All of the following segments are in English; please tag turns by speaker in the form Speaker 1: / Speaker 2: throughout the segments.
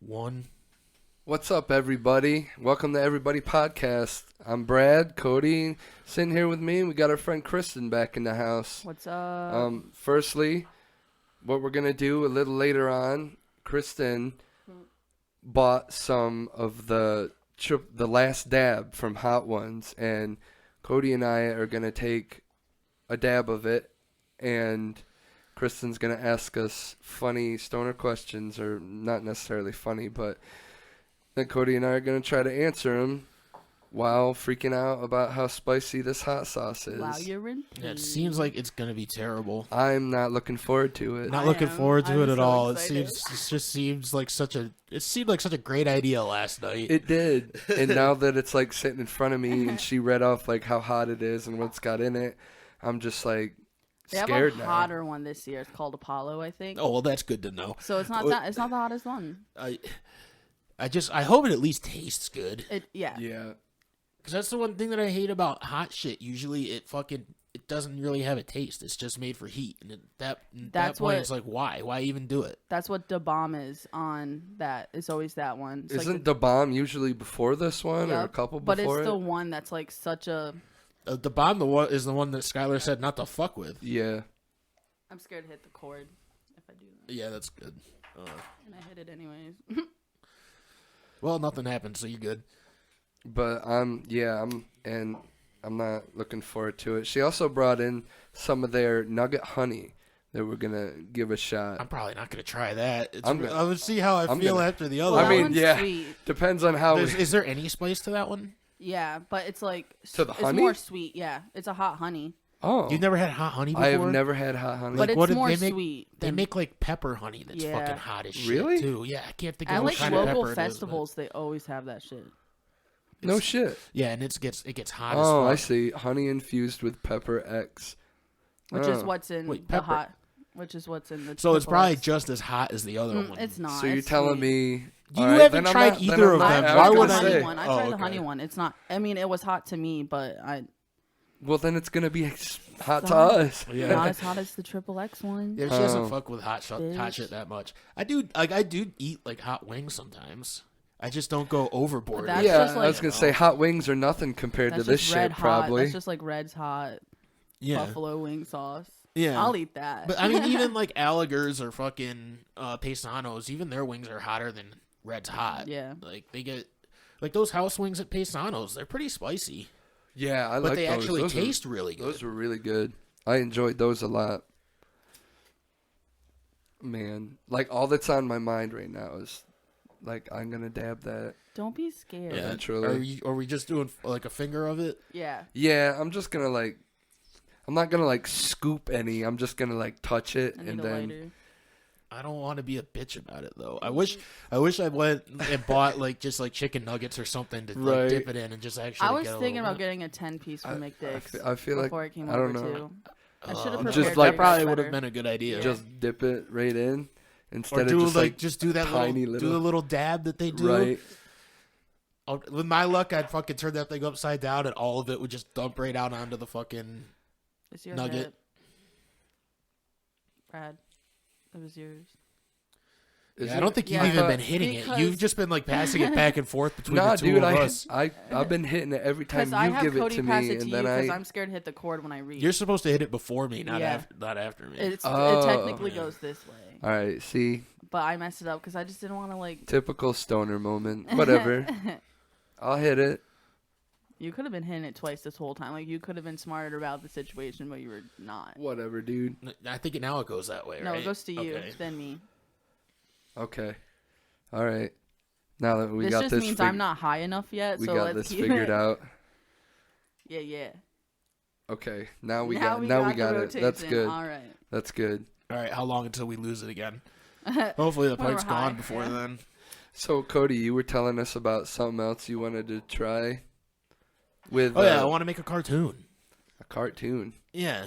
Speaker 1: One.
Speaker 2: What's up, everybody? Welcome to Everybody Podcast. I'm Brad, Cody, sitting here with me. We got our friend Kristen back in the house.
Speaker 3: What's up?
Speaker 2: Firstly, what we're going to do a little later on, Kristen bought some of the last dab from Hot Ones, and Cody and I are going to take a dab of it, and Kristen's going to ask us funny stoner questions, or not necessarily funny, but then Cody and I are going to try to answer them while freaking out about how spicy this hot sauce is.
Speaker 3: Wow, you're in
Speaker 1: Yeah, it seems like it's going to be terrible.
Speaker 2: I'm not looking forward to it.
Speaker 1: Not looking forward to it at
Speaker 3: so
Speaker 1: all.
Speaker 3: excited.
Speaker 1: It just seems like such a great idea last night.
Speaker 2: It did. And now that it's like sitting in front of me and she read off like how hot it is and what's got in it, I'm just like
Speaker 3: They
Speaker 2: scared
Speaker 3: have a
Speaker 2: now.
Speaker 3: hotter one this year. It's called Apollo, I think.
Speaker 1: Oh, well, that's good to know.
Speaker 3: So it's not the hottest one.
Speaker 1: I hope it at least tastes good.
Speaker 3: Yeah.
Speaker 2: Yeah.
Speaker 1: Because that's the one thing that I hate about hot shit. Usually it doesn't really have a taste. It's just made for heat. And at that point, it's like, why? Why even do it?
Speaker 3: That's what Da Bomb is on that. It's always that one. It's
Speaker 2: Isn't the bomb usually before this one or a couple before
Speaker 3: but it's
Speaker 2: it?
Speaker 3: the one that's like such a...
Speaker 1: The bomb is the one that Skylar said not to fuck with.
Speaker 2: Yeah.
Speaker 3: I'm scared to hit the cord if I do that.
Speaker 1: Yeah, that's good.
Speaker 3: And I hit it anyways.
Speaker 1: Well, nothing happened, so you're good.
Speaker 2: But I'm not looking forward to it. She also brought in some of their nugget honey that we're gonna give a shot.
Speaker 1: I'm probably not gonna try that.
Speaker 2: I'm
Speaker 1: gonna see how I feel after the other
Speaker 3: Well,
Speaker 1: one.
Speaker 3: that one's sweet.
Speaker 2: Depends on how.
Speaker 1: Is there any spice to that one?
Speaker 3: Yeah, but it's like...
Speaker 2: To the
Speaker 3: it's
Speaker 2: honey?
Speaker 3: more sweet, yeah. It's a hot honey.
Speaker 2: Oh,
Speaker 1: You've never had hot honey before?
Speaker 2: I have never had hot honey.
Speaker 3: But
Speaker 1: Like,
Speaker 3: it's more
Speaker 1: they make,
Speaker 3: sweet.
Speaker 1: They make like pepper honey that's
Speaker 3: Yeah.
Speaker 1: fucking hot as shit
Speaker 2: Really?
Speaker 1: too. Yeah, I can't think of
Speaker 3: At
Speaker 1: what
Speaker 3: like
Speaker 1: kind of
Speaker 3: local
Speaker 1: pepper
Speaker 3: festivals, they always have that shit.
Speaker 2: No shit.
Speaker 1: Yeah, and it gets hot
Speaker 2: Oh, I
Speaker 1: as fuck.
Speaker 2: see. Honey infused with pepper X.
Speaker 3: Which is what's in
Speaker 1: Wait,
Speaker 3: the
Speaker 1: pepper.
Speaker 3: hot. Which is what's in the.
Speaker 1: So it's
Speaker 3: Triple
Speaker 1: probably
Speaker 3: X.
Speaker 1: just as hot as the other one.
Speaker 3: It's not.
Speaker 2: So you're
Speaker 3: it's
Speaker 2: telling
Speaker 3: sweet.
Speaker 2: me
Speaker 1: You
Speaker 2: all right,
Speaker 1: haven't
Speaker 2: then I'm
Speaker 1: tried
Speaker 2: not-
Speaker 1: either
Speaker 2: then I'm
Speaker 1: of
Speaker 2: not-
Speaker 1: them.
Speaker 2: I
Speaker 1: Why
Speaker 2: was
Speaker 1: would
Speaker 2: gonna
Speaker 1: I-
Speaker 3: The
Speaker 2: say-
Speaker 3: honey one. I
Speaker 1: Oh,
Speaker 3: tried the
Speaker 1: okay.
Speaker 3: honey one. It's not. I mean, it was hot to me, but
Speaker 2: Well, then it's gonna be hot to
Speaker 3: Sorry.
Speaker 2: us.
Speaker 1: Yeah.
Speaker 3: not as hot as the Triple X one.
Speaker 1: Yeah, she doesn't
Speaker 2: Oh.
Speaker 1: fuck with hot
Speaker 3: Bitch.
Speaker 1: shit that much. I do eat like hot wings sometimes. I just don't go overboard.
Speaker 3: That's
Speaker 2: Yeah,
Speaker 3: just
Speaker 2: I was
Speaker 3: like-
Speaker 2: gonna say hot wings are nothing compared
Speaker 3: That's
Speaker 2: to this
Speaker 3: just red
Speaker 2: shit,
Speaker 3: hot.
Speaker 2: probably.
Speaker 3: That's just like Red's hot
Speaker 1: yeah.
Speaker 3: buffalo wing sauce.
Speaker 1: Yeah.
Speaker 3: I'll eat that.
Speaker 1: But I mean, even like Alligers or fucking Paisanos, even their wings are hotter than Red's hot.
Speaker 3: Yeah.
Speaker 1: Like they get like those house wings at Paisanos. They're pretty spicy,
Speaker 2: Yeah, I
Speaker 1: but
Speaker 2: like
Speaker 1: they
Speaker 2: those.
Speaker 1: actually
Speaker 2: Those
Speaker 1: taste really
Speaker 2: Those
Speaker 1: good.
Speaker 2: were really good. I enjoyed those a lot. Man, like all that's on my mind right now is like I'm gonna dab that.
Speaker 3: Don't be scared.
Speaker 1: Yeah.
Speaker 2: Eventually.
Speaker 1: Are we just doing like a finger of it?
Speaker 3: Yeah.
Speaker 2: Yeah, I'm just gonna like. I'm not gonna like scoop any. I'm just gonna like touch it
Speaker 3: I need
Speaker 2: and
Speaker 3: a
Speaker 2: then.
Speaker 3: lighter.
Speaker 1: I don't want to be a bitch about it though. I wish I went and bought like just like chicken nuggets or something to like,
Speaker 2: Right.
Speaker 1: dip it in and just actually.
Speaker 3: I was
Speaker 1: get a
Speaker 3: thinking
Speaker 1: little
Speaker 3: about
Speaker 1: bit.
Speaker 3: getting a 10-piece from McDick's
Speaker 2: I feel like
Speaker 3: before it came
Speaker 2: I
Speaker 3: over
Speaker 2: don't know.
Speaker 3: too. I should have
Speaker 1: Just
Speaker 3: prepared.
Speaker 2: like-
Speaker 1: that probably
Speaker 3: better.
Speaker 1: would have been a good idea.
Speaker 2: Just dip it right in instead
Speaker 1: Or
Speaker 2: of
Speaker 1: do
Speaker 2: just like
Speaker 1: just do that
Speaker 2: tiny
Speaker 1: do the little dab that they do.
Speaker 2: right.
Speaker 1: With my luck, I'd fucking turn that thing upside down and all of it would just dump right out onto the fucking
Speaker 3: It's your
Speaker 1: nugget.
Speaker 3: hit. Brad, it was yours.
Speaker 2: Is
Speaker 1: I
Speaker 2: it?
Speaker 1: don't think you've
Speaker 3: Yeah.
Speaker 1: even been hitting it.
Speaker 3: Because-
Speaker 1: You've just been like passing it back and forth between
Speaker 2: Nah,
Speaker 1: the two
Speaker 2: dude,
Speaker 1: of us.
Speaker 2: I've been hitting it every time
Speaker 3: Because I
Speaker 2: you
Speaker 3: have
Speaker 2: give it
Speaker 3: Cody
Speaker 2: to
Speaker 3: pass
Speaker 2: me,
Speaker 3: it to
Speaker 2: and
Speaker 3: you
Speaker 2: then
Speaker 3: because
Speaker 2: I.
Speaker 3: I'm scared to hit the cord when I reach.
Speaker 1: You're supposed to hit it before me, not
Speaker 3: Yeah.
Speaker 1: not after me.
Speaker 3: It
Speaker 2: Oh.
Speaker 3: technically
Speaker 1: Yeah.
Speaker 3: goes this way,
Speaker 2: All right, see,
Speaker 3: but I messed it up because I just didn't want to like.
Speaker 2: typical stoner moment. Whatever, I'll hit it.
Speaker 3: You could have been hitting it twice this whole time. Like you could have been smarter about the situation, but you were not.
Speaker 2: Whatever, dude.
Speaker 1: I think now it goes that way,
Speaker 3: No,
Speaker 1: right?
Speaker 3: it goes to you,
Speaker 1: Okay.
Speaker 3: then me.
Speaker 2: Okay, all right. Now that we
Speaker 3: This
Speaker 2: got
Speaker 3: just
Speaker 2: this,
Speaker 3: means I'm not high enough yet.
Speaker 2: we
Speaker 3: so
Speaker 2: got
Speaker 3: let's
Speaker 2: this
Speaker 3: keep
Speaker 2: figured
Speaker 3: it.
Speaker 2: out.
Speaker 3: Yeah.
Speaker 2: Okay, now we
Speaker 3: Now
Speaker 2: got
Speaker 3: the
Speaker 2: it. That's
Speaker 3: rotation.
Speaker 2: good.
Speaker 3: All right.
Speaker 2: That's good.
Speaker 1: All right, how long until we lose it again? Hopefully the
Speaker 3: When we're
Speaker 1: pipe's gone
Speaker 3: high,
Speaker 1: before
Speaker 3: yeah.
Speaker 1: then.
Speaker 2: So Cody, you were telling us about something else you wanted to try with
Speaker 1: Oh yeah, I want to make a cartoon.
Speaker 2: a cartoon.
Speaker 1: Yeah,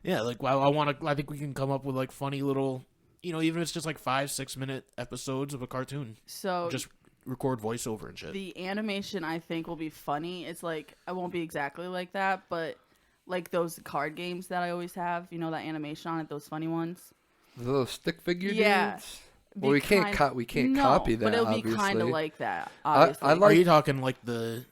Speaker 1: like I want to. I think we can come up with like funny little, even if it's just like 5-6 minute episodes of a cartoon.
Speaker 3: So
Speaker 1: Just record voiceover and shit.
Speaker 3: the animation I think will be funny. It's like I won't be exactly like that, but like those card games that I always have. You know that animation on it, those funny ones.
Speaker 2: The little stick figure
Speaker 3: Yeah.
Speaker 2: dudes. Well, we can't copy that.
Speaker 3: But it'll be kind of like that. Obviously.
Speaker 1: Are you talking like the?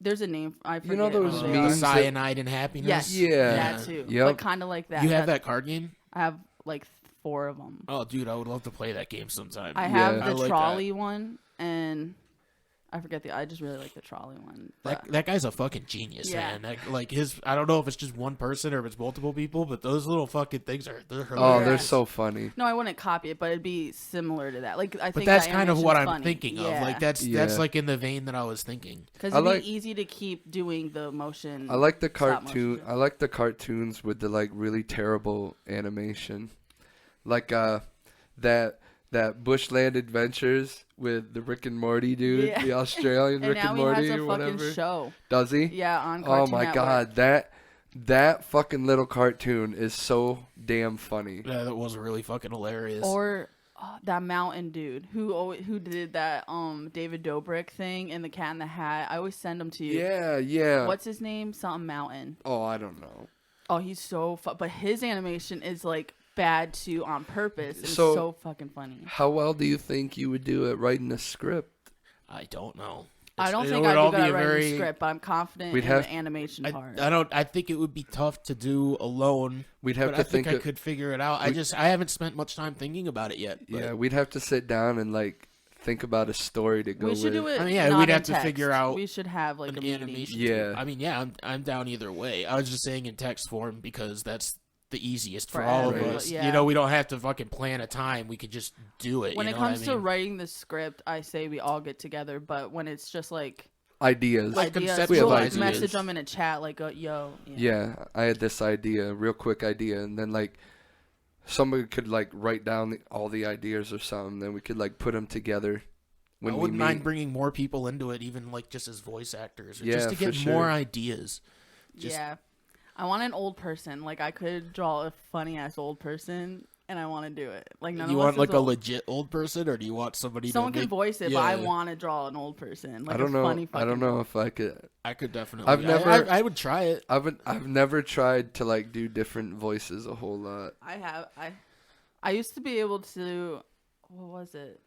Speaker 3: There's a name. I forget.
Speaker 2: Those memes,
Speaker 1: cyanide and happiness.
Speaker 3: Yes.
Speaker 2: Yeah.
Speaker 3: That too.
Speaker 2: Yep.
Speaker 3: But kind of like that.
Speaker 1: You have that card game?
Speaker 3: I have like 4 of them.
Speaker 1: Oh, dude, I would love to play that game sometime.
Speaker 3: I have
Speaker 2: Yeah.
Speaker 3: the trolley one, and I forget I just really like the trolley one.
Speaker 1: That guy's a fucking genius, man. I don't know if it's just one person or if it's multiple people, but those little fucking things they're hilarious.
Speaker 2: Oh, they're so funny.
Speaker 3: No, I wouldn't copy it, but it'd be similar to that. Like I think
Speaker 1: But that's
Speaker 3: that
Speaker 1: kind of what I'm
Speaker 3: funny.
Speaker 1: thinking of. Like that's like in the vein that I was thinking.
Speaker 3: Because it'd be easy to keep doing the motion.
Speaker 2: I like the cartoon. I like the cartoons with the like really terrible animation, like that Bushland Adventures with the Rick and Morty dude, the Australian Rick and Morty
Speaker 3: or whatever.
Speaker 2: Fucking
Speaker 3: show.
Speaker 2: Does he?
Speaker 3: Yeah, on Cartoon
Speaker 2: Oh my
Speaker 3: Network.
Speaker 2: God, that fucking little cartoon is so damn funny.
Speaker 1: Yeah, that was really fucking hilarious.
Speaker 3: Or that mountain dude who did that David Dobrik thing in The Cat in the Hat. I always send him to you.
Speaker 2: Yeah.
Speaker 3: What's his name? Something Mountain.
Speaker 2: Oh, I don't know.
Speaker 3: Oh, he's so but his animation is like bad too on purpose. It's so fucking funny.
Speaker 2: How well do you think you would do at writing a script?
Speaker 1: I don't know.
Speaker 3: I don't think I'd be good at writing a script, but I'm confident in the animation part.
Speaker 1: I think it would be tough to do alone.
Speaker 2: We'd have
Speaker 1: but
Speaker 2: to
Speaker 1: I think I could figure it out. I haven't spent much time thinking about it yet. But.
Speaker 2: Yeah, we'd have to sit down and like think about a story to go with.
Speaker 3: We should do it.
Speaker 1: We'd have to figure out.
Speaker 3: We should have like
Speaker 1: an
Speaker 3: a
Speaker 1: animation.
Speaker 2: Yeah.
Speaker 1: I mean, I'm down either way. I was just saying in text form because that's the easiest for all of us.
Speaker 3: Yeah.
Speaker 1: We don't have to fucking plan a time. We could just do it.
Speaker 3: When it comes to writing the script, I say we all get together. But when it's just like
Speaker 2: ideas,
Speaker 3: we'll message them in a chat like, yo.
Speaker 2: Yeah, I had this idea, real quick idea, and then like somebody could like write down all the ideas or something. Then we could like put them together.
Speaker 1: I wouldn't mind bringing more people into it, even like just as voice actors, or just to get more ideas.
Speaker 3: Yeah. I want an old person. Like I could draw a funny ass old person, and I want to do it. Like none of us.
Speaker 1: You want like a
Speaker 3: old.
Speaker 1: legit old person, or do you want somebody?
Speaker 3: Someone can voice it, but I want to draw an old person. Like
Speaker 2: I don't know.
Speaker 3: Funny
Speaker 2: I don't know if I could.
Speaker 1: I could definitely. I would try it.
Speaker 2: I've never tried to like do different voices a whole lot.
Speaker 3: I used to be able to. What was it?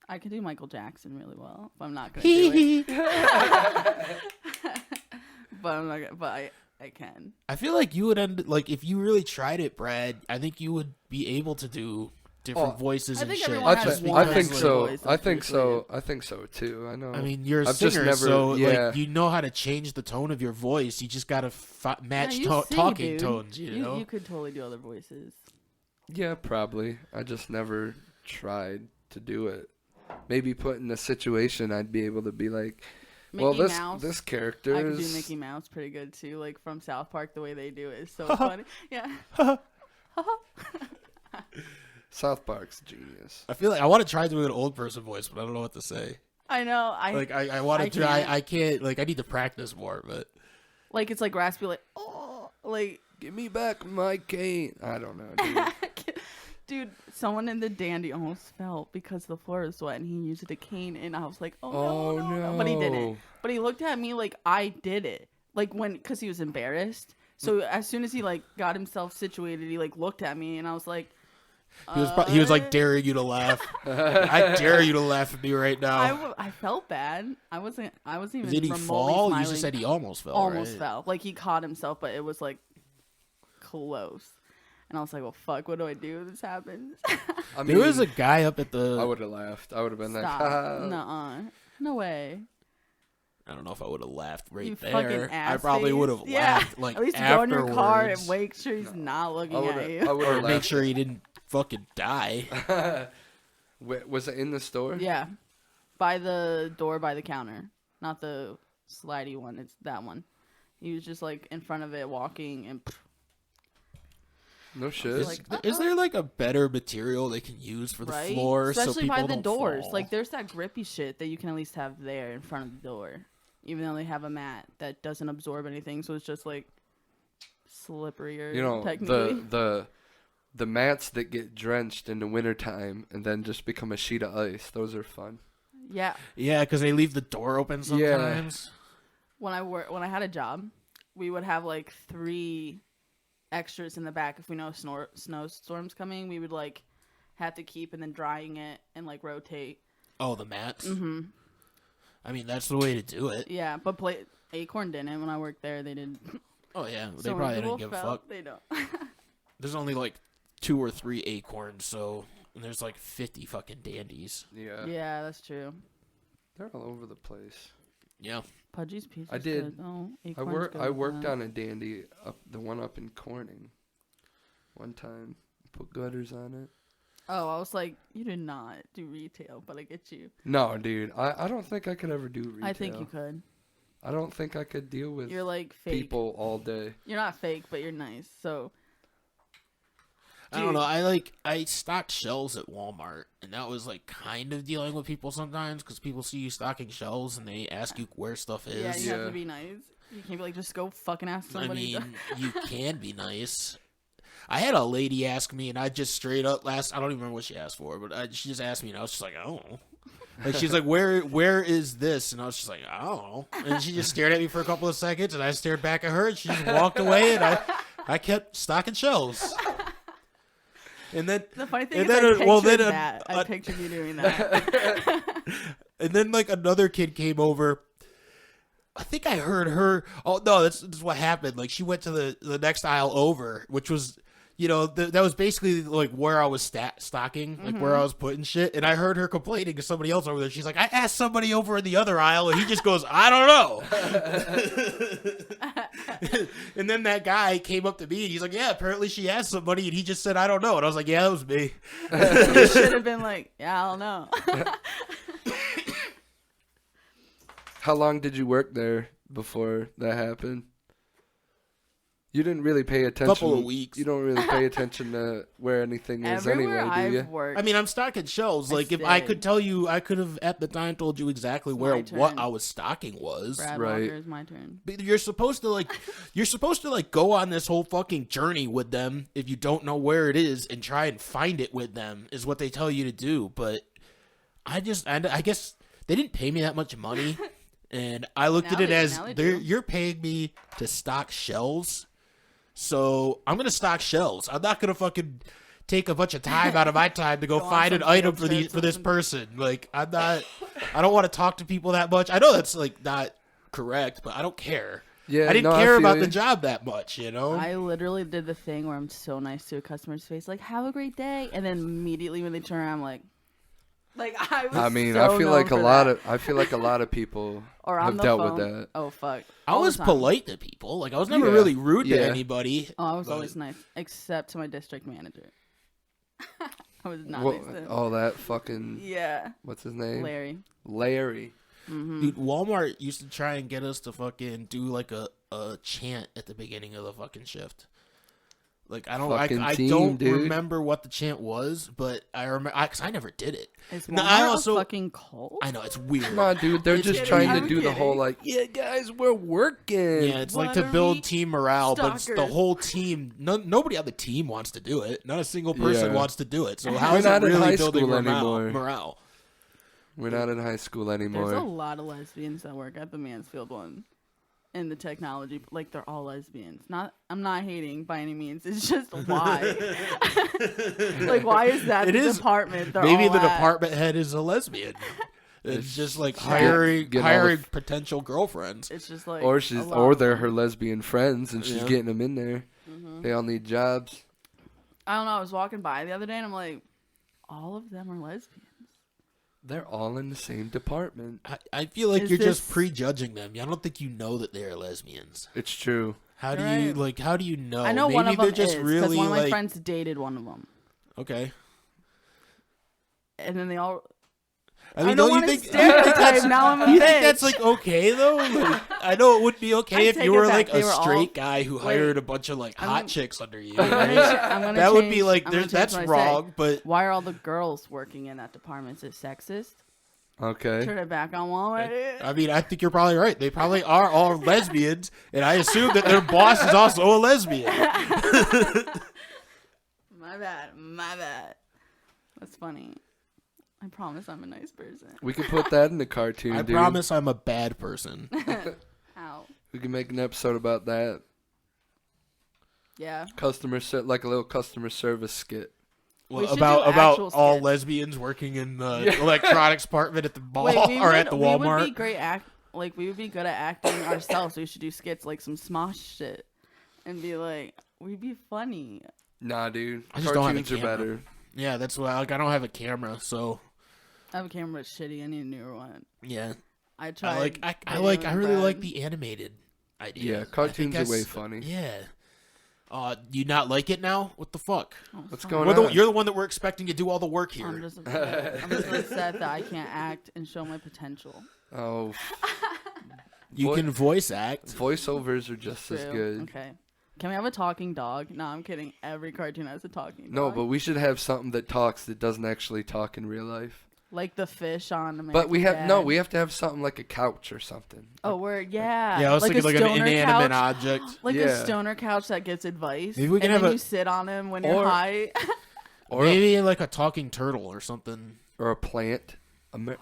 Speaker 3: I could do Michael Jackson really well. But I'm not gonna do it. But I'm not. But I can.
Speaker 1: I feel like you would end if you really tried it, Brad. I think you would be able to do different voices and shit.
Speaker 2: I think so. I think so. I think so too. I know.
Speaker 1: I mean, you're a singer, so you know how to change the tone of your voice. You just gotta match talking tones. You
Speaker 3: could totally do other voices.
Speaker 2: Yeah, probably. I just never tried to do it. Maybe put in a situation, I'd be able to be like. This character
Speaker 3: I can do Mickey Mouse pretty good too, like from South Park. The way they do it is so funny. Yeah.
Speaker 2: South Park's genius.
Speaker 1: I feel like I want to try doing an old person voice, but I don't know what to say.
Speaker 3: I know.
Speaker 1: I want to try. I can't. I need to practice more, but
Speaker 3: like it's like raspy,
Speaker 2: give me back my cane. I don't know, dude.
Speaker 3: Dude, someone in the dandy almost fell because the floor was wet and he used a cane, and I was like, oh no. But he didn't. But he looked at me like I did it. Like because he was embarrassed. So as soon as he got himself situated, he looked at me, and I was like,
Speaker 1: he was like daring you to laugh. I dare you to laugh at me right now.
Speaker 3: I felt bad. I wasn't even.
Speaker 1: Did he fall? Smiling. You just said he almost fell.
Speaker 3: Almost fell. Like he caught himself, but it was close. And I was like, well, fuck, what do I do if this happens?
Speaker 1: I mean, there was a guy up at the...
Speaker 2: I would have laughed. I would have been
Speaker 3: Stop.
Speaker 2: like, haha.
Speaker 3: Nuh-uh. No way.
Speaker 1: I don't know if I would have laughed
Speaker 3: you
Speaker 1: there. I probably would have laughed,
Speaker 3: At least go in your car and make sure he's not looking at you.
Speaker 1: Or make sure he didn't fucking die.
Speaker 2: Was it in the store?
Speaker 3: Yeah. By the door, by the counter. Not the slidey one. It's that one. He was just in front of it walking and...
Speaker 2: No shit.
Speaker 1: Is there a better material they can use for the floor?
Speaker 3: Especially
Speaker 1: so people
Speaker 3: by the
Speaker 1: don't
Speaker 3: doors.
Speaker 1: Fall?
Speaker 3: There's that grippy shit that you can at least have there in front of the door. Even though they have a mat that doesn't absorb anything, so it's just slipperier. Technically.
Speaker 2: the mats that get drenched in the wintertime and then just become a sheet of ice. Those are fun.
Speaker 3: Yeah.
Speaker 1: Yeah, because they leave the door open sometimes.
Speaker 3: Yeah. When I had a job, we would have 3 extras in the back. If we know snowstorms coming, we would have to keep and then drying it and like rotate.
Speaker 1: Oh, the mats.
Speaker 3: Mm-hmm.
Speaker 1: I mean, that's the way to do it.
Speaker 3: Yeah, but Acorn didn't. When I worked there, they did.
Speaker 1: Oh yeah, they
Speaker 3: So
Speaker 1: probably
Speaker 3: when
Speaker 1: didn't
Speaker 3: people
Speaker 1: give a
Speaker 3: felt,
Speaker 1: fuck.
Speaker 3: They don't.
Speaker 1: There's only like 2 or 3 acorns, so there's like 50 fucking dandies.
Speaker 2: Yeah.
Speaker 3: Yeah, that's true.
Speaker 2: They're all over the place.
Speaker 1: Yeah.
Speaker 3: Pudgy's pizza.
Speaker 2: I did.
Speaker 3: Good. Oh,
Speaker 2: I worked on a dandy, the one up in Corning. One time, put gutters on it.
Speaker 3: Oh, I was like, you did not do retail, but I get you.
Speaker 2: No, dude, I don't think I could ever do retail.
Speaker 3: I think you could.
Speaker 2: I don't think I could deal with
Speaker 3: You're like fake.
Speaker 2: people all day.
Speaker 3: You're not fake, but you're nice. So.
Speaker 1: I don't know. I stocked shelves at Walmart, and that was like kind of dealing with people sometimes because people see you stocking shelves and they ask you where stuff is.
Speaker 3: Yeah, you have to be nice. You can't be like, just go fucking ask somebody.
Speaker 1: I mean, you can be nice. I had a lady ask me, and I just straight up I don't even remember what she asked for, but she just asked me, and I was just like, I don't know. Like, she's like, where is this? And I was just like, I don't know. And she just stared at me for a couple of seconds, and I stared back at her, and she just walked away, and I kept stocking shelves. And then
Speaker 3: the funny thing is, I
Speaker 1: I
Speaker 3: pictured you doing that.
Speaker 1: And then like another kid came over. I think I heard her. Oh no, that's what happened. Like she went to the next aisle over, which was, that was basically like where I was stocking, like where I was putting shit. And I heard her complaining to somebody else over there. She's like, I asked somebody over in the other aisle, and he just goes, I don't know. And then that guy came up to me, and he's like, yeah, apparently she asked somebody, and he just said, I don't know. And I was like, yeah, that was me.
Speaker 3: You should have been like, yeah, I don't know.
Speaker 2: How long did you work there before that happened? You didn't really pay attention.
Speaker 1: Couple of weeks.
Speaker 2: You don't really pay attention to where anything is anyway, do you?
Speaker 3: Worked,
Speaker 1: I mean, I'm stocking shelves. Like, if I could tell you, I could have at the time told you exactly what I was stocking was.
Speaker 3: Brad
Speaker 2: right.
Speaker 3: Walker, it's my turn.
Speaker 1: But you're supposed to go on this whole fucking journey with them if you don't know where it is and try and find it with them is what they tell you to do. But I guess they didn't pay me that much money, and I looked at it as you're paying me to stock shelves. So I'm gonna stock shelves. I'm not gonna fucking take a bunch of time out of my time to go find an item for this person. Like I don't want to talk to people that much. I know that's like not correct, but I don't care. Yeah, I didn't care about the job that much,
Speaker 3: I literally did the thing where I'm so nice to a customer's face, like "Have a great day," and then immediately when they turn around, I'm like I
Speaker 2: feel like a lot of people have dealt with that.
Speaker 3: Oh fuck!
Speaker 1: I was polite to people. Like I was never really rude to anybody.
Speaker 3: Oh, I was always nice, except to my district manager. I was not nice to him.
Speaker 2: Oh, that fucking What's his name?
Speaker 3: Larry.
Speaker 1: Mm-hmm. Dude, Walmart used to try and get us to fucking do like a chant at the beginning of the fucking shift. Like I don't remember what the chant was, but I remember because I never did it.
Speaker 3: Is Walmart a fucking cult?
Speaker 1: I know it's weird.
Speaker 2: Nah, dude, they're just trying to do the whole like, yeah, guys, we're working.
Speaker 1: Yeah, it's like to build team morale, but it's the whole team. Nobody on the team wants to do it. Not a single person wants to do it. So how is it really building morale?
Speaker 2: We're not in high school anymore.
Speaker 3: There's a lot of lesbians that work at the Mansfield one. In the technology, like they're all lesbians. I'm not hating by any means. It's just why. Like why is that department?
Speaker 1: Maybe the department head is a lesbian. It's just like hiring potential girlfriends.
Speaker 3: It's just like
Speaker 2: or they're her lesbian friends and she's getting them in there. Mm-hmm. They all need jobs.
Speaker 3: I don't know. I was walking by the other day and I'm like, all of them are lesbians.
Speaker 2: They're all in the same department.
Speaker 1: I feel like you're just prejudging them. I don't think you know that they're lesbians.
Speaker 2: It's true.
Speaker 1: How do you know?
Speaker 3: I know
Speaker 1: Maybe
Speaker 3: one of them
Speaker 1: just
Speaker 3: is
Speaker 1: really
Speaker 3: because one of my friends dated one of them.
Speaker 1: Okay.
Speaker 3: And then they all.
Speaker 1: I mean, don't you think that's,
Speaker 3: now I'm a
Speaker 1: you
Speaker 3: bitch.
Speaker 1: think that's like okay though? Like, I know it would be okay if you were like a straight guy who hired a bunch of like hot chicks under you. Right? That would be like that's wrong. But
Speaker 3: why are all the girls working in that department? Is it sexist?
Speaker 2: Okay.
Speaker 3: Turn it back on Walmart.
Speaker 1: I mean, I think you're probably right. They probably are all lesbians, and I assume that their boss is also a lesbian.
Speaker 3: My bad. That's funny. I promise I'm a nice person.
Speaker 2: We can put that in the cartoon,
Speaker 1: I promise I'm a bad person.
Speaker 3: How?
Speaker 2: We can make an episode about that.
Speaker 3: Yeah.
Speaker 2: Like a little customer service skit.
Speaker 3: We should
Speaker 1: about
Speaker 3: do actual
Speaker 1: all
Speaker 3: skits.
Speaker 1: lesbians working in the electronics department at the mall or at the
Speaker 3: We would
Speaker 1: Walmart.
Speaker 3: be great we would be good at acting ourselves. We should do skits like some Smosh shit, and be like, we'd be funny.
Speaker 2: Nah, dude.
Speaker 1: I just don't have a
Speaker 2: Cartoons are
Speaker 1: camera.
Speaker 2: better.
Speaker 1: Yeah, that's why I don't have a camera, so
Speaker 3: I have a camera that's shitty. I need a newer one.
Speaker 1: yeah.
Speaker 3: I tried.
Speaker 1: I
Speaker 3: Cody and
Speaker 1: really
Speaker 3: Brad.
Speaker 1: like the animated idea.
Speaker 2: Yeah, cartoons
Speaker 1: I think
Speaker 2: are way
Speaker 1: that's-
Speaker 2: funny.
Speaker 1: Yeah. Do you not like it now? What the fuck?
Speaker 3: Oh,
Speaker 2: What's
Speaker 3: sorry.
Speaker 2: going on?
Speaker 1: You're the one that we're expecting to do all the work here.
Speaker 3: I'm just upset that I can't act and show my potential.
Speaker 2: Oh,
Speaker 1: You can voice act.
Speaker 2: voiceovers are just as
Speaker 3: True.
Speaker 2: good.
Speaker 3: Okay. Can we have a talking dog? No, I'm kidding. Every cartoon has a talking dog.
Speaker 2: No, but we should have something that talks that doesn't actually talk in real life.
Speaker 3: like the fish on American
Speaker 2: But we have
Speaker 3: Dad.
Speaker 2: we have to have something like a couch or something.
Speaker 3: Oh, yeah.
Speaker 1: Yeah, I was thinking like an
Speaker 3: stoner
Speaker 1: inanimate
Speaker 3: couch.
Speaker 1: object.
Speaker 3: Like
Speaker 2: Yeah.
Speaker 3: a stoner couch that gives advice.
Speaker 1: Maybe we can
Speaker 3: and
Speaker 1: have
Speaker 3: then
Speaker 1: a-
Speaker 3: you sit on him when
Speaker 2: or-
Speaker 3: you're high.
Speaker 2: Or
Speaker 1: Maybe like a talking turtle or something.
Speaker 2: or a plant, a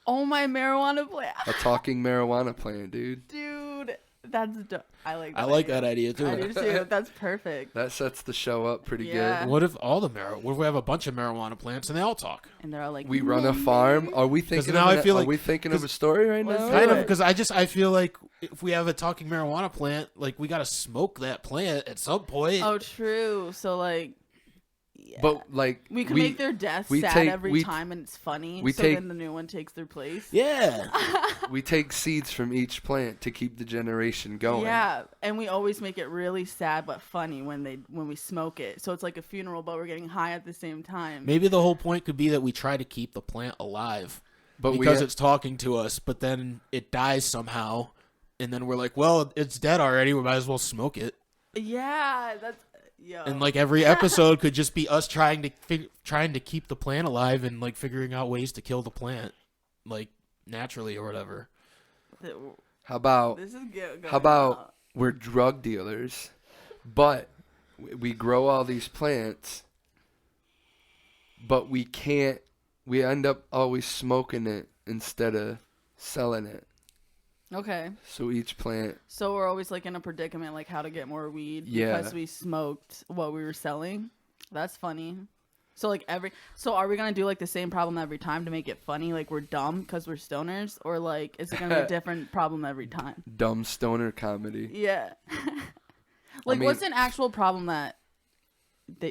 Speaker 3: Oh, my marijuana plant.
Speaker 2: talking marijuana plant, dude.
Speaker 3: Dude, that's dope. I like that.
Speaker 1: I like
Speaker 3: idea.
Speaker 1: that idea
Speaker 3: I
Speaker 1: too.
Speaker 3: do too. That's perfect.
Speaker 2: That sets the show up pretty
Speaker 3: Yeah.
Speaker 2: good.
Speaker 1: What if what if we have a bunch of marijuana plants and they all talk?
Speaker 3: And they're all like,
Speaker 2: We run a farm. Are we thinking?
Speaker 1: now
Speaker 2: of
Speaker 1: I feel
Speaker 2: are
Speaker 1: like-
Speaker 2: we thinking of a story right
Speaker 3: Let's
Speaker 2: now?
Speaker 3: do
Speaker 1: Kind of
Speaker 3: it.
Speaker 1: because I feel like if we have a talking marijuana plant, like we gotta smoke that plant at some point.
Speaker 3: Oh, true. So like, yeah.
Speaker 2: But like
Speaker 3: we can make their death
Speaker 2: we
Speaker 3: sad
Speaker 2: take-
Speaker 3: every
Speaker 2: we-
Speaker 3: time, and it's funny.
Speaker 2: we
Speaker 3: so
Speaker 2: take-
Speaker 3: then the new one takes their place.
Speaker 1: Yeah.
Speaker 2: we take seeds from each plant to keep the generation going.
Speaker 3: Yeah, and we always make it really sad but funny when we smoke it. So it's like a funeral, but we're getting high at the same time.
Speaker 1: Maybe the whole point could be that we try to keep the plant alive
Speaker 2: But
Speaker 1: because it's talking to us, but then it dies somehow, and then we're like, well, it's dead already. We might as well smoke it.
Speaker 3: Yeah, that's
Speaker 1: And like every episode could just be us trying to keep the plant alive and like figuring out ways to kill the plant, like naturally or whatever.
Speaker 2: How about
Speaker 3: This is good.
Speaker 2: how about we're drug dealers, but we grow all these plants, but we can't. We end up always smoking it instead of selling it.
Speaker 3: Okay,
Speaker 2: So each plant,
Speaker 3: so we're always like in a predicament, like how to get more weed
Speaker 2: Yeah.
Speaker 3: because we smoked what we were selling. That's funny. So like so are we gonna do like the same problem every time to make it funny? Like we're dumb because we're stoners, or like is it gonna be a different problem every time?
Speaker 2: dumb stoner comedy.
Speaker 3: Yeah. Like
Speaker 2: mean-
Speaker 3: what's an actual problem that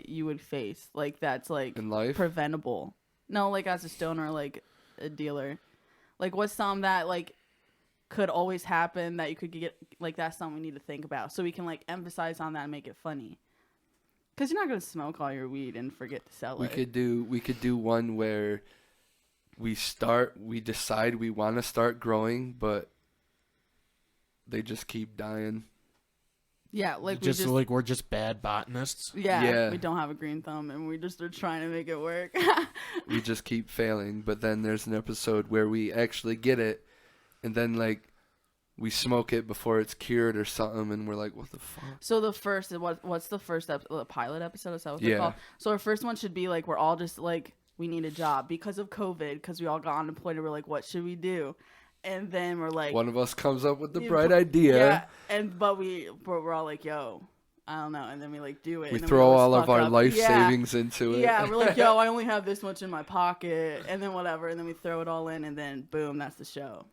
Speaker 3: you would face? Like that's like
Speaker 2: In life?
Speaker 3: preventable. No, like as a stoner, like a dealer. Like what's something that like could always happen that you could get, like that's something we need to think about so we can like emphasize on that and make it funny. Because you're not gonna smoke all your weed and forget to sell
Speaker 2: We
Speaker 3: it.
Speaker 2: could do one where we decide we want to start growing, but they just keep dying.
Speaker 3: Yeah, like
Speaker 1: just
Speaker 3: we just
Speaker 1: like we're just bad botanists.
Speaker 2: Yeah.
Speaker 3: we don't have a green thumb and we just are trying to make it work.
Speaker 2: We just keep failing. But then there's an episode where we actually get it, and then like we smoke it before it's cured or something, and we're like, what the fuck?
Speaker 3: So the first, what's the first the pilot episode? Is that what they're
Speaker 2: Yeah.
Speaker 3: called? So our first one should be like we're all just like we need a job because of COVID, because we all got unemployed and we're like, what should we do? And then we're like,
Speaker 2: One of us comes up with the
Speaker 3: you
Speaker 2: bright
Speaker 3: put-
Speaker 2: idea.
Speaker 3: yeah, and but we're all like, yo, I don't know, and then we like do it.
Speaker 2: We
Speaker 3: and then
Speaker 2: throw
Speaker 3: always
Speaker 2: all of
Speaker 3: fuck
Speaker 2: our
Speaker 3: up.
Speaker 2: life
Speaker 3: Yeah.
Speaker 2: savings into it.
Speaker 3: Yeah, we're like, yo, I only have this much in my pocket, and then whatever, and then we throw it all in, and then boom, that's the show.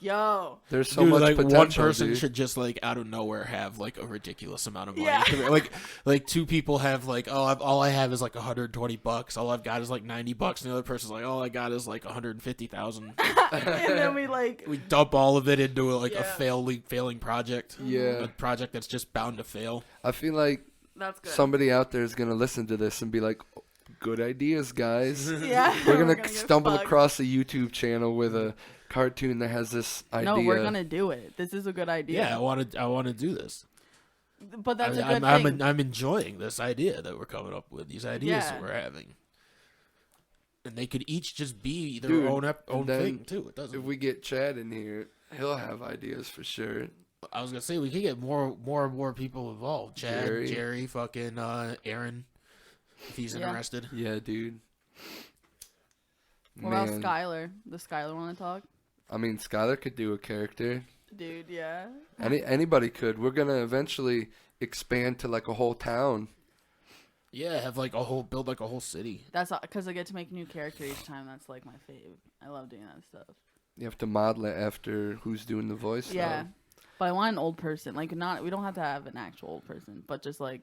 Speaker 3: Yo,
Speaker 2: There's so
Speaker 1: Dude,
Speaker 2: much
Speaker 1: like
Speaker 2: potential.
Speaker 1: one person
Speaker 2: dude.
Speaker 1: should just like out of nowhere have like a ridiculous amount of money.
Speaker 3: Yeah.
Speaker 1: Like two people have like, oh, all I have is like $120. All I've got is like $90, and the other person's like, all I got is like 150,000.
Speaker 3: and then we like,
Speaker 1: We dump all of it into like a
Speaker 3: Yeah.
Speaker 1: failing project.
Speaker 2: Yeah.
Speaker 1: A project that's just bound to fail.
Speaker 2: I feel like
Speaker 3: that's good.
Speaker 2: somebody out there is gonna listen to this and be like, good ideas, guys.
Speaker 3: Yeah,
Speaker 2: We're gonna
Speaker 3: get
Speaker 2: stumble
Speaker 3: fucked.
Speaker 2: across a YouTube channel with a cartoon that has this idea.
Speaker 3: No, we're gonna do it. This is a good idea.
Speaker 1: Yeah, I want to do this.
Speaker 3: But that's a
Speaker 1: I'm,
Speaker 3: good
Speaker 1: I'm,
Speaker 3: thing.
Speaker 1: I'm enjoying this idea that we're coming up with. These ideas
Speaker 3: Yeah.
Speaker 1: that we're having, and they could each just be their
Speaker 2: Dude,
Speaker 1: own
Speaker 2: and then
Speaker 1: thing too. It doesn't.
Speaker 2: If we get Chad in here, he'll have ideas for sure.
Speaker 1: I was gonna say we could get more and more people involved. Chad,
Speaker 2: Jerry.
Speaker 1: Jerry, fucking Aaron, if he's
Speaker 3: Yeah.
Speaker 1: interested.
Speaker 2: Yeah, dude.
Speaker 3: What about
Speaker 2: Man,
Speaker 3: Skylar? Does Skylar want to talk?
Speaker 2: I mean, Skylar could do a character.
Speaker 3: Dude, yeah.
Speaker 2: Anybody could. We're gonna eventually expand to like a whole town.
Speaker 1: Yeah, have like build like a whole city.
Speaker 3: That's because I get to make a new character each time. That's like my fave. I love doing that stuff.
Speaker 2: You have to model it after who's doing the voice.
Speaker 3: Yeah,
Speaker 2: though.
Speaker 3: but I want an old person. Like we don't have to have an actual old person, but just like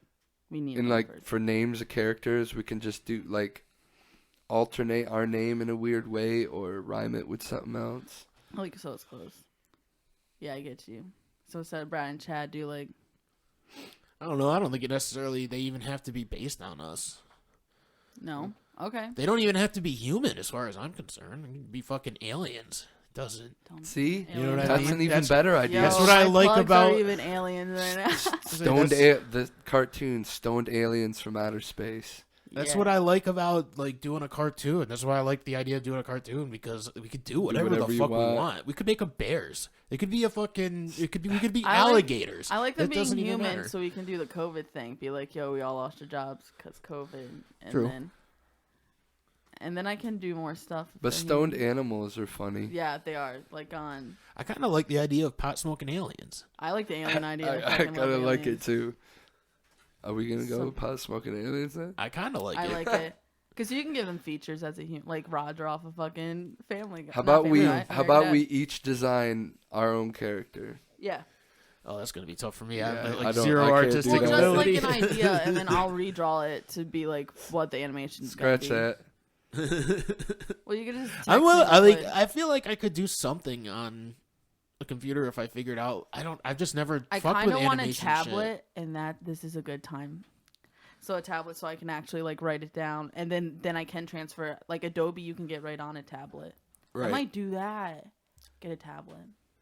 Speaker 3: we need.
Speaker 2: And
Speaker 3: an old
Speaker 2: like
Speaker 3: person.
Speaker 2: for names of characters, we can just do like alternate our name in a weird way or rhyme it with something else.
Speaker 3: Like so it's close. Yeah, I get you. So instead of Brad and Chad, do like.
Speaker 1: I don't know. I don't think they even have to be based on us.
Speaker 3: No. Okay.
Speaker 1: They don't even have to be human, as far as I'm concerned. They can be fucking aliens. Doesn't.
Speaker 2: See,
Speaker 1: You know what I
Speaker 2: that's
Speaker 1: mean?
Speaker 2: an even
Speaker 1: That's-
Speaker 2: better idea.
Speaker 3: Yo,
Speaker 1: That's what I
Speaker 3: my
Speaker 1: like
Speaker 3: plugs
Speaker 1: about-
Speaker 3: Are even aliens right now.
Speaker 2: The cartoon Stoned Aliens from Outer Space.
Speaker 1: That's
Speaker 3: Yeah.
Speaker 1: what I like about like doing a cartoon. That's why I like the idea of doing a cartoon, because we could do whatever
Speaker 2: whatever
Speaker 1: the
Speaker 2: you
Speaker 1: fuck we
Speaker 2: want.
Speaker 1: want. We could make them bears. They could be we could be
Speaker 3: I like-
Speaker 1: alligators.
Speaker 3: I like them
Speaker 1: It
Speaker 3: being
Speaker 1: doesn't even
Speaker 3: human,
Speaker 1: matter.
Speaker 3: so we can do the COVID thing. Be like, yo, we all lost our jobs because COVID, and
Speaker 1: True.
Speaker 3: then I can do more stuff. if
Speaker 2: But
Speaker 3: they're
Speaker 2: stoned
Speaker 3: human.
Speaker 2: animals are funny.
Speaker 3: Yeah, they are like on.
Speaker 1: I kind of like the idea of pot smoking aliens.
Speaker 3: I like the alien idea.
Speaker 2: I
Speaker 3: fucking
Speaker 2: kind of
Speaker 3: love
Speaker 2: like it
Speaker 3: aliens.
Speaker 2: too. Are we gonna go
Speaker 3: So-
Speaker 2: with pot smoking aliens then?
Speaker 1: I kind of like
Speaker 3: I
Speaker 1: it.
Speaker 3: like it because you can give them features as a human, like Roger off of fucking Family Guy.
Speaker 2: How
Speaker 3: Not
Speaker 2: about
Speaker 3: Family
Speaker 2: we?
Speaker 3: Guy,
Speaker 2: How
Speaker 3: American
Speaker 2: about
Speaker 3: Dad.
Speaker 2: we each design our own character?
Speaker 3: Yeah.
Speaker 1: Oh, that's gonna be tough for me.
Speaker 2: Yeah,
Speaker 1: I have
Speaker 2: I
Speaker 1: like
Speaker 2: don't-
Speaker 1: zero
Speaker 2: I can't do
Speaker 1: artistic
Speaker 3: Well,
Speaker 2: that.
Speaker 3: just
Speaker 1: ability.
Speaker 3: like an idea, and then I'll redraw it to be like what the animation's gonna
Speaker 2: Scratch
Speaker 3: be.
Speaker 2: that.
Speaker 3: Well, you can just.
Speaker 1: I
Speaker 3: text
Speaker 1: will.
Speaker 3: me
Speaker 1: I
Speaker 3: the
Speaker 1: like.
Speaker 3: play.
Speaker 1: I feel like I could do something on a computer if I figured out. I've just never
Speaker 3: I
Speaker 1: fucked
Speaker 3: kind
Speaker 1: with
Speaker 3: of want a
Speaker 1: animation
Speaker 3: tablet, and that this is a good time. So a tablet, so I can actually like write it down, and then I can transfer. Like Adobe, you can get right on a tablet.
Speaker 1: Shit.
Speaker 3: I might do that. Get a tablet.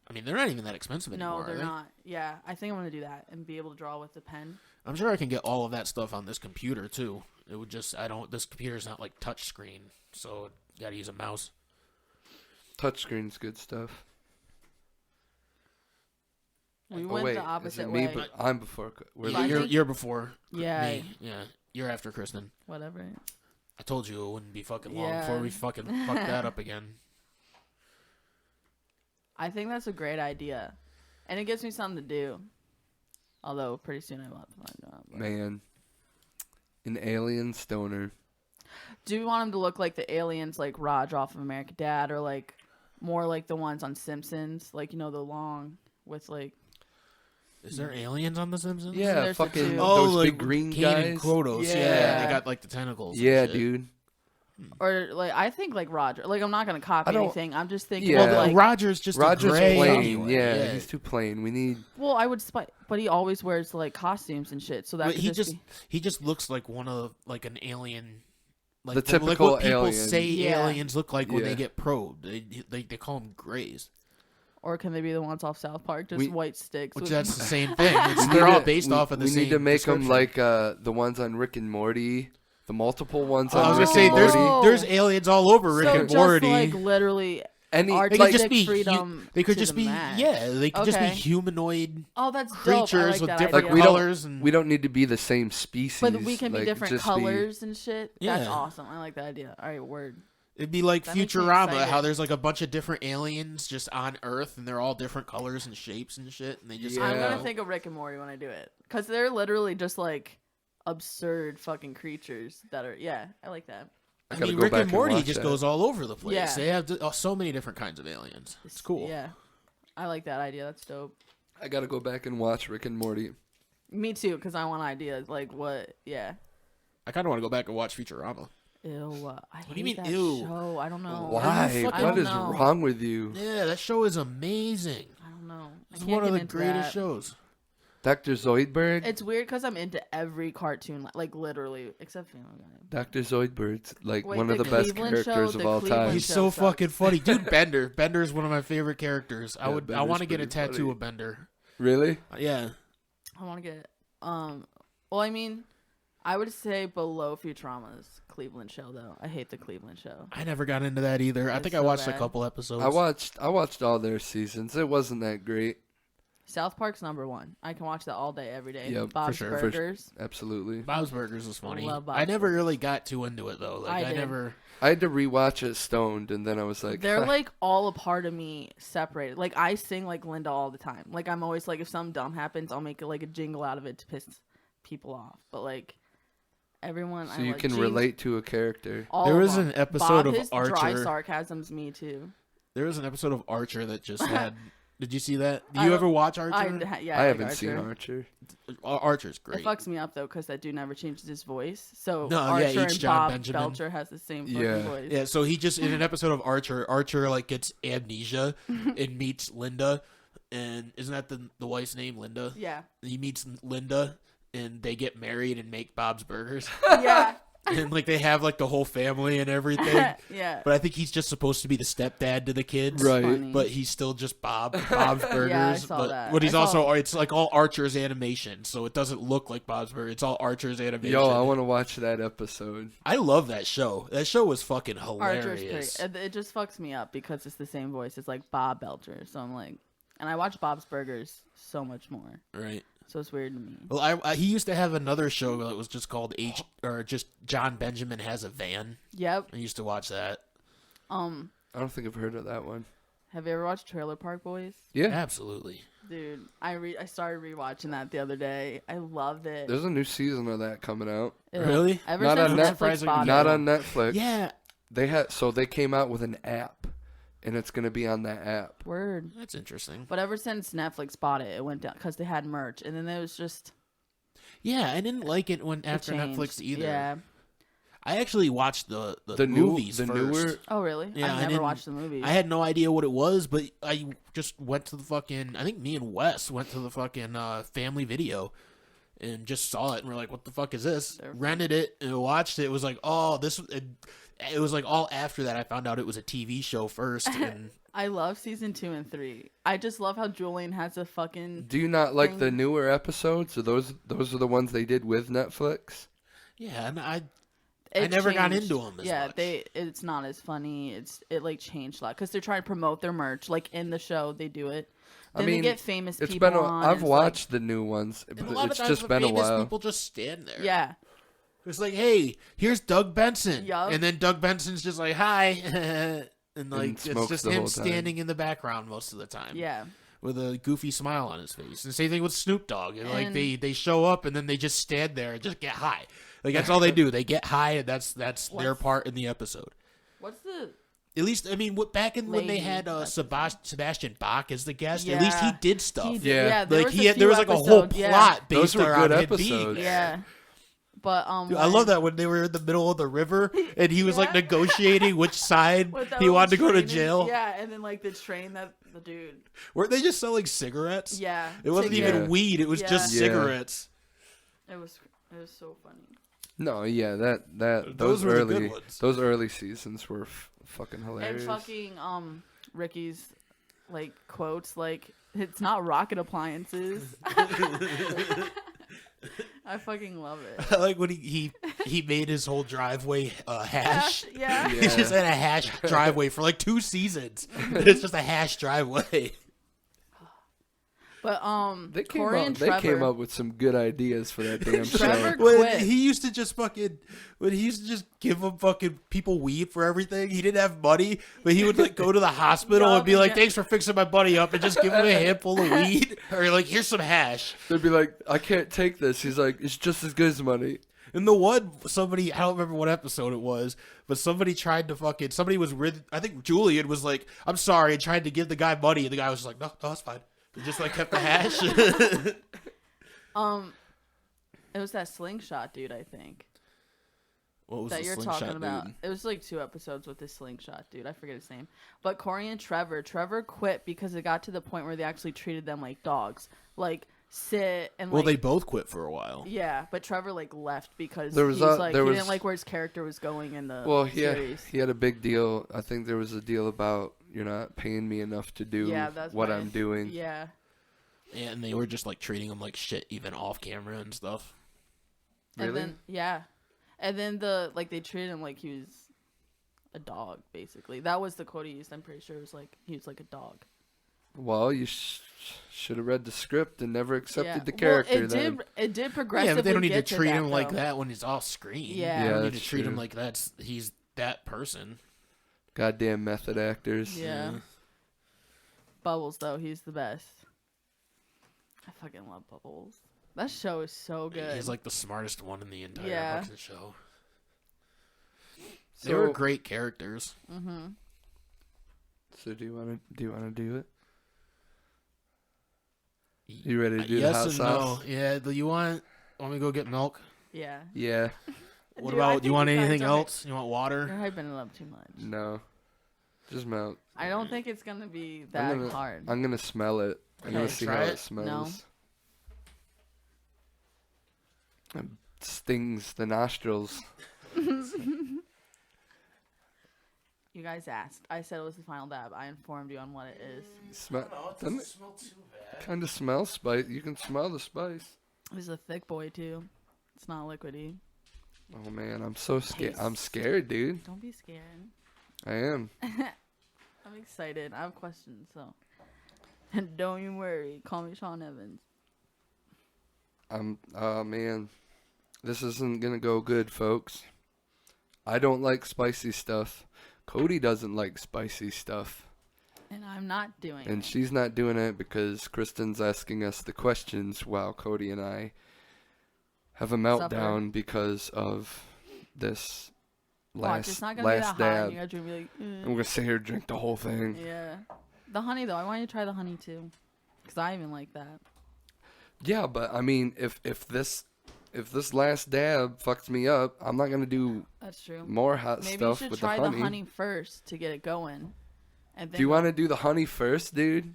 Speaker 1: I mean, they're not even that expensive anymore.
Speaker 3: No,
Speaker 1: are
Speaker 3: they're
Speaker 1: they?
Speaker 3: not. Yeah, I think I'm gonna do that and be able to draw with the pen.
Speaker 1: I'm sure I can get all of that stuff on this computer too. It would just this computer's not like touch screen, so you gotta use a mouse.
Speaker 2: Touchscreen's good stuff.
Speaker 3: We
Speaker 2: Oh
Speaker 3: went
Speaker 2: wait,
Speaker 3: the
Speaker 2: is
Speaker 3: opposite
Speaker 2: it me?
Speaker 3: way.
Speaker 2: But I'm before. We're
Speaker 3: Yeah, I
Speaker 1: You're,
Speaker 3: think-
Speaker 1: you're before
Speaker 3: Yeah,
Speaker 1: me. Yeah, you're after Kristen.
Speaker 3: whatever.
Speaker 1: I told you it wouldn't be fucking long
Speaker 3: Yeah.
Speaker 1: before we fucking fuck that up again.
Speaker 3: I think that's a great idea, and it gives me something to do. Although pretty soon I will have to find a job. but-
Speaker 2: Man, an alien stoner.
Speaker 3: Do we want him to look like the aliens, like Raj off of American Dad, or like more like the ones on Simpsons, like the long with like
Speaker 1: Is there aliens on The Simpsons?
Speaker 2: Yeah,
Speaker 3: there's the
Speaker 2: fucking
Speaker 3: two.
Speaker 2: those
Speaker 1: like
Speaker 2: big green
Speaker 1: Kane
Speaker 2: guys.
Speaker 1: and Kodos. Yeah.
Speaker 3: Yeah.
Speaker 1: they got like the tentacles. and
Speaker 2: Yeah,
Speaker 1: shit.
Speaker 2: dude.
Speaker 3: or like I think like Roger. Like I'm not gonna copy
Speaker 2: I don't-
Speaker 3: anything. I'm just thinking.
Speaker 2: Yeah.
Speaker 3: of,
Speaker 1: Well,
Speaker 3: like,
Speaker 1: Roger's just
Speaker 2: Roger's
Speaker 1: a gray
Speaker 2: plain.
Speaker 1: anyway.
Speaker 2: Yeah, he's too plain. We need.
Speaker 3: well, I would but he always wears like costumes and shit. So that
Speaker 1: But
Speaker 3: could
Speaker 1: he
Speaker 3: just
Speaker 1: just
Speaker 3: be,
Speaker 1: he just looks like one of like an alien. Like
Speaker 2: The
Speaker 1: like
Speaker 2: typical
Speaker 1: what people
Speaker 2: alien.
Speaker 1: say
Speaker 3: Yeah.
Speaker 1: aliens look like when
Speaker 2: Yeah.
Speaker 1: they get probed. They call them grays,
Speaker 3: or can they be the ones off South Park, just
Speaker 2: We-
Speaker 3: white sticks?
Speaker 1: which
Speaker 3: with-
Speaker 1: that's the same thing.
Speaker 2: we
Speaker 1: They're
Speaker 2: need
Speaker 1: all
Speaker 2: to-
Speaker 1: based off of the
Speaker 2: we
Speaker 1: same.
Speaker 2: need to make them
Speaker 1: description.
Speaker 2: like the ones on Rick and Morty, the multiple ones
Speaker 1: I
Speaker 2: on
Speaker 1: was
Speaker 2: Rick
Speaker 1: gonna say
Speaker 2: and
Speaker 1: there's
Speaker 2: Morty.
Speaker 1: there's aliens all over Rick
Speaker 3: so
Speaker 1: and
Speaker 3: just
Speaker 1: Morty.
Speaker 3: like literally.
Speaker 2: Any
Speaker 1: They
Speaker 3: artistic
Speaker 1: could just be
Speaker 3: freedom
Speaker 1: they could
Speaker 3: to
Speaker 1: just
Speaker 3: the
Speaker 1: be
Speaker 3: max.
Speaker 1: they could just be
Speaker 3: Okay.
Speaker 1: humanoid
Speaker 3: Oh, that's dope. I
Speaker 1: creatures
Speaker 3: like
Speaker 1: with
Speaker 3: that
Speaker 1: different
Speaker 3: idea.
Speaker 2: we don't-
Speaker 1: colors and
Speaker 2: we don't need to be the same species.
Speaker 3: But we can be
Speaker 2: like,
Speaker 3: different
Speaker 2: just
Speaker 3: colors and shit. That's
Speaker 1: Yeah.
Speaker 3: awesome. I like that idea. All right, word.
Speaker 1: it'd be like
Speaker 3: That makes me
Speaker 1: Futurama, how
Speaker 3: excited.
Speaker 1: there's like a bunch of different aliens just on Earth and they're all different colors and shapes and shit, and they just
Speaker 3: I'm
Speaker 2: Yeah.
Speaker 3: gonna think of Rick and Morty when I do it, because they're literally just like absurd fucking creatures that are. Yeah, I like that.
Speaker 1: I
Speaker 2: gotta
Speaker 1: mean,
Speaker 2: go
Speaker 1: Rick
Speaker 2: back
Speaker 1: and
Speaker 2: and
Speaker 1: Morty
Speaker 2: watch
Speaker 1: just
Speaker 2: that.
Speaker 1: goes all over the place.
Speaker 3: Yeah.
Speaker 1: They have so many different kinds of aliens. It's cool.
Speaker 3: Yeah, I like that idea. That's dope.
Speaker 2: I gotta go back and watch Rick and Morty.
Speaker 3: Me too, because I want ideas. Like what? Yeah.
Speaker 1: I kind of want to go back and watch Futurama.
Speaker 3: Ew. I hate
Speaker 1: do you mean,
Speaker 3: that
Speaker 1: ew?
Speaker 3: show. I don't know.
Speaker 2: Why?
Speaker 1: fucking-
Speaker 2: What
Speaker 3: I
Speaker 2: is
Speaker 3: don't know.
Speaker 2: wrong with you?
Speaker 1: Yeah, that show is amazing.
Speaker 3: I don't know. I
Speaker 1: It's
Speaker 3: can't
Speaker 1: one of
Speaker 3: get
Speaker 1: the
Speaker 3: into
Speaker 1: greatest
Speaker 3: that.
Speaker 1: shows.
Speaker 2: Dr. Zoidberg?
Speaker 3: It's weird because I'm into every cartoon, like literally, except Family Guy.
Speaker 2: Dr. Zoidberg's like
Speaker 3: Wait,
Speaker 2: one of
Speaker 3: the
Speaker 2: the best
Speaker 3: Cleveland show?
Speaker 2: characters of
Speaker 3: The
Speaker 2: all
Speaker 3: Cleveland
Speaker 2: time.
Speaker 1: He's
Speaker 3: show
Speaker 1: so
Speaker 3: sucks.
Speaker 1: fucking funny, dude. Bender is one of my favorite characters. I
Speaker 2: Yeah,
Speaker 1: want
Speaker 2: Bender's
Speaker 1: to get a
Speaker 2: pretty
Speaker 1: tattoo
Speaker 2: funny.
Speaker 1: of Bender.
Speaker 2: Really?
Speaker 1: Yeah,
Speaker 3: I want to get well, I mean, I would say below Futurama's Cleveland show though. I hate the Cleveland show.
Speaker 1: I never got into that either. I
Speaker 3: It's
Speaker 1: think
Speaker 3: so
Speaker 1: I watched a
Speaker 3: bad.
Speaker 1: couple episodes.
Speaker 2: I watched all their seasons. It wasn't that great.
Speaker 3: South Park's number one. I can watch that all day, every day.
Speaker 2: Yep, for
Speaker 3: Bob's
Speaker 1: sure.
Speaker 3: Burgers.
Speaker 2: Absolutely.
Speaker 1: Bob's Burgers was funny.
Speaker 3: Love Bob's
Speaker 1: I never
Speaker 3: Burgers.
Speaker 1: really got too into it though. Like
Speaker 3: I
Speaker 1: I
Speaker 3: did.
Speaker 1: never.
Speaker 2: I had to rewatch it stoned, and then I was like,
Speaker 3: They're like all a part of me, separated. Like I sing like Linda all the time. Like I'm always like, if something dumb happens, I'll make it like a jingle out of it to piss people off. But like, everyone.
Speaker 2: So you can relate to a character.
Speaker 1: There was an episode
Speaker 3: Bob,
Speaker 1: of
Speaker 3: his dry
Speaker 1: Archer.
Speaker 3: sarcasm's me too.
Speaker 1: There was an episode of Archer that just had. Did you see that? Do you ever watch Archer?
Speaker 3: I
Speaker 2: haven't seen Archer.
Speaker 1: Archer's great.
Speaker 3: It fucks me up though because that dude never changes his voice. So
Speaker 1: No,
Speaker 3: Archer
Speaker 1: yeah, each
Speaker 3: and
Speaker 1: John
Speaker 3: Bob
Speaker 1: Benjamin.
Speaker 3: Belcher has the same fucking voice.
Speaker 1: Yeah, so he just in an episode of Archer like gets amnesia and meets Linda, and isn't that the wife's name, Linda?
Speaker 3: Yeah.
Speaker 1: He meets Linda, and they get married and make Bob's Burgers.
Speaker 3: Yeah.
Speaker 1: And like they have like the whole family and everything.
Speaker 3: Yeah.
Speaker 1: But I think he's just supposed to be the stepdad to the kids.
Speaker 2: Right.
Speaker 3: Funny.
Speaker 1: But he's still just Bob's Burgers.
Speaker 3: Yeah, I saw that.
Speaker 1: But he's
Speaker 3: I
Speaker 1: also
Speaker 3: saw-
Speaker 1: it's like all Archer's animation, so it doesn't look like Bob's Burgers. It's all Archer's animation.
Speaker 2: Yo, I want to watch that episode.
Speaker 1: I love that show. That show was fucking
Speaker 3: Archer's
Speaker 1: hilarious.
Speaker 3: great. It just fucks me up because it's the same voice. It's like Bob Belcher. So I'm like, and I watch Bob's Burgers so much more.
Speaker 1: Right.
Speaker 3: So it's weird to me.
Speaker 1: Well, he used to have another show that was just called just John Benjamin Has a Van.
Speaker 3: Yep.
Speaker 1: I used to watch that.
Speaker 2: I don't think I've heard of that one.
Speaker 3: Have you ever watched Trailer Park Boys?
Speaker 2: Yeah.
Speaker 1: Absolutely.
Speaker 3: Dude, I started rewatching that the other day. I loved it.
Speaker 2: There's a new season of that coming out.
Speaker 1: Really?
Speaker 3: Ever
Speaker 2: Not
Speaker 3: since
Speaker 2: on
Speaker 3: Netflix
Speaker 1: Netflix.
Speaker 3: bought
Speaker 2: Not
Speaker 3: it.
Speaker 2: on Netflix.
Speaker 1: Yeah.
Speaker 2: They came out with an app, and it's gonna be on that app.
Speaker 3: Word.
Speaker 1: That's interesting.
Speaker 3: But ever since Netflix bought it, it went down because they had merch, and then there was just
Speaker 1: Yeah, I didn't like it when
Speaker 3: it
Speaker 1: after
Speaker 3: changed.
Speaker 1: Netflix either.
Speaker 3: Yeah.
Speaker 1: I actually watched the
Speaker 2: movies
Speaker 1: movies first.
Speaker 2: newer.
Speaker 3: Oh, really?
Speaker 1: Yeah, I
Speaker 3: I've never
Speaker 1: didn't-
Speaker 3: watched the movie.
Speaker 1: I had no idea what it was, but I just went to the fucking. I think me and Wes went to the fucking Family Video, and just saw it, and we're like, "What the fuck is this?" Rented it and watched it. It was like, "Oh, this." It was like all after that I found out it was a TV show first, and
Speaker 3: I love season 2 and 3. I just love how Julian has a fucking.
Speaker 2: Do you not like the
Speaker 3: thing.
Speaker 2: newer episodes? Or those are the ones they did with Netflix?
Speaker 1: yeah, and I
Speaker 3: It
Speaker 1: never got
Speaker 3: changed.
Speaker 1: into 'em as
Speaker 3: yeah,
Speaker 1: much.
Speaker 3: it's not as funny. It like changed a lot because they're trying to promote their merch. Like in the show, they do it. Then they get famous
Speaker 2: it's
Speaker 3: people
Speaker 2: been
Speaker 3: on.
Speaker 2: I've
Speaker 3: and it's
Speaker 2: watched the new ones,
Speaker 1: and a
Speaker 2: but
Speaker 1: lot
Speaker 2: it's
Speaker 1: of times
Speaker 2: just
Speaker 1: the
Speaker 2: been a
Speaker 1: famous
Speaker 2: while.
Speaker 1: people just stand there.
Speaker 3: Like, yeah,
Speaker 1: It's like, hey, here's Doug Benson.
Speaker 3: Yup.
Speaker 1: And then Doug Benson's just like, hi. and like, it's
Speaker 2: smokes
Speaker 1: just
Speaker 2: the
Speaker 1: him
Speaker 2: whole time.
Speaker 1: standing in the background most of the time.
Speaker 3: yeah.
Speaker 1: With a goofy smile on his face. And same thing with Snoop Dogg. And like,
Speaker 3: And-
Speaker 1: they show up and then they just stand there and just get high. Like, that's all they do. They get high and that's their part in the episode.
Speaker 3: What's the?
Speaker 1: At least, I mean, back in when they
Speaker 3: Lady,
Speaker 1: had
Speaker 3: that's
Speaker 1: Sebastian Bach as the guest, at least he
Speaker 3: Yeah.
Speaker 1: did stuff.
Speaker 3: He did-
Speaker 2: Yeah.
Speaker 3: there
Speaker 1: Like,
Speaker 3: was,
Speaker 1: there was like a whole
Speaker 3: episode, yeah.
Speaker 1: plot based
Speaker 2: Those were
Speaker 1: around
Speaker 2: good
Speaker 1: him being
Speaker 2: episodes.
Speaker 1: there.
Speaker 3: Yeah. But
Speaker 1: Dude, I love that when they were in the middle of the river and he was like negotiating which side
Speaker 3: with that
Speaker 1: he wanted to
Speaker 3: little
Speaker 1: go to
Speaker 3: train
Speaker 1: jail.
Speaker 3: Yeah, and then like the train that the dude.
Speaker 1: Weren't they just selling cigarettes?
Speaker 3: Yeah.
Speaker 1: It wasn't
Speaker 3: to
Speaker 1: even
Speaker 3: get-
Speaker 1: weed, it was just
Speaker 2: Yeah.
Speaker 1: cigarettes.
Speaker 3: It was so funny.
Speaker 2: No, yeah, that
Speaker 1: Those
Speaker 2: those
Speaker 1: were the good
Speaker 2: early
Speaker 1: ones.
Speaker 2: those early seasons were fucking hilarious.
Speaker 3: And fucking Ricky's like quotes like it's not rocket appliances. I fucking love it.
Speaker 1: I like when he made his whole driveway hash.
Speaker 3: Yeah.
Speaker 1: He just had a hash driveway for like 2 seasons. It's just a hash driveway.
Speaker 3: But
Speaker 2: They came
Speaker 3: Corey
Speaker 2: up.
Speaker 3: and
Speaker 2: They
Speaker 3: Trevor,
Speaker 2: came up with some good ideas for that damn
Speaker 3: Trevor
Speaker 2: show.
Speaker 1: When
Speaker 3: quit.
Speaker 1: he used to just give them fucking people weed for everything. He didn't have money, but he would like go to the hospital
Speaker 3: Yup,
Speaker 1: and be like,
Speaker 3: yeah.
Speaker 1: "Thanks for fixing my buddy up," and just give him a handful of weed, or like, "Here's some hash."
Speaker 2: They'd be like, "I can't take this." He's like, "It's just as good as money."
Speaker 1: And the one somebody, I don't remember what episode it was, but somebody tried to somebody was with, I think Julian was like, "I'm sorry," and tried to give the guy money, and the guy was just like, "No, it's fine." He just like kept the hash.
Speaker 3: It was that slingshot dude, I think.
Speaker 1: What was
Speaker 3: That
Speaker 1: the
Speaker 3: you're
Speaker 1: slingshot
Speaker 3: talking about.
Speaker 1: dude?
Speaker 3: It was like 2 episodes with this slingshot dude. I forget his name. But Corey and Trevor quit because it got to the point where they actually treated them like dogs. Like sit and
Speaker 1: Well,
Speaker 3: like
Speaker 1: they both quit for a while.
Speaker 3: yeah, but Trevor like left because
Speaker 2: There was
Speaker 3: he was
Speaker 2: a-
Speaker 3: like
Speaker 2: there
Speaker 3: he
Speaker 2: was-
Speaker 3: didn't like where his character was going in the
Speaker 2: Well,
Speaker 3: series.
Speaker 2: he had a big deal. I think there was a deal about you're not paying me enough to do
Speaker 3: Yeah, that's
Speaker 2: what
Speaker 3: why-
Speaker 2: I'm doing.
Speaker 3: Yeah.
Speaker 1: And they were just like treating him like shit, even off camera and stuff.
Speaker 3: And
Speaker 2: Really?
Speaker 3: then and then they treated him like he was a dog, basically. That was the quote he used. I'm pretty sure it was like he was like a dog.
Speaker 2: Well, you should have read the script and never accepted the
Speaker 3: Well,
Speaker 2: character.
Speaker 3: it
Speaker 2: then.
Speaker 3: did progressively.
Speaker 1: Yeah, but they don't need to
Speaker 3: get
Speaker 1: treat him
Speaker 3: that,
Speaker 1: like
Speaker 3: though.
Speaker 1: that when he's off screen.
Speaker 3: Yeah.
Speaker 1: They
Speaker 2: Yeah,
Speaker 1: don't need to
Speaker 2: that's
Speaker 1: treat him
Speaker 2: true.
Speaker 1: like he's that person.
Speaker 2: Goddamn method actors.
Speaker 3: Yeah. Bubbles though, he's the best. I fucking love Bubbles. That show is so good.
Speaker 1: He's like the smartest one in the entire
Speaker 3: Yeah.
Speaker 1: fucking show.
Speaker 2: So,
Speaker 1: They were great characters.
Speaker 3: Mm-hmm.
Speaker 2: So do you want to do it? You ready to do the
Speaker 1: Yes
Speaker 2: hot
Speaker 1: and
Speaker 2: sauce?
Speaker 1: no. Yeah. Do you want me to go get milk?
Speaker 3: Yeah.
Speaker 2: Yeah.
Speaker 1: What
Speaker 3: Dude, I
Speaker 1: about? Do you
Speaker 3: think
Speaker 1: want
Speaker 3: you guys
Speaker 1: anything
Speaker 3: are
Speaker 1: else? You want
Speaker 3: You're
Speaker 1: water?
Speaker 3: hyping it up too much.
Speaker 2: No. Just milk.
Speaker 3: I don't think it's gonna be that hard.
Speaker 2: I'm gonna smell it. I'm gonna
Speaker 3: Okay.
Speaker 2: see
Speaker 1: Try
Speaker 2: how
Speaker 1: it?
Speaker 2: it smells. It stings the nostrils.
Speaker 3: You guys asked. I said it was the final dab. I informed you on what it is.
Speaker 2: Smell.
Speaker 1: it
Speaker 2: doesn't it
Speaker 1: smell too bad.
Speaker 2: kind of smell spice? You can smell the spice.
Speaker 3: It's a thick boy too. It's not liquidy.
Speaker 2: Oh man, I'm so scared. I'm
Speaker 3: Taste.
Speaker 2: scared, dude.
Speaker 3: Don't be scared.
Speaker 2: I am.
Speaker 3: I'm excited. I have questions, so and don't you worry. Call me Sean Evans.
Speaker 2: Oh man, this isn't gonna go good, folks. I don't like spicy stuff. Cody doesn't like spicy stuff.
Speaker 3: And I'm not doing
Speaker 2: And
Speaker 3: it.
Speaker 2: she's not doing it because Kristen's asking us the questions while Cody and I have a meltdown because of this
Speaker 3: Watch, it's
Speaker 2: last
Speaker 3: not gonna be that hot.
Speaker 2: dab.
Speaker 3: And you guys are gonna be like,
Speaker 2: I'm gonna sit here and drink the whole thing.
Speaker 3: yeah. The honey though, I want you to try the honey too, cause I even like that.
Speaker 2: Yeah, but I mean, if this last dab fucks me up, I'm not gonna do
Speaker 3: That's true.
Speaker 2: more hot
Speaker 3: Maybe you
Speaker 2: stuff
Speaker 3: should
Speaker 2: with
Speaker 3: try
Speaker 2: the
Speaker 3: the honey first to get it going. And then
Speaker 2: Do you want to do the honey first, dude?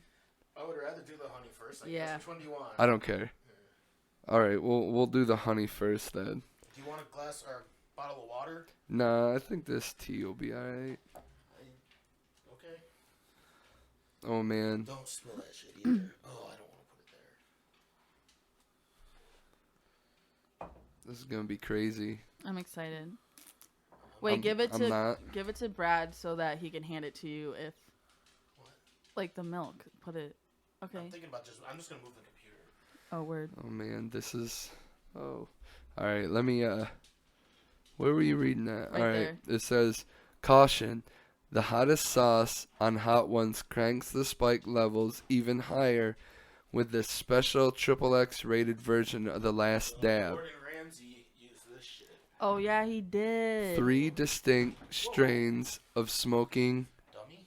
Speaker 1: I would rather do the honey first. I
Speaker 3: Yeah.
Speaker 1: guess. Which one do you want?
Speaker 2: I don't care. All right, we'll do the honey first then.
Speaker 1: Do you want a glass or a bottle of water?
Speaker 2: Nah, I think this tea will be alright.
Speaker 1: Okay.
Speaker 2: Oh man,
Speaker 1: Don't spill that shit either. Oh, I don't want to put it there.
Speaker 2: this is gonna be crazy.
Speaker 3: I'm excited. Wait,
Speaker 2: I'm
Speaker 3: give it
Speaker 2: not.
Speaker 3: to Brad so that he can hand it to you if
Speaker 1: What?
Speaker 3: like the milk. Put it. Okay.
Speaker 1: I'm thinking about I'm just gonna move the computer.
Speaker 3: Oh word.
Speaker 2: Oh man, this is. Oh, all right. Let me. Where were you reading that?
Speaker 3: Right
Speaker 2: All right.
Speaker 3: there.
Speaker 2: It says, caution. The hottest sauce on Hot Ones cranks the spike levels even higher with this special XXX rated version of the last dab.
Speaker 1: Gordon Ramsay used this shit.
Speaker 3: Oh yeah, he did.
Speaker 2: 3 distinct strains of smoking
Speaker 1: Dummy.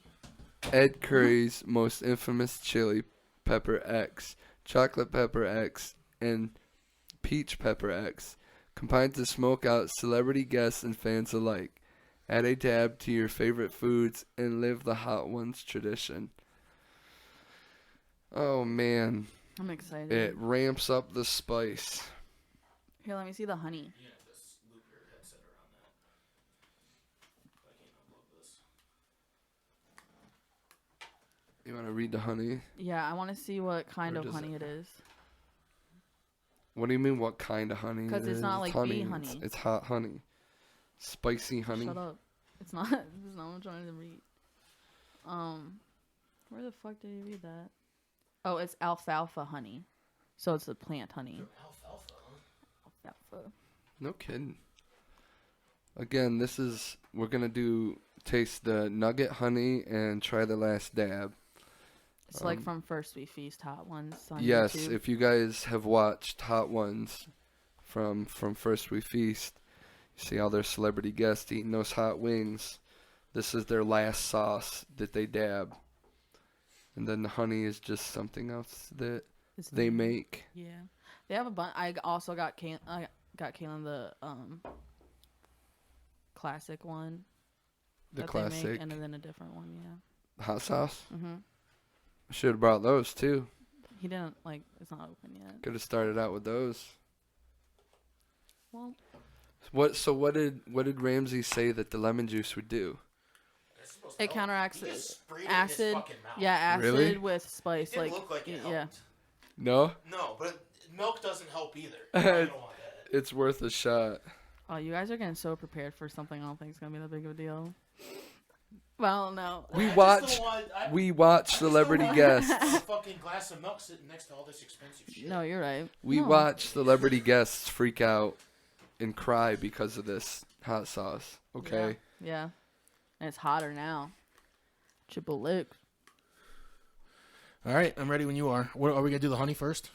Speaker 2: Ed Curry's most infamous chili pepper X, chocolate pepper X, and peach pepper X, combined to smoke out celebrity guests and fans alike. Add a dab to your favorite foods and live the Hot Ones tradition. Oh man,
Speaker 3: I'm excited.
Speaker 2: it ramps up the spice.
Speaker 3: Here, let me see the honey.
Speaker 1: You have to loop your headset around that. I can't upload this.
Speaker 2: You want to read the honey?
Speaker 3: Yeah, I want to see what kind
Speaker 2: Or
Speaker 3: of
Speaker 2: does
Speaker 3: honey
Speaker 2: it-
Speaker 3: it is.
Speaker 2: What do you mean? What kind of honey?
Speaker 3: 'Cause
Speaker 2: it
Speaker 3: it's not
Speaker 2: is?
Speaker 3: like
Speaker 2: honey.
Speaker 3: bee honey.
Speaker 2: It's hot honey, spicy honey.
Speaker 3: Shut up. It's not. This is not what I'm trying to read. Where the fuck did you read that? Oh, it's alfalfa honey. So it's a plant honey.
Speaker 1: Alfalfa, huh?
Speaker 3: Alfalfa.
Speaker 2: No kidding. Again, we're gonna taste the nugget honey and try the last dab.
Speaker 3: It's like from First We Feast Hot Ones on
Speaker 2: Yes,
Speaker 3: YouTube.
Speaker 2: if you guys have watched Hot Ones from First We Feast, you see all their celebrity guests eating those hot wings. This is their last sauce that they dab. And then the honey is just something else that
Speaker 3: It's
Speaker 2: they
Speaker 3: the-
Speaker 2: make.
Speaker 3: Yeah, they have a bunch. I also got Kaylin the classic one.
Speaker 2: The
Speaker 3: that they
Speaker 2: classic
Speaker 3: make, and then a different one. Yeah.
Speaker 2: hot sauce.
Speaker 3: Mhm.
Speaker 2: Should have brought those too.
Speaker 3: He didn't like. It's not open yet.
Speaker 2: Could have started out with those.
Speaker 3: Well,
Speaker 2: What did Ramsey say that the lemon juice would do?
Speaker 1: It's supposed to
Speaker 3: it
Speaker 1: help.
Speaker 3: counteracts
Speaker 1: He just sprayed it in his
Speaker 3: acid.
Speaker 1: fucking mouth.
Speaker 3: Yeah, acid
Speaker 2: Really?
Speaker 3: with spice.
Speaker 1: It didn't
Speaker 3: Like
Speaker 1: look like it
Speaker 3: yeah.
Speaker 1: helped.
Speaker 2: No,
Speaker 1: No, but milk doesn't help either. I don't want that.
Speaker 2: it's worth a shot.
Speaker 3: Oh, you guys are getting so prepared for something I don't think is gonna be that big of a deal. Well, no.
Speaker 2: We
Speaker 1: I just
Speaker 2: watch
Speaker 1: don't want- I-
Speaker 2: we watch
Speaker 1: I just
Speaker 2: celebrity
Speaker 1: don't want
Speaker 2: guests.
Speaker 1: a fucking glass of milk sitting next to all this expensive shit.
Speaker 3: No, you're right.
Speaker 2: We
Speaker 3: No.
Speaker 2: watch celebrity guests freak out and cry because of this hot sauce. Okay.
Speaker 3: Yeah. And it's hotter now. Triple lick.
Speaker 1: All right, I'm ready when you are. What, are we gonna do the honey first?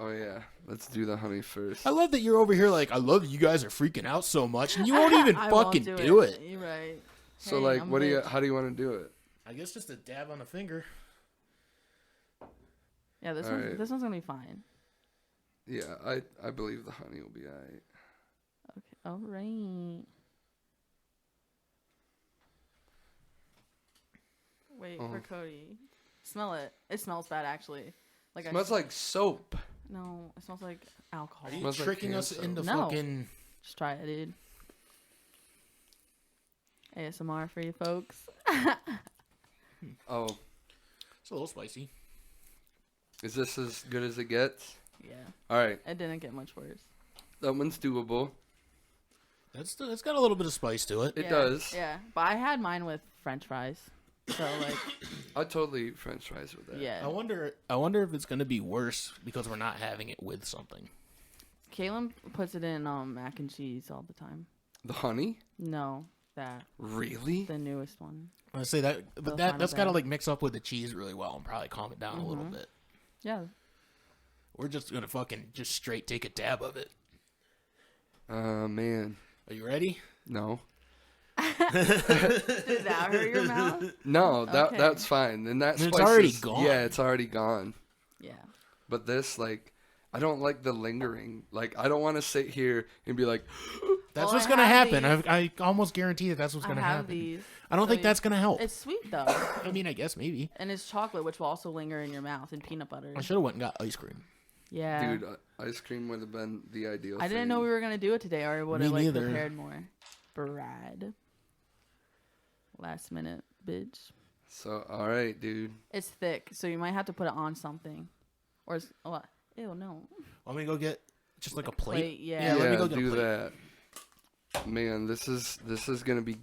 Speaker 2: Oh yeah, let's do the honey first.
Speaker 1: I love that you're over here like, I love you guys are freaking out so much, and you won't even
Speaker 3: I
Speaker 1: fucking
Speaker 3: won't
Speaker 1: do it.
Speaker 3: You're right.
Speaker 2: So
Speaker 3: Hey,
Speaker 2: like,
Speaker 3: I'm
Speaker 2: what do you?
Speaker 3: bitch.
Speaker 2: How do you want to do it?
Speaker 1: I guess just a dab on the finger.
Speaker 3: Yeah, this
Speaker 2: All
Speaker 3: one's
Speaker 2: right.
Speaker 3: this one's gonna be fine.
Speaker 2: Yeah, I believe the honey will be alright.
Speaker 3: Okay. All right. Wait for Cody. Smell it. It smells bad, actually. Like
Speaker 2: Smells like soap.
Speaker 3: No, it smells like alcohol.
Speaker 1: Are you
Speaker 2: Smells like
Speaker 1: tricking us
Speaker 2: hand
Speaker 1: into
Speaker 3: soap. No.
Speaker 1: fucking...
Speaker 3: Just try it, dude. ASMR for you folks.
Speaker 2: Oh,
Speaker 1: It's a little spicy.
Speaker 2: is this as good as it gets?
Speaker 3: Yeah.
Speaker 2: All right,
Speaker 3: It didn't get much worse.
Speaker 2: that one's doable.
Speaker 1: It's got a little bit of spice to it.
Speaker 2: It
Speaker 3: Yeah,
Speaker 2: does.
Speaker 3: Yeah. But I had mine with French fries. So like
Speaker 2: I totally eat French fries with that.
Speaker 3: yeah.
Speaker 1: I wonder if it's gonna be worse because we're not having it with something.
Speaker 3: Kaylin puts it in mac and cheese all the time.
Speaker 2: The honey?
Speaker 3: No, that
Speaker 2: Really?
Speaker 3: the newest one.
Speaker 1: I say that, but
Speaker 3: The
Speaker 1: that's
Speaker 3: final
Speaker 1: gotta
Speaker 3: bag.
Speaker 1: like mix up with the cheese really well and probably calm it down a little bit.
Speaker 3: Yeah.
Speaker 1: We're just gonna fucking just straight take a dab of it.
Speaker 2: Man.
Speaker 1: Are you ready?
Speaker 2: No.
Speaker 3: Did that hurt your mouth?
Speaker 2: No,
Speaker 3: Okay.
Speaker 2: that's fine. And that's
Speaker 1: It's already gone.
Speaker 2: Yeah, it's already gone.
Speaker 3: Yeah.
Speaker 2: But this, like, I don't like the lingering. Like, I don't want to sit here and be like,
Speaker 1: That's
Speaker 3: Well,
Speaker 1: what's
Speaker 3: I
Speaker 1: gonna
Speaker 3: have
Speaker 1: happen.
Speaker 3: these.
Speaker 1: I almost guarantee that's what's
Speaker 3: I
Speaker 1: gonna
Speaker 3: have
Speaker 1: happen.
Speaker 3: these.
Speaker 1: I don't
Speaker 3: So
Speaker 1: think that's gonna help.
Speaker 3: It's sweet though,
Speaker 1: I mean, I guess maybe.
Speaker 3: and it's chocolate, which will also linger in your mouth, and peanut butter.
Speaker 1: I should have went and got ice cream.
Speaker 3: Yeah.
Speaker 2: dude, ice cream would have been the ideal
Speaker 3: I didn't
Speaker 2: thing.
Speaker 3: know we were gonna do it today, or I would have
Speaker 1: Me
Speaker 3: like
Speaker 1: neither.
Speaker 3: prepared more. Brad. Last minute, bitch.
Speaker 2: So, all right, dude.
Speaker 3: It's thick, so you might have to put it on something, or what? Ew, no.
Speaker 1: Want me to go get just like a plate?
Speaker 3: Yeah.
Speaker 1: Yeah, let me go get a
Speaker 2: do
Speaker 1: plate.
Speaker 2: that. Man, this is gonna be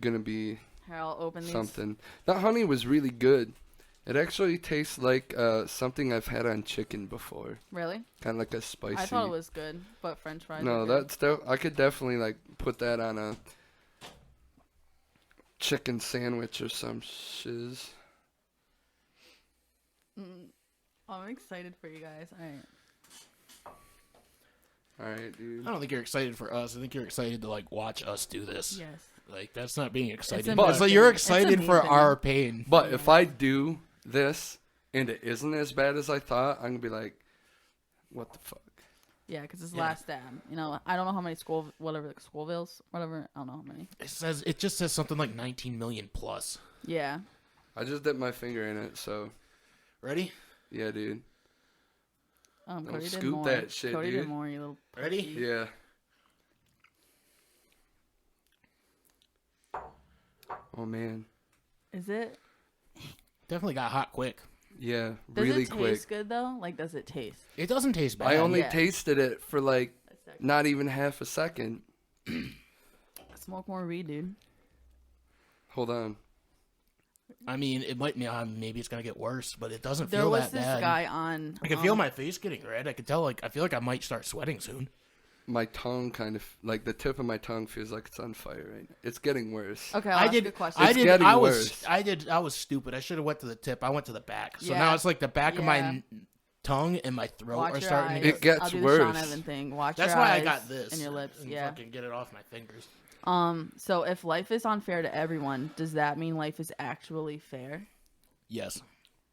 Speaker 3: Here, I'll open these.
Speaker 2: something. That honey was really good. It actually tastes like something I've had on chicken before.
Speaker 3: Really?
Speaker 2: Kind of like a spicy.
Speaker 3: I thought it was good, but French fries.
Speaker 2: No,
Speaker 3: are good.
Speaker 2: that's I could definitely like put that on a chicken sandwich or some shiz.
Speaker 3: I'm excited for you guys. All right.
Speaker 2: All right, dude.
Speaker 1: I don't think you're excited for us. I think you're excited to like watch us do this.
Speaker 3: Yes.
Speaker 1: Like that's not being excited.
Speaker 3: a
Speaker 1: But
Speaker 3: me
Speaker 1: it's like you're
Speaker 3: thing. It's a
Speaker 1: excited
Speaker 3: me
Speaker 1: for
Speaker 3: thing.
Speaker 1: our pain.
Speaker 2: But if I do this and it isn't as bad as I thought, I'm gonna be like, what the fuck?
Speaker 3: Yeah, because it's
Speaker 1: Yeah.
Speaker 3: last dab. You know, I don't know how many Scoville's, whatever. I don't know how many.
Speaker 1: It just says something like 19 million plus.
Speaker 3: Yeah.
Speaker 2: I just dipped my finger in it, so
Speaker 1: Ready?
Speaker 2: yeah, dude. Don't
Speaker 3: Cody did
Speaker 2: scoop
Speaker 3: more.
Speaker 2: that shit,
Speaker 3: Cody
Speaker 2: dude.
Speaker 3: did more, you little.
Speaker 1: Ready?
Speaker 3: pussy.
Speaker 2: Yeah. Oh man.
Speaker 3: Is it?
Speaker 1: Definitely got hot quick.
Speaker 2: Yeah,
Speaker 3: Does
Speaker 2: really
Speaker 3: it
Speaker 2: quick.
Speaker 3: taste good though? Like, does it taste?
Speaker 1: It doesn't taste bad.
Speaker 2: I only
Speaker 3: Yeah.
Speaker 2: tasted it for like
Speaker 3: A second.
Speaker 2: not even half a second.
Speaker 3: Smoke more weed, dude.
Speaker 2: Hold on.
Speaker 1: I mean, it might. Maybe it's gonna get worse, but it doesn't
Speaker 3: There
Speaker 1: feel
Speaker 3: was
Speaker 1: that
Speaker 3: this
Speaker 1: bad.
Speaker 3: guy on.
Speaker 1: I can feel my face getting red. I can tell. Like I feel like I might start sweating soon.
Speaker 2: My tongue kind of like the tip of my tongue feels like it's on fire right now. It's getting worse.
Speaker 3: Okay, I'll ask you a question.
Speaker 2: It's getting worse.
Speaker 1: I was stupid. I should have went to the tip. I went to the back. So
Speaker 3: Yeah.
Speaker 1: now it's like the back of my
Speaker 3: Yeah.
Speaker 1: tongue and my throat
Speaker 3: Watch
Speaker 1: are
Speaker 3: your
Speaker 1: starting
Speaker 3: eyes.
Speaker 1: to
Speaker 2: It
Speaker 1: get.
Speaker 2: gets
Speaker 3: I'll do the
Speaker 2: worse.
Speaker 3: Sean Evan thing. Watch
Speaker 1: That's
Speaker 3: your
Speaker 1: why I
Speaker 3: eyes
Speaker 1: got this
Speaker 3: and your lips.
Speaker 1: and
Speaker 3: Yeah.
Speaker 1: fucking get it off my fingers.
Speaker 3: So if life is unfair to everyone, does that mean life is actually fair?
Speaker 1: Yes.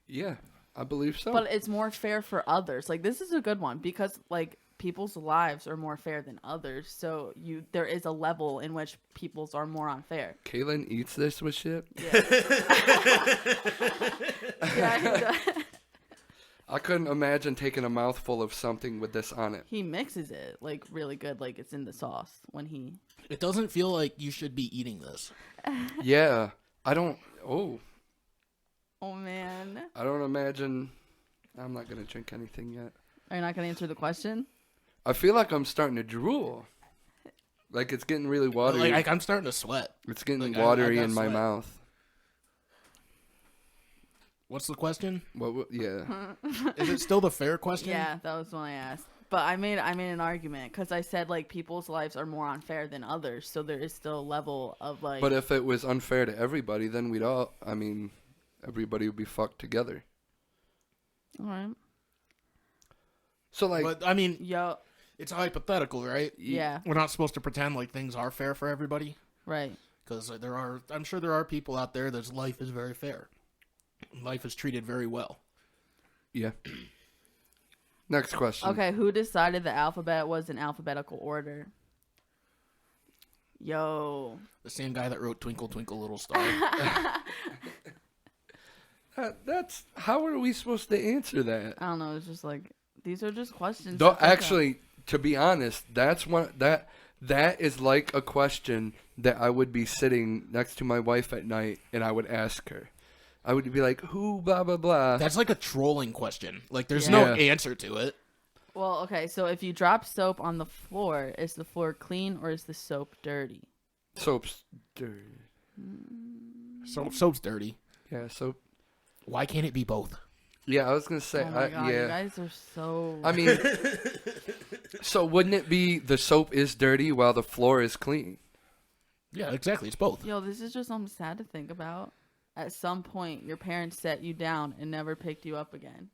Speaker 2: Yeah, I believe so.
Speaker 3: But it's more fair for others. Like, this is a good one because like people's lives are more fair than others. So there is a level in which people's are more unfair.
Speaker 2: Kaylin eats this with shit.
Speaker 3: Yeah. Yeah, he does.
Speaker 2: I couldn't imagine taking a mouthful of something with this on it.
Speaker 3: He mixes it like really good, like it's in the sauce when he.
Speaker 1: It doesn't feel like you should be eating this.
Speaker 2: Yeah, I don't. Oh,
Speaker 3: Oh man,
Speaker 2: I don't imagine. I'm not gonna drink anything yet.
Speaker 3: are you not gonna answer the question?
Speaker 2: I feel like I'm starting to drool. Like it's getting really watery.
Speaker 1: Like I'm starting to sweat.
Speaker 2: It's getting
Speaker 1: like, I
Speaker 2: watery
Speaker 1: got
Speaker 2: in my
Speaker 1: sweat.
Speaker 2: mouth.
Speaker 1: What's the question?
Speaker 2: Yeah.
Speaker 1: Is it still the fair question?
Speaker 3: Yeah, that was the one I asked. But I made an argument because I said like people's lives are more unfair than others, so there is still a level of like.
Speaker 2: But if it was unfair to everybody, then we'd all. I mean, everybody would be fucked together.
Speaker 3: All right.
Speaker 2: So like,
Speaker 1: But I mean,
Speaker 3: Yo,
Speaker 1: it's hypothetical, right?
Speaker 3: yeah,
Speaker 1: We're not supposed to pretend like things are fair for everybody,
Speaker 3: right.
Speaker 1: because I'm sure there are people out there that life is very fair. Life is treated very well.
Speaker 2: yeah. Next question.
Speaker 3: Okay, who decided the alphabet was in alphabetical order? Yo.
Speaker 1: The same guy that wrote Twinkle Twinkle Little Star.
Speaker 2: That's how are we supposed to answer that?
Speaker 3: I don't know. It's just like these are just questions.
Speaker 2: Though,
Speaker 3: to think of.
Speaker 2: actually, to be honest, that's one that is like a question that I would be sitting next to my wife at night and I would ask her. I would be like, "Who, blah blah blah."
Speaker 1: That's like a trolling question. Like, there's
Speaker 3: Yeah.
Speaker 1: no answer to it.
Speaker 3: Well, okay. So if you drop soap on the floor, is the floor clean or is the soap dirty?
Speaker 2: Soap's dirty.
Speaker 1: Soap's dirty.
Speaker 2: Yeah, soap.
Speaker 1: Why can't it be both?
Speaker 2: Yeah, I was gonna say.
Speaker 3: Oh my god,
Speaker 2: yeah.
Speaker 3: you guys are so.
Speaker 2: I mean, so wouldn't it be the soap is dirty while the floor is clean?
Speaker 1: Yeah, exactly. It's both.
Speaker 3: Yo, this is just something sad to think about. At some point, your parents set you down and never picked you up again.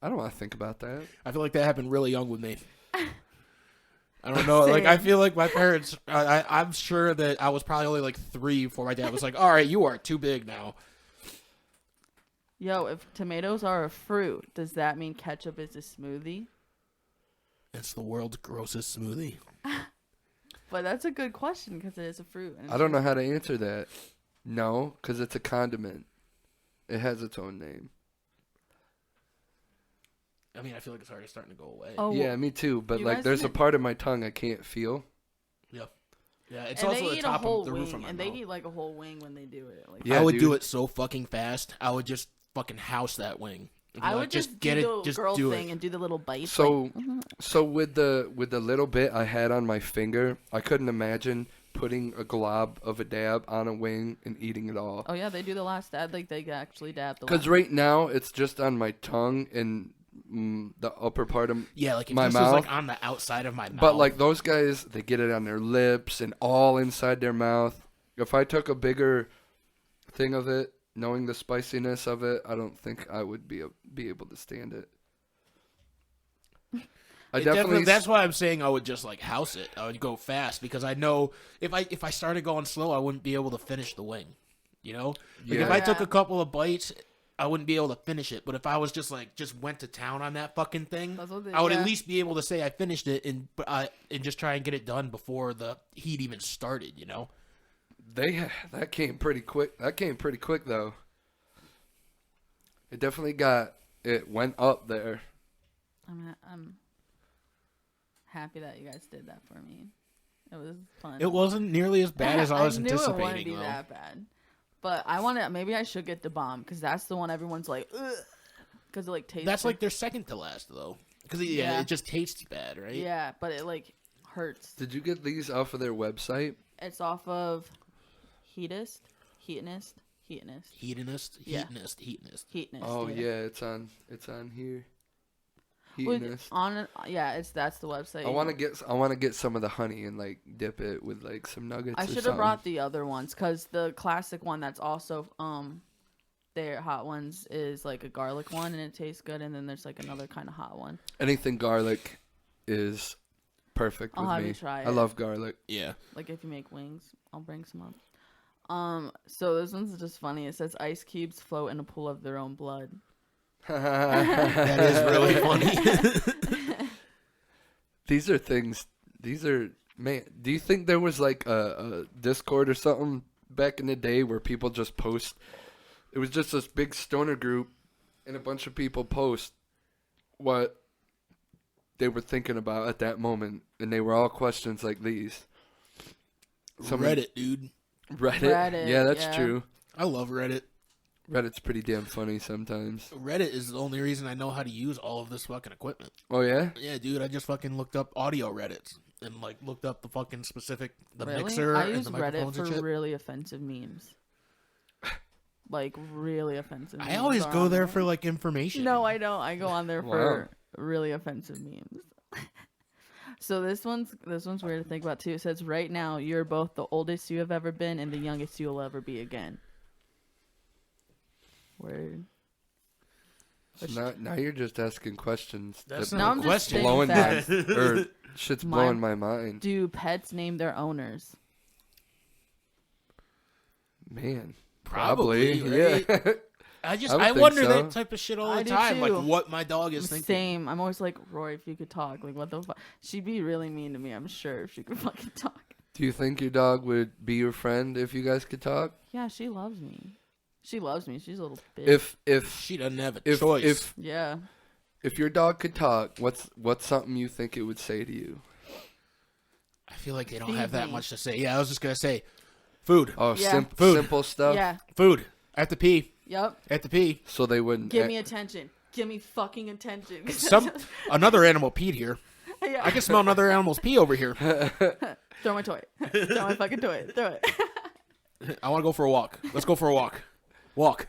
Speaker 2: I don't want to think about that.
Speaker 1: I feel like that happened really young with me. I don't know. Like, I feel like my parents, I'm sure that I was probably only like 3 before my dad was like, all right, you are too big now.
Speaker 3: Yo, if tomatoes are a fruit, does that mean ketchup is a smoothie?
Speaker 1: It's the world's grossest smoothie.
Speaker 3: But that's a good question because it is a fruit. And
Speaker 2: I don't know how to answer that. No, because it's a condiment. It has its own name.
Speaker 1: I mean, I feel like it's already starting to go away.
Speaker 3: Oh,
Speaker 2: Yeah, me too. But
Speaker 3: you
Speaker 2: like,
Speaker 3: guys
Speaker 2: there's a
Speaker 3: didn't-
Speaker 2: part of my tongue I can't feel.
Speaker 1: Yeah, it's
Speaker 3: and
Speaker 1: also
Speaker 3: they
Speaker 1: the
Speaker 3: eat a
Speaker 1: top
Speaker 3: whole
Speaker 1: of the
Speaker 3: wing,
Speaker 1: roof of my
Speaker 3: and
Speaker 1: mouth.
Speaker 3: they eat like a whole wing when they do it. Like,
Speaker 2: Yeah,
Speaker 1: I would
Speaker 2: dude.
Speaker 1: do it so fucking fast. I would just fucking house that wing. And be
Speaker 3: I
Speaker 1: like,
Speaker 3: would just
Speaker 1: get
Speaker 3: do
Speaker 1: it,
Speaker 3: the
Speaker 1: just
Speaker 3: girl
Speaker 1: do
Speaker 3: thing
Speaker 1: it.
Speaker 3: and do the little bites.
Speaker 2: So,
Speaker 3: like,
Speaker 2: so with the little bit I had on my finger, I couldn't imagine putting a glob of a dab on a wing and eating it all.
Speaker 3: oh yeah, they do the last dab. Like they actually dab the.
Speaker 2: Because
Speaker 3: last.
Speaker 2: right now it's just on my tongue and the upper part of
Speaker 1: Yeah, like if
Speaker 2: my
Speaker 1: this
Speaker 2: mouth.
Speaker 1: was like on the outside of my mouth.
Speaker 2: But like those guys, they get it on their lips and all inside their mouth. If I took a bigger thing of it, knowing the spiciness of it, I don't think I would be able to stand it. I definitely.
Speaker 1: That's why I'm saying I would just like house it. I would go fast because I know if I started going slow, I wouldn't be able to finish the wing. You know, like if
Speaker 2: Yeah.
Speaker 1: I took a couple of bites, I wouldn't be able to finish it. But if I was just went to town on that fucking thing,
Speaker 3: That's what they-
Speaker 1: I would
Speaker 3: yeah.
Speaker 1: at least be able to say I finished it and just try and get it done before the heat even started. You know.
Speaker 2: That came pretty quick. That came pretty quick though. It definitely it went up there.
Speaker 3: I'm happy that you guys did that for me. It was fun.
Speaker 1: It wasn't nearly as bad as I was
Speaker 3: knew it wouldn't
Speaker 1: anticipating.
Speaker 3: be
Speaker 1: Though.
Speaker 3: that bad. But I want to. Maybe I should get the bomb because that's the one everyone's like, because it like tastes.
Speaker 1: That's like their second to last though, because
Speaker 3: Yeah.
Speaker 1: it just tastes bad, right?
Speaker 3: yeah, but it like hurts.
Speaker 2: Did you get these off of their website?
Speaker 3: It's off of Heatist.
Speaker 1: Hedonist,
Speaker 3: Yeah.
Speaker 1: hedonist.
Speaker 3: Heatness.
Speaker 2: Oh yeah, it's on here.
Speaker 3: With-
Speaker 2: Heatness.
Speaker 3: That's the website.
Speaker 2: I want to get some of the honey and like dip it with like some nuggets.
Speaker 3: I
Speaker 2: or
Speaker 3: should have
Speaker 2: something.
Speaker 3: brought the other ones because the classic one that's also their hot ones is like a garlic one and it tastes good, and then there's like another kind of hot one.
Speaker 2: Anything garlic is perfect
Speaker 3: I'll
Speaker 2: with
Speaker 3: have
Speaker 2: me.
Speaker 3: you try
Speaker 2: I
Speaker 3: it.
Speaker 2: love garlic.
Speaker 1: Yeah.
Speaker 3: Like if you make wings, I'll bring some up. So this one's just funny. It says ice cubes float in a pool of their own blood.
Speaker 1: That is really funny.
Speaker 2: These are man. Do you think there was like a Discord or something back in the day where people just post? It was just this big stoner group, and a bunch of people post what they were thinking about at that moment, and they were all questions like these.
Speaker 1: Reddit, dude.
Speaker 2: Reddit? Yeah, that's
Speaker 3: yeah.
Speaker 2: true.
Speaker 1: I love Reddit.
Speaker 2: Reddit's pretty damn funny sometimes.
Speaker 1: Reddit is the only reason I know how to use all of this fucking equipment.
Speaker 2: Oh yeah?
Speaker 1: Yeah, dude, I just fucking looked up audio Reddits and like looked up the fucking specific
Speaker 3: Really?
Speaker 1: mixer
Speaker 3: I
Speaker 1: and
Speaker 3: use
Speaker 1: the
Speaker 3: Reddit
Speaker 1: microphones and
Speaker 3: for
Speaker 1: shit.
Speaker 3: really offensive memes. Like really offensive.
Speaker 1: I
Speaker 3: memes
Speaker 1: always
Speaker 3: are
Speaker 1: go
Speaker 3: on
Speaker 1: there for like information.
Speaker 3: No, I don't. I go on there
Speaker 2: Wow.
Speaker 3: for really offensive memes. So this one's weird to think about too. It says right now you're both the oldest you have ever been and the youngest you'll ever be again. Word.
Speaker 2: So now you're just asking questions.
Speaker 1: That's
Speaker 2: that
Speaker 3: No, I'm just
Speaker 1: question.
Speaker 3: stating
Speaker 2: blowing
Speaker 3: facts.
Speaker 2: or shit's blowing my mind.
Speaker 3: Do pets name their owners?
Speaker 2: Man,
Speaker 1: Probably, right?
Speaker 2: yeah.
Speaker 1: I
Speaker 2: would
Speaker 1: wonder
Speaker 2: think so.
Speaker 1: that type of shit all
Speaker 3: I
Speaker 1: the
Speaker 3: do
Speaker 1: time,
Speaker 3: too.
Speaker 1: like what my dog is thinking.
Speaker 3: Same. I'm always like, Rory, if you could talk, like, what the fuck? She'd be really mean to me, I'm sure, if she could fucking talk.
Speaker 2: Do you think your dog would be your friend if you guys could talk?
Speaker 3: Yeah, she loves me. She loves me. She's a little bitch.
Speaker 2: If
Speaker 1: She doesn't have a choice.
Speaker 3: Yeah.
Speaker 2: if your dog could talk, what's something you think it would say to you?
Speaker 1: I feel like they don't
Speaker 3: Feed
Speaker 1: have that
Speaker 3: me.
Speaker 1: much to say. Yeah, I was just gonna say, food,
Speaker 2: Oh,
Speaker 3: Yeah.
Speaker 1: Food.
Speaker 2: simple stuff.
Speaker 3: Yeah.
Speaker 1: food. I have to pee.
Speaker 3: Yep.
Speaker 1: I have to pee.
Speaker 2: So they wouldn't.
Speaker 3: Give me attention. Give me fucking attention.
Speaker 1: Another animal peed here.
Speaker 3: Yeah.
Speaker 1: I can smell another animal's pee over here.
Speaker 3: Throw my toy. Throw my fucking toy. Throw it.
Speaker 1: I want to go for a walk. Let's go for a walk. Walk.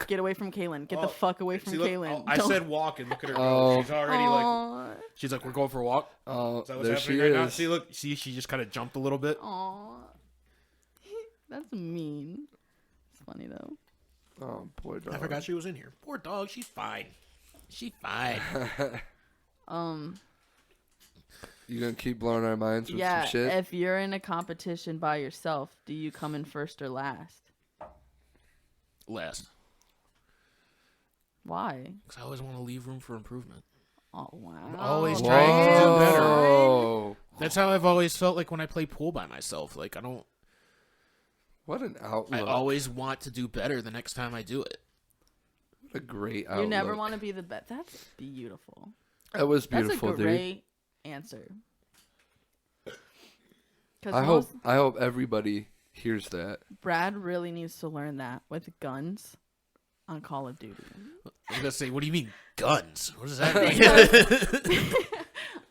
Speaker 3: Get away from Kaylin. Get the fuck away from
Speaker 1: See, look,
Speaker 3: Kaylin.
Speaker 1: I
Speaker 3: Don't-
Speaker 1: said walk and look at her go.
Speaker 2: Oh.
Speaker 1: She's already like,
Speaker 3: Aw.
Speaker 1: she's like, we're going for a walk.
Speaker 2: Oh,
Speaker 1: Is that what's
Speaker 2: there
Speaker 1: happening
Speaker 2: she
Speaker 1: right now?
Speaker 2: is.
Speaker 1: See, look, she just kind of jumped a little bit.
Speaker 3: Aw. That's mean. It's funny though.
Speaker 2: Oh, poor dog.
Speaker 1: I forgot she was in here. Poor dog. She's fine. She's fine.
Speaker 2: You gonna keep blowing our minds with
Speaker 3: Yeah.
Speaker 2: some shit?
Speaker 3: If you're in a competition by yourself, do you come in first or last?
Speaker 1: Last.
Speaker 3: Why?
Speaker 1: Because I always want to leave room for improvement.
Speaker 3: Oh wow.
Speaker 1: Always trying to do better.
Speaker 2: Whoa.
Speaker 1: That's how I've always felt like when I play pool by myself. Like,
Speaker 2: What an outlook.
Speaker 1: I always want to do better the next time I do it.
Speaker 2: What a great outlook.
Speaker 3: You never want to be the best. That's beautiful.
Speaker 2: That was beautiful,
Speaker 3: That's a
Speaker 2: dude.
Speaker 3: great answer.
Speaker 2: I hope everybody hears that.
Speaker 3: Brad really needs to learn that with guns on Call of Duty.
Speaker 1: I was going to say, what do you mean, guns? What does that mean?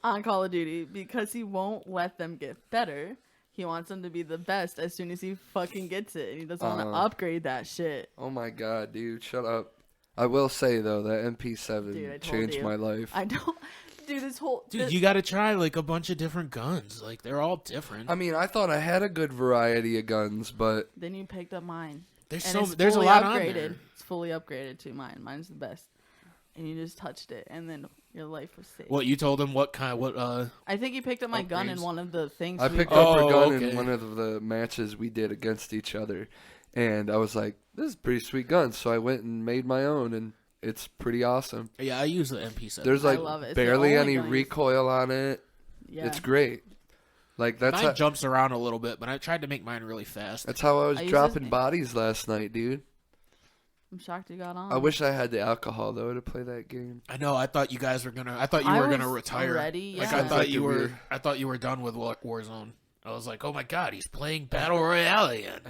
Speaker 3: On Call of Duty, because he won't let them get better. He wants them to be the best as soon as he fucking gets it. And he doesn't want to upgrade that shit.
Speaker 2: Oh my god, dude, shut up. I will say though that MP7
Speaker 3: Dude, I told
Speaker 2: changed
Speaker 3: you.
Speaker 2: my life.
Speaker 3: I don't. Dude, this whole.
Speaker 1: Dude, you got to try, like, a bunch of different guns. Like, they're all different.
Speaker 2: I mean, I thought I had a good variety of guns, but
Speaker 3: Then you picked up mine.
Speaker 1: There's
Speaker 3: And it's
Speaker 1: a
Speaker 3: fully
Speaker 1: lot
Speaker 3: upgraded.
Speaker 1: on there.
Speaker 3: It's fully upgraded to mine. Mine's the best. And you just touched it, and then your life was saved.
Speaker 1: What, you told him what kind,
Speaker 3: I think you picked up my gun in
Speaker 1: upgrades?
Speaker 3: one of the things.
Speaker 2: I
Speaker 3: we
Speaker 2: picked
Speaker 3: did.
Speaker 2: up her gun
Speaker 1: okay.
Speaker 2: in one of the matches we did against each other, and I was like, "This is a pretty sweet gun." So I went and made my own, and it's pretty awesome.
Speaker 1: yeah, I use the MP7.
Speaker 2: There's
Speaker 3: I
Speaker 2: like
Speaker 3: love it. It's the
Speaker 2: barely
Speaker 3: only
Speaker 2: any
Speaker 3: gun I use.
Speaker 2: recoil on it.
Speaker 3: Yeah.
Speaker 2: It's great. Like that's
Speaker 1: Mine
Speaker 2: how,
Speaker 1: jumps around a little bit, but I tried to make mine really fast.
Speaker 2: that's how I was
Speaker 3: I use
Speaker 2: dropping
Speaker 3: this-
Speaker 2: bodies last night, dude.
Speaker 3: I'm shocked you got on.
Speaker 2: I wish I had the alcohol though to play that game.
Speaker 1: I know. I thought you guys were gonna. I thought you
Speaker 3: I
Speaker 1: were gonna
Speaker 3: was
Speaker 1: retire.
Speaker 3: already,
Speaker 1: Like
Speaker 3: yeah.
Speaker 1: I thought you
Speaker 2: Fucking
Speaker 1: were.
Speaker 2: weird.
Speaker 1: I thought you were done with Warzone. I was like, oh my god, he's playing Battle Royale again.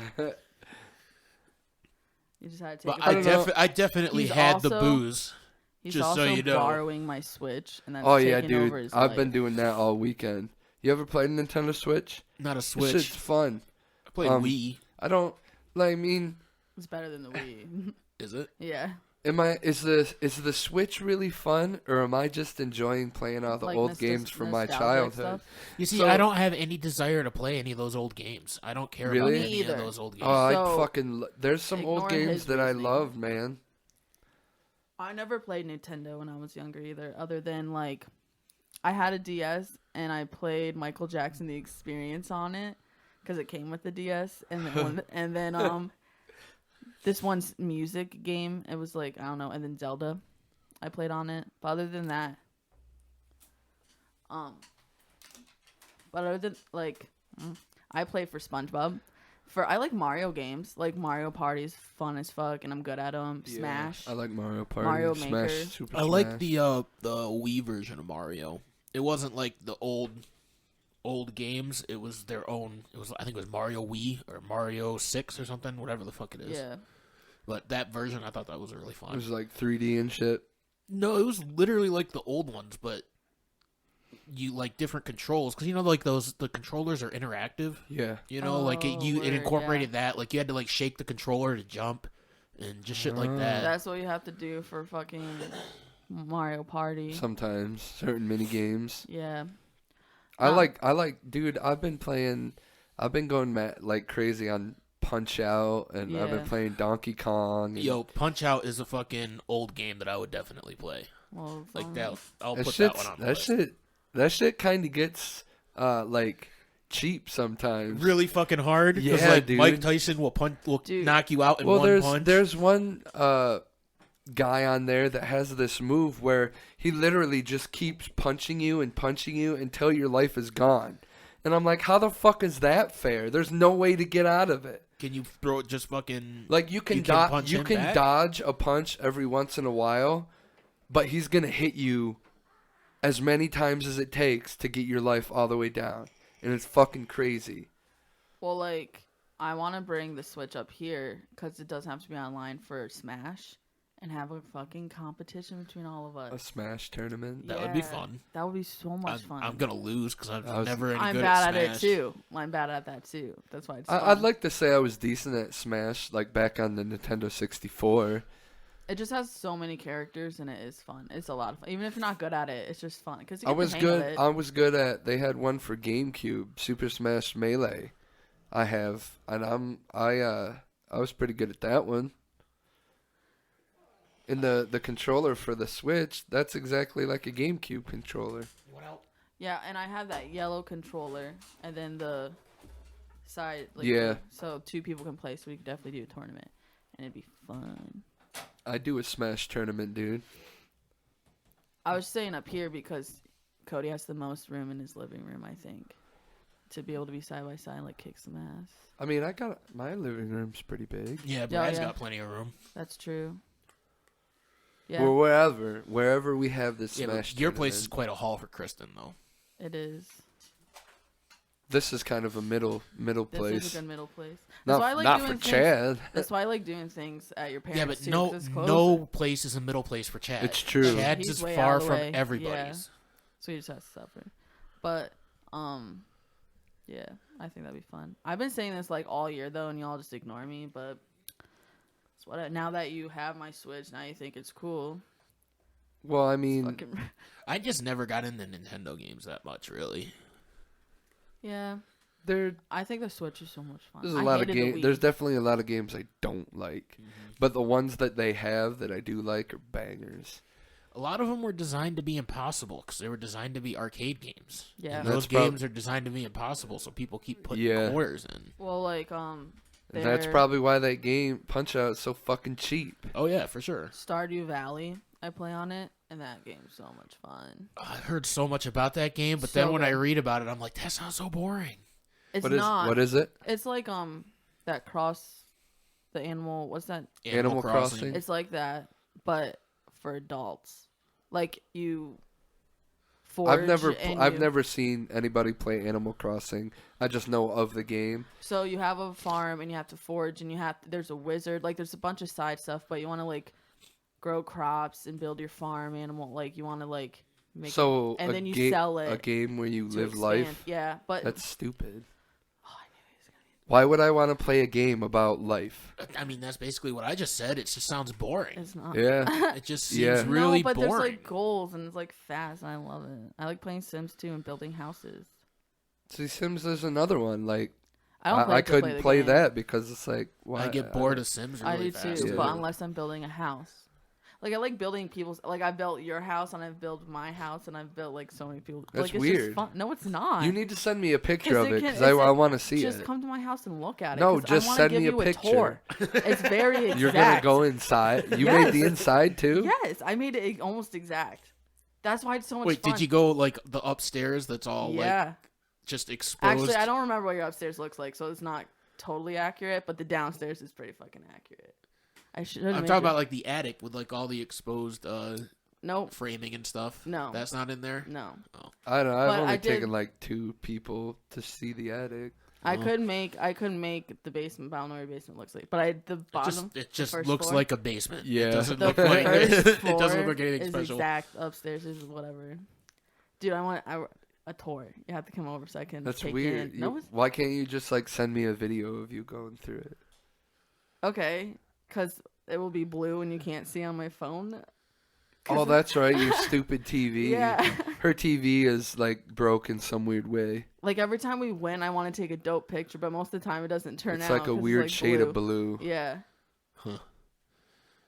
Speaker 3: You just had to take
Speaker 1: But
Speaker 3: a break.
Speaker 1: I definitely
Speaker 3: He's
Speaker 1: had the
Speaker 3: also-
Speaker 1: booze.
Speaker 3: He's
Speaker 1: just so
Speaker 3: also
Speaker 1: you know.
Speaker 3: borrowing my Switch, and that's
Speaker 2: Oh yeah,
Speaker 3: taking over
Speaker 2: dude.
Speaker 3: his
Speaker 2: I've
Speaker 3: life.
Speaker 2: been doing that all weekend. You ever played Nintendo Switch?
Speaker 1: Not a
Speaker 2: This
Speaker 1: Switch.
Speaker 2: shit's fun.
Speaker 1: I played Wii.
Speaker 2: I don't. Like, I mean,
Speaker 3: It's better than the Wii.
Speaker 1: Is it?
Speaker 3: Yeah.
Speaker 2: is the Switch really fun, or am I just enjoying playing all the
Speaker 3: Like
Speaker 2: old games from my
Speaker 3: nostalgic
Speaker 2: childhood?
Speaker 3: stuff.
Speaker 1: You see,
Speaker 2: So-
Speaker 1: I don't have any desire to play any of those old games. I don't care
Speaker 2: Really?
Speaker 1: about
Speaker 3: Me
Speaker 1: any of
Speaker 3: either.
Speaker 1: those old games.
Speaker 2: Oh, I
Speaker 3: So,
Speaker 2: fucking. There's some old
Speaker 3: ignore
Speaker 2: games
Speaker 3: his
Speaker 2: that I
Speaker 3: reasoning.
Speaker 2: love, man.
Speaker 3: I never played Nintendo when I was younger either, other than like I had a DS and I played Michael Jackson The Experience on it because it came with the DS, and then this one's music game. It was like, I don't know, and then Zelda I played on it. But other than that, but other than like, I play for SpongeBob. I like Mario games. Like Mario Party's fun as fuck, and I'm good at them.
Speaker 2: Yeah,
Speaker 3: Smash.
Speaker 2: I like Mario Party.
Speaker 3: Mario
Speaker 2: Smash.
Speaker 3: Maker.
Speaker 2: Super
Speaker 1: I
Speaker 2: Smash.
Speaker 1: like the Wii version of Mario. It wasn't like the old games. It was their own. It was, I think it was Mario Wii or Mario 6 or something, whatever the fuck it is.
Speaker 3: Yeah.
Speaker 1: But that version, I thought that was really
Speaker 2: It
Speaker 1: fun.
Speaker 2: was like 3D and shit.
Speaker 1: No, it was literally like the old ones, but you like different controls because like the controllers are interactive.
Speaker 2: Yeah.
Speaker 1: Like
Speaker 3: Oh,
Speaker 1: it
Speaker 3: word,
Speaker 1: incorporated that. Like you had to like shake the controller to jump and just shit like that.
Speaker 3: That's what you have to do for fucking Mario Party.
Speaker 2: Sometimes certain mini games.
Speaker 3: Yeah.
Speaker 2: I like, dude. I've been going like crazy on Punch Out, and I've been
Speaker 3: Yeah.
Speaker 2: playing Donkey Kong. And
Speaker 1: Yo, Punch Out is a fucking old game that I would definitely play.
Speaker 3: Well, it's
Speaker 1: Like
Speaker 3: on-
Speaker 1: that, I'll
Speaker 2: that
Speaker 1: put that
Speaker 2: shit's-
Speaker 1: one on the
Speaker 2: that
Speaker 1: list.
Speaker 2: That shit kind of gets like cheap sometimes.
Speaker 1: Really fucking hard. Because
Speaker 2: Yeah,
Speaker 1: like
Speaker 2: dude.
Speaker 1: Mike Tyson will
Speaker 3: Dude.
Speaker 1: knock you out in
Speaker 2: Well,
Speaker 1: one punch.
Speaker 2: there's one guy on there that has this move where he literally just keeps punching you until your life is gone. And I'm like, how the fuck is that fair? There's no way to get out of it.
Speaker 1: Can you throw it just fucking?
Speaker 2: Like you can
Speaker 1: punch
Speaker 2: you
Speaker 1: him
Speaker 2: can
Speaker 1: back?
Speaker 2: dodge a punch every once in a while, but he's gonna hit you as many times as it takes to get your life all the way down, and it's fucking crazy.
Speaker 3: Well, like, I want to bring the Switch up here because it doesn't have to be online for Smash and have a fucking competition between all of
Speaker 2: A
Speaker 3: us.
Speaker 2: Smash tournament.
Speaker 1: That would be fun.
Speaker 3: That would be so much fun.
Speaker 1: I'm gonna lose because I'm
Speaker 2: I was-
Speaker 1: never any
Speaker 3: I'm
Speaker 1: good
Speaker 3: bad
Speaker 1: at
Speaker 3: at
Speaker 1: Smash.
Speaker 3: it too. I'm bad at that too. That's why it's fun.
Speaker 2: I'd like to say I was decent at Smash, like back on the Nintendo 64.
Speaker 3: It just has so many characters and it is fun. It's a lot of fun. Even if you're not good at it, it's just fun because
Speaker 2: I was good. I was good at. They had one for GameCube, Super Smash Melee. I have, and I was pretty good at that one. And the controller for the Switch, that's exactly like a GameCube controller.
Speaker 1: What else?
Speaker 3: Yeah, and I have that yellow controller and then the side. Like,
Speaker 2: Yeah.
Speaker 3: So 2 people can play, so we could definitely do a tournament, and it'd be fun.
Speaker 2: I do a Smash tournament, dude.
Speaker 3: I was staying up here because Cody has the most room in his living room, I think, to be able to be side by side and like kick some ass.
Speaker 2: I mean, my living room's pretty big.
Speaker 1: Yeah, Brad's
Speaker 3: yeah.
Speaker 1: got plenty of room.
Speaker 3: That's true. Yeah,
Speaker 2: Well, wherever we have this
Speaker 1: Yeah,
Speaker 2: Smash
Speaker 1: but your place is
Speaker 2: tournament.
Speaker 1: quite a haul for Kristen, though.
Speaker 3: it is.
Speaker 2: This is kind of a middle
Speaker 3: This
Speaker 2: place.
Speaker 3: is a good middle place. That's why I like
Speaker 2: not
Speaker 3: doing
Speaker 2: for
Speaker 3: things.
Speaker 2: Chad.
Speaker 3: That's why I like doing things at your parents'
Speaker 1: Yeah, but
Speaker 3: too,
Speaker 1: no,
Speaker 3: 'cause it's close.
Speaker 1: no place is a middle place for Chad.
Speaker 2: It's true.
Speaker 1: Chad's
Speaker 3: He's
Speaker 1: is
Speaker 3: way
Speaker 1: far
Speaker 3: out of the
Speaker 1: from
Speaker 3: way.
Speaker 1: everybody's.
Speaker 3: So he just has to suffer. But, yeah, I think that'd be fun. I've been saying this like all year though, and y'all just ignore me. But it's what. Now that you have my Switch, now you think it's cool.
Speaker 2: Well, I mean,
Speaker 3: Fucking,
Speaker 1: I just never got into Nintendo games that much, really.
Speaker 3: yeah,
Speaker 2: there's
Speaker 3: I think the Switch is so much fun.
Speaker 2: a
Speaker 3: I
Speaker 2: lot of
Speaker 3: hated the
Speaker 2: games.
Speaker 3: Wii.
Speaker 2: There's definitely a lot of games I don't like, but the ones that they have that I do like are bangers.
Speaker 1: A lot of them were designed to be impossible because they were designed to be arcade games.
Speaker 3: Yeah.
Speaker 1: And those
Speaker 2: That's
Speaker 1: games are designed to be impossible, so people keep putting
Speaker 2: Yeah.
Speaker 1: quarters in.
Speaker 3: Well, like
Speaker 2: And that's
Speaker 3: their
Speaker 2: probably why that game Punch Out is so fucking cheap.
Speaker 1: Oh yeah, for sure.
Speaker 3: Stardew Valley. I play on it, and that game's so much fun.
Speaker 1: I've heard so much about that game, but
Speaker 3: So
Speaker 1: then when I
Speaker 3: good.
Speaker 1: read about it, I'm like, that sounds so boring.
Speaker 3: It's
Speaker 2: What is
Speaker 3: not.
Speaker 2: what is it?
Speaker 3: It's like that cross the animal. What's that?
Speaker 2: Animal Crossing?
Speaker 3: It's like that, but for adults. Like you forge.
Speaker 2: I've never seen anybody play Animal Crossing. I just know of the game.
Speaker 3: So you have a farm and you have to forge and there's a wizard. Like there's a bunch of side stuff, but you want to like grow crops and build your farm animal. Like you want to like make.
Speaker 2: So
Speaker 3: and
Speaker 2: a
Speaker 3: then you
Speaker 2: ga-
Speaker 3: sell it
Speaker 2: a game where you
Speaker 3: to
Speaker 2: live
Speaker 3: expand.
Speaker 2: life.
Speaker 3: Yeah, but
Speaker 2: That's stupid.
Speaker 3: oh, I knew he was gonna
Speaker 2: Why would I want to play a game about life?
Speaker 1: I mean, that's basically what I just said. It just sounds boring.
Speaker 3: It's not.
Speaker 2: Yeah.
Speaker 1: It just seems
Speaker 2: Yeah.
Speaker 1: really
Speaker 3: no, but
Speaker 1: boring.
Speaker 3: there's like goals and it's like fast and I love it. I like playing Sims 2 and building houses.
Speaker 2: See, Sims is another one. Like
Speaker 3: I don't.
Speaker 2: I
Speaker 3: to
Speaker 2: couldn't
Speaker 3: the
Speaker 2: play
Speaker 3: game.
Speaker 2: that because it's like why
Speaker 1: I get bored of Sims
Speaker 3: I
Speaker 1: really
Speaker 3: do
Speaker 1: fast.
Speaker 3: too,
Speaker 2: Yeah.
Speaker 3: but unless I'm building a house. Like I like building people's. Like I built your house and I've built my house and I've built like so many people.
Speaker 2: That's
Speaker 3: like, it's
Speaker 2: weird.
Speaker 3: Just fun. No, it's not.
Speaker 2: You need to send me a picture of it because
Speaker 3: it's
Speaker 2: I want to see
Speaker 3: just
Speaker 2: it.
Speaker 3: come to my house and look at it.
Speaker 2: No,
Speaker 3: 'cause
Speaker 2: just
Speaker 3: I wanna
Speaker 2: send
Speaker 3: give
Speaker 2: me a
Speaker 3: you
Speaker 2: picture.
Speaker 3: tour. It's very exact.
Speaker 2: You're gonna go inside. You made the
Speaker 3: Yes.
Speaker 2: inside too.
Speaker 3: Yes, I made it almost exact. That's why it's so much
Speaker 1: Wait,
Speaker 3: fun.
Speaker 1: did you go like the upstairs that's all
Speaker 3: Yeah.
Speaker 1: like just exposed?
Speaker 3: Actually, I don't remember what your upstairs looks like, so it's not totally accurate. But the downstairs is pretty fucking accurate. I should.
Speaker 1: I'm talking about like the attic with like all the exposed
Speaker 3: Nope.
Speaker 1: framing and stuff.
Speaker 3: No.
Speaker 1: That's not in there?
Speaker 3: No.
Speaker 2: I don't know. I've
Speaker 3: But
Speaker 2: only
Speaker 3: I did-
Speaker 2: taken like 2 people to see the attic.
Speaker 3: I couldn't make the basement. But I don't know what your basement looks like. But the bottom.
Speaker 1: It just
Speaker 3: first
Speaker 1: looks
Speaker 3: floor?
Speaker 1: like a basement.
Speaker 2: Yeah.
Speaker 1: It doesn't
Speaker 3: The
Speaker 1: look like
Speaker 3: first
Speaker 1: it
Speaker 3: floor
Speaker 1: doesn't look like anything
Speaker 3: is
Speaker 1: special.
Speaker 3: exact. Upstairs is whatever. Dude, I want a tour. You have to come over so I can.
Speaker 2: That's
Speaker 3: take
Speaker 2: weird.
Speaker 3: In. No, it's
Speaker 2: Why can't you just like send me a video of you going through it?
Speaker 3: okay. Because it will be blue and you can't see on my phone.
Speaker 2: Oh, that's right, your stupid TV.
Speaker 3: Yeah.
Speaker 2: Her TV is like broke in some weird way.
Speaker 3: Like every time we win, I want to take a dope picture, but most of the time it doesn't turn
Speaker 2: It's
Speaker 3: out.
Speaker 2: like a
Speaker 3: 'cause
Speaker 2: weird
Speaker 3: it's, like,
Speaker 2: shade of blue.
Speaker 3: Yeah.
Speaker 1: Huh.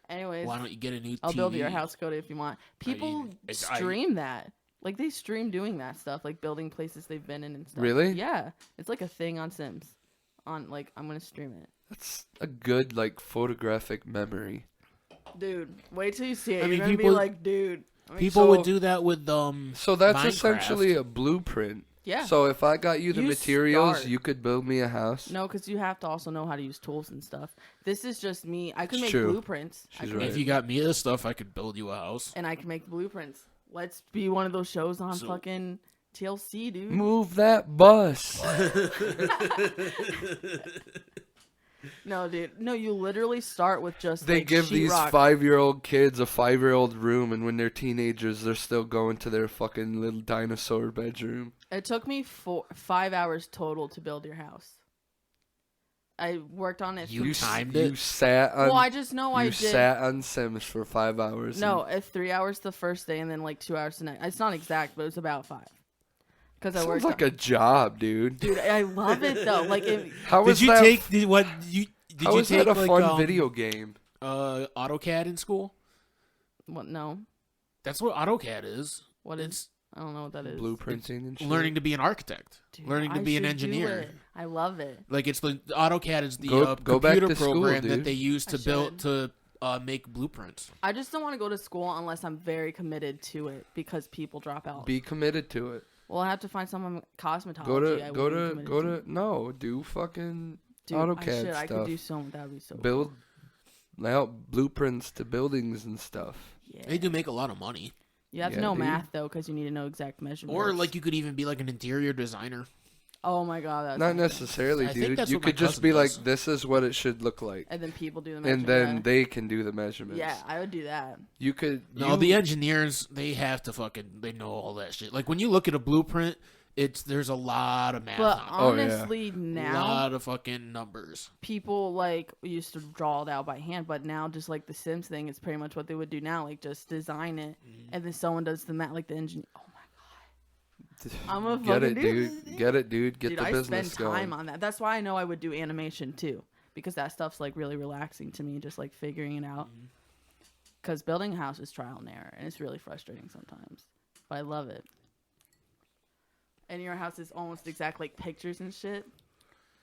Speaker 3: Anyways,
Speaker 1: Why don't you get a new TV?
Speaker 3: I'll build your house, Cody, if you want. People
Speaker 1: mean,
Speaker 3: stream that. Like they stream doing that stuff, like building places they've been in and stuff.
Speaker 2: Really?
Speaker 3: Yeah. It's like a thing on Sims. On like I'm gonna stream it.
Speaker 2: That's a good like photographic memory.
Speaker 3: Dude, wait till you see it.
Speaker 1: I
Speaker 3: You're
Speaker 1: mean,
Speaker 3: gonna be
Speaker 1: people-
Speaker 3: like, dude.
Speaker 1: People
Speaker 2: So-
Speaker 1: would do that with
Speaker 2: So that's
Speaker 1: Minecraft.
Speaker 2: essentially a blueprint.
Speaker 3: Yeah.
Speaker 2: So if I got you the
Speaker 3: You
Speaker 2: materials,
Speaker 3: start.
Speaker 2: you could build me a house.
Speaker 3: No, because you have to also know how to use tools and stuff. This is just me. I could
Speaker 2: It's
Speaker 3: make
Speaker 2: true.
Speaker 3: blueprints. I
Speaker 2: She's
Speaker 3: could
Speaker 2: right.
Speaker 1: If you got me this stuff, I could build you a house.
Speaker 3: and I can make blueprints. Let's be one of those shows on
Speaker 1: So-
Speaker 3: fucking TLC, dude.
Speaker 2: Move that bus.
Speaker 3: No, dude. No, you literally start with just
Speaker 2: They
Speaker 3: like,
Speaker 2: give these
Speaker 3: sheetrock.
Speaker 2: 5-year-old kids a 5-year-old room, and when they're teenagers, they're still going to their fucking little dinosaur bedroom.
Speaker 3: It took me 5 hours total to build your house. I worked on it.
Speaker 1: You
Speaker 3: for-
Speaker 1: timed
Speaker 2: You
Speaker 1: it?
Speaker 2: sat on.
Speaker 3: Well, I just know I
Speaker 2: you
Speaker 3: did.
Speaker 2: sat on Sims for 5 hours.
Speaker 3: No, 3 hours the first day and then like 2 hours the next. It's not exact, but it was about 5. Because I
Speaker 2: Sounds
Speaker 3: worked.
Speaker 2: like a job, dude.
Speaker 3: Dude, I love it though. Like,
Speaker 2: How
Speaker 1: Did
Speaker 2: is
Speaker 1: you
Speaker 2: that?
Speaker 1: take did what you did
Speaker 2: How
Speaker 1: you
Speaker 2: is
Speaker 1: take
Speaker 2: that a
Speaker 1: like
Speaker 2: fun video game?
Speaker 1: AutoCAD in school?
Speaker 3: what? No,
Speaker 1: That's what AutoCAD is.
Speaker 3: what is?
Speaker 1: It's
Speaker 3: I don't know what that is.
Speaker 2: Blueprinting and shit.
Speaker 1: learning to be an architect,
Speaker 3: Dude,
Speaker 1: learning to
Speaker 3: I
Speaker 1: be an
Speaker 3: should do
Speaker 1: engineer.
Speaker 3: it. I love it.
Speaker 1: Like it's the AutoCAD is the
Speaker 2: Go back
Speaker 1: computer
Speaker 2: to school,
Speaker 1: program
Speaker 2: dude.
Speaker 1: that they use
Speaker 3: I
Speaker 1: to build to make blueprints.
Speaker 3: I just don't want to go to school unless I'm very committed to it because people drop out.
Speaker 2: Be committed to it.
Speaker 3: Well, I have to find someone cosmetology.
Speaker 2: Go to
Speaker 3: I
Speaker 2: go
Speaker 3: wouldn't be
Speaker 2: to
Speaker 3: committed
Speaker 2: go to no. Do fucking
Speaker 3: Dude,
Speaker 2: AutoCAD
Speaker 3: I could
Speaker 2: stuff.
Speaker 3: do so. That would be so.
Speaker 2: Build out blueprints to buildings and stuff.
Speaker 3: Yeah.
Speaker 1: They do make a lot of money.
Speaker 3: You have to
Speaker 2: Yeah,
Speaker 3: know
Speaker 2: dude.
Speaker 3: math though, because you need to know exact measurements.
Speaker 1: Or like you could even be like an interior designer.
Speaker 3: Oh my god, that's
Speaker 2: Not
Speaker 3: insane.
Speaker 2: necessarily,
Speaker 1: I think
Speaker 2: dude.
Speaker 1: that's
Speaker 2: You
Speaker 1: what my
Speaker 2: could just
Speaker 1: cousin
Speaker 2: be like,
Speaker 1: does.
Speaker 2: this is what it should look like,
Speaker 3: And then people do the
Speaker 2: and
Speaker 3: measurement.
Speaker 2: then they can do the measurements.
Speaker 3: Yeah, I would do that.
Speaker 2: You could.
Speaker 1: No, the engineers they have to they know all that shit. Like when you look at a blueprint, there's a lot of math
Speaker 3: But
Speaker 1: on it.
Speaker 3: honestly,
Speaker 1: A
Speaker 3: now
Speaker 1: lot of fucking numbers.
Speaker 3: people like used to draw it out by hand, but now just like the Sims thing, it's pretty much what they would do now. Like just design it, and then someone does the math, like the engineer. Oh my god, I'm a
Speaker 2: Get it,
Speaker 3: fucking
Speaker 2: dude. Get it, dude. Get
Speaker 3: dude,
Speaker 2: the
Speaker 3: I
Speaker 2: business
Speaker 3: spend time
Speaker 2: going.
Speaker 3: on that. That's why I know I would do animation too, because that stuff's like really relaxing to me, just like figuring it out. Because building a house is trial and error, and it's really frustrating sometimes, but I love it. And your house is almost exact like pictures and shit.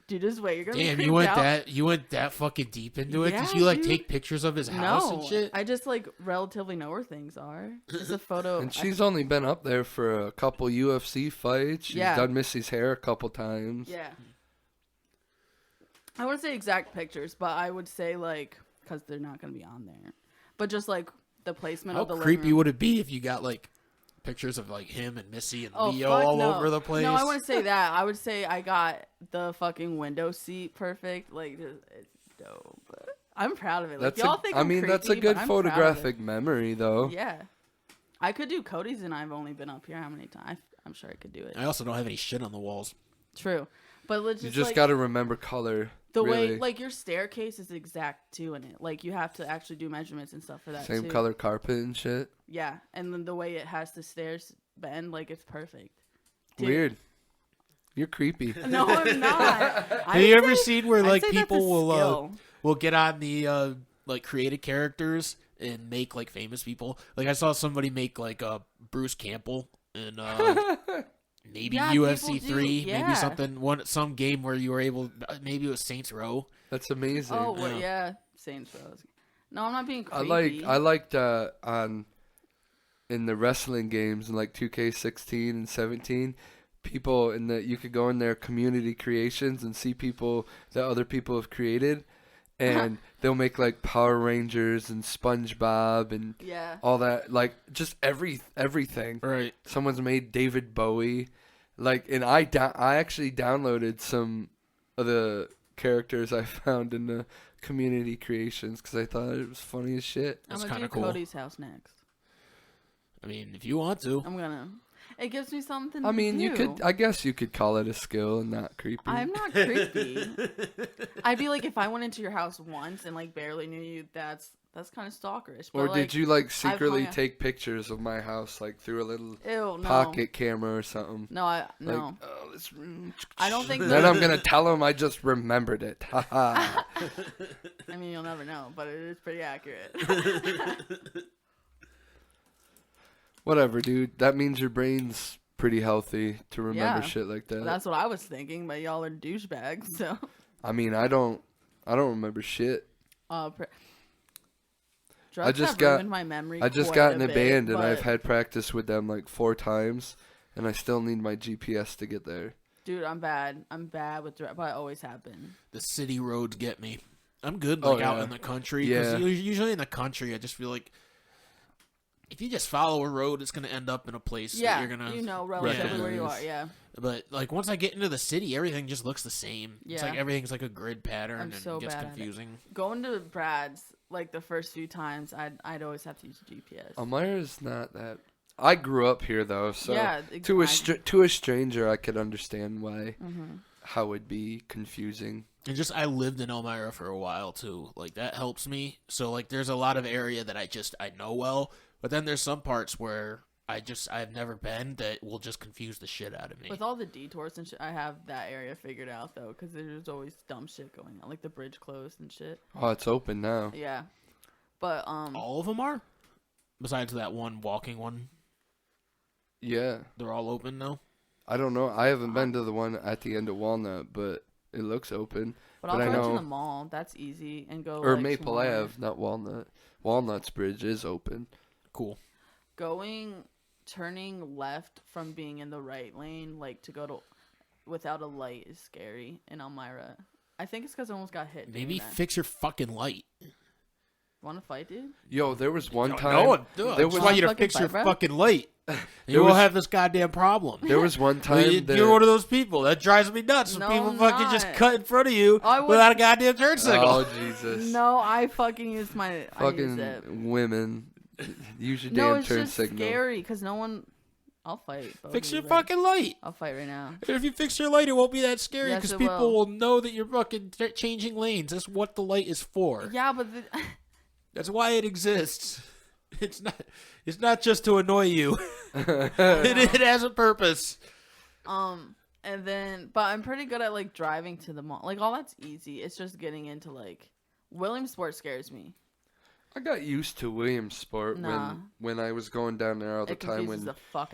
Speaker 3: Dude, just wait, you're gonna
Speaker 1: Damn,
Speaker 3: be
Speaker 1: you
Speaker 3: creeped
Speaker 1: went
Speaker 3: out.
Speaker 1: you went that fucking deep into it.
Speaker 3: Yeah,
Speaker 1: Did you like
Speaker 3: dude.
Speaker 1: take pictures of his house and shit?
Speaker 3: I just like relatively know where things are. It's a photo.
Speaker 2: And she's only been up there for a couple UFC fights. She's
Speaker 3: Yeah.
Speaker 2: done Missy's hair a couple times.
Speaker 3: Yeah. I wouldn't say exact pictures, but I would say like because they're not gonna be on there, but just like the placement
Speaker 1: How
Speaker 3: of the living
Speaker 1: creepy
Speaker 3: room.
Speaker 1: would it be if you got like pictures of like him and Missy and
Speaker 3: Oh,
Speaker 1: Leo
Speaker 3: fuck
Speaker 1: all
Speaker 3: no.
Speaker 1: over the place?
Speaker 3: No, I wouldn't say that. I would say I got the fucking window seat perfect. Like, just, it's dope. I'm proud of it. Like,
Speaker 2: That's
Speaker 3: y'all
Speaker 2: a,
Speaker 3: think
Speaker 2: I
Speaker 3: I'm
Speaker 2: mean,
Speaker 3: creepy,
Speaker 2: that's a
Speaker 3: but
Speaker 2: good
Speaker 3: I'm proud of it.
Speaker 2: photographic memory, though.
Speaker 3: Yeah. I could do Cody's, and I've only been up here how many times? I'm sure I could do it.
Speaker 1: I also don't have any shit on the walls.
Speaker 3: True. But let's
Speaker 2: You
Speaker 3: just,
Speaker 2: just
Speaker 3: like,
Speaker 2: got to remember color.
Speaker 3: the
Speaker 2: really.
Speaker 3: way, like, your staircase is exact, too, in it. Like, you have to actually do measurements and stuff for that,
Speaker 2: Same
Speaker 3: too.
Speaker 2: color carpet and shit.
Speaker 3: Yeah. And then the way it has the stairs bend, like, it's perfect. Dude.
Speaker 2: Weird. You're creepy.
Speaker 3: No, I'm not.
Speaker 1: Have you ever seen where
Speaker 3: I'd
Speaker 1: like
Speaker 3: say that's a
Speaker 1: people
Speaker 3: skill.
Speaker 1: will get on the like created characters and make like famous people? Like I saw somebody make like Bruce Campbell in maybe
Speaker 3: Yeah,
Speaker 1: UFC
Speaker 3: people do,
Speaker 1: 3,
Speaker 3: yeah.
Speaker 1: maybe some game where you were able, maybe it was Saints Row.
Speaker 2: That's amazing.
Speaker 3: Oh, well,
Speaker 1: Yeah.
Speaker 3: yeah. Saints Row. No, I'm not being
Speaker 2: I
Speaker 3: creepy.
Speaker 2: liked in the wrestling games in like 2K16 and 17, people you could go in their community creations and see people that other people have created, and they'll make like Power Rangers and SpongeBob and
Speaker 3: Yeah.
Speaker 2: all that, like just everything.
Speaker 1: Right.
Speaker 2: Someone's made David Bowie, like, and I actually downloaded some of the characters I found in the community creations because I thought it was funny as shit.
Speaker 3: I'm
Speaker 1: That's
Speaker 3: gonna do
Speaker 1: kinda cool.
Speaker 3: Cody's house next.
Speaker 1: I mean, if you want to.
Speaker 3: I'm gonna. It gives me something
Speaker 2: I mean,
Speaker 3: to do.
Speaker 2: I guess you could call it a skill and not creepy.
Speaker 3: I'm not creepy. I'd be like, if I went into your house once and like barely knew you, that's kind of stalkerish. But,
Speaker 2: or did you like secretly
Speaker 3: hung-
Speaker 2: take pictures of my house like through a little
Speaker 3: Ew, no.
Speaker 2: pocket camera or something?
Speaker 3: No, no.
Speaker 2: Like, oh, this room.
Speaker 3: I don't think.
Speaker 2: Then I'm gonna tell him I just remembered it. Haha.
Speaker 3: I mean, you'll never know, but it is pretty accurate.
Speaker 2: Whatever, dude. That means your brain's pretty healthy to remember shit like that.
Speaker 3: Well, that's what I was thinking, but y'all are douchebags. So.
Speaker 2: I mean, I don't remember shit.
Speaker 3: Drugs have ruined my memory.
Speaker 2: I just got in a band and I've had practice with them like 4 times, and I still need my GPS to get there.
Speaker 3: Dude, I'm bad. I'm bad with drugs, but I always have been.
Speaker 1: The city roads get me. I'm good out in the country.
Speaker 2: Yeah.
Speaker 1: Usually in the country, I just feel like if you just follow a road, it's gonna end up in a place that you're gonna
Speaker 3: relatively where you are. Yeah.
Speaker 1: But like once I get into the city, everything just looks the same.
Speaker 3: Yeah.
Speaker 1: It's like everything's like a grid pattern and
Speaker 3: so
Speaker 1: it gets
Speaker 3: bad
Speaker 1: confusing.
Speaker 3: Going to Brad's like the first few times, I'd always have to use GPS.
Speaker 2: Elmira's not that. I grew up here though, so to a stranger, I could understand why how it'd be confusing.
Speaker 1: And just I lived in Elmira for a while too. Like that helps me. So like there's a lot of area that I know well, but then there's some parts where I've never been that will just confuse the shit out of me.
Speaker 3: With all the detours and shit, I have that area figured out though, because there's always dumb shit going on, like the bridge closed and shit.
Speaker 2: Oh, it's open now.
Speaker 3: Yeah, but
Speaker 1: all of them are. Besides that one walking one.
Speaker 2: Yeah,
Speaker 1: they're all open now.
Speaker 2: I don't know. I haven't been to the one at the end of Walnut, but it looks open.
Speaker 3: But I'll go to the mall. That's easy and go.
Speaker 2: Or
Speaker 3: like,
Speaker 2: Maple Ave, not Walnut. Walnut's bridge is open.
Speaker 1: Cool.
Speaker 3: Turning left from being in the right lane, like to go to without a light, is scary in Elmira. I think it's because I almost got hit.
Speaker 1: Maybe fix your fucking light.
Speaker 3: Want to fight, dude?
Speaker 2: Yo, there was one time.
Speaker 1: No, I want you to fix your fucking light. You won't have this goddamn problem.
Speaker 2: There was one time.
Speaker 1: You're one of those people that drives me nuts when people fucking just cut in front of you without a goddamn turn signal.
Speaker 2: Oh Jesus!
Speaker 3: No, I fucking use my
Speaker 2: fucking women. Use your damn turn signal.
Speaker 3: It's scary because no one. I'll fight.
Speaker 1: Fix your fucking light.
Speaker 3: I'll fight right now.
Speaker 1: And if you fix your light, it won't be that scary because people will know that you're fucking changing lanes. That's what the light is for.
Speaker 3: Yeah, but
Speaker 1: that's why it exists. It's not just to annoy you. It has a purpose.
Speaker 3: And then, but I'm pretty good at like driving to the mall. Like all that's easy. It's just getting into like Williamsport scares me.
Speaker 2: I got used to Williamsport when I was going down there all the time when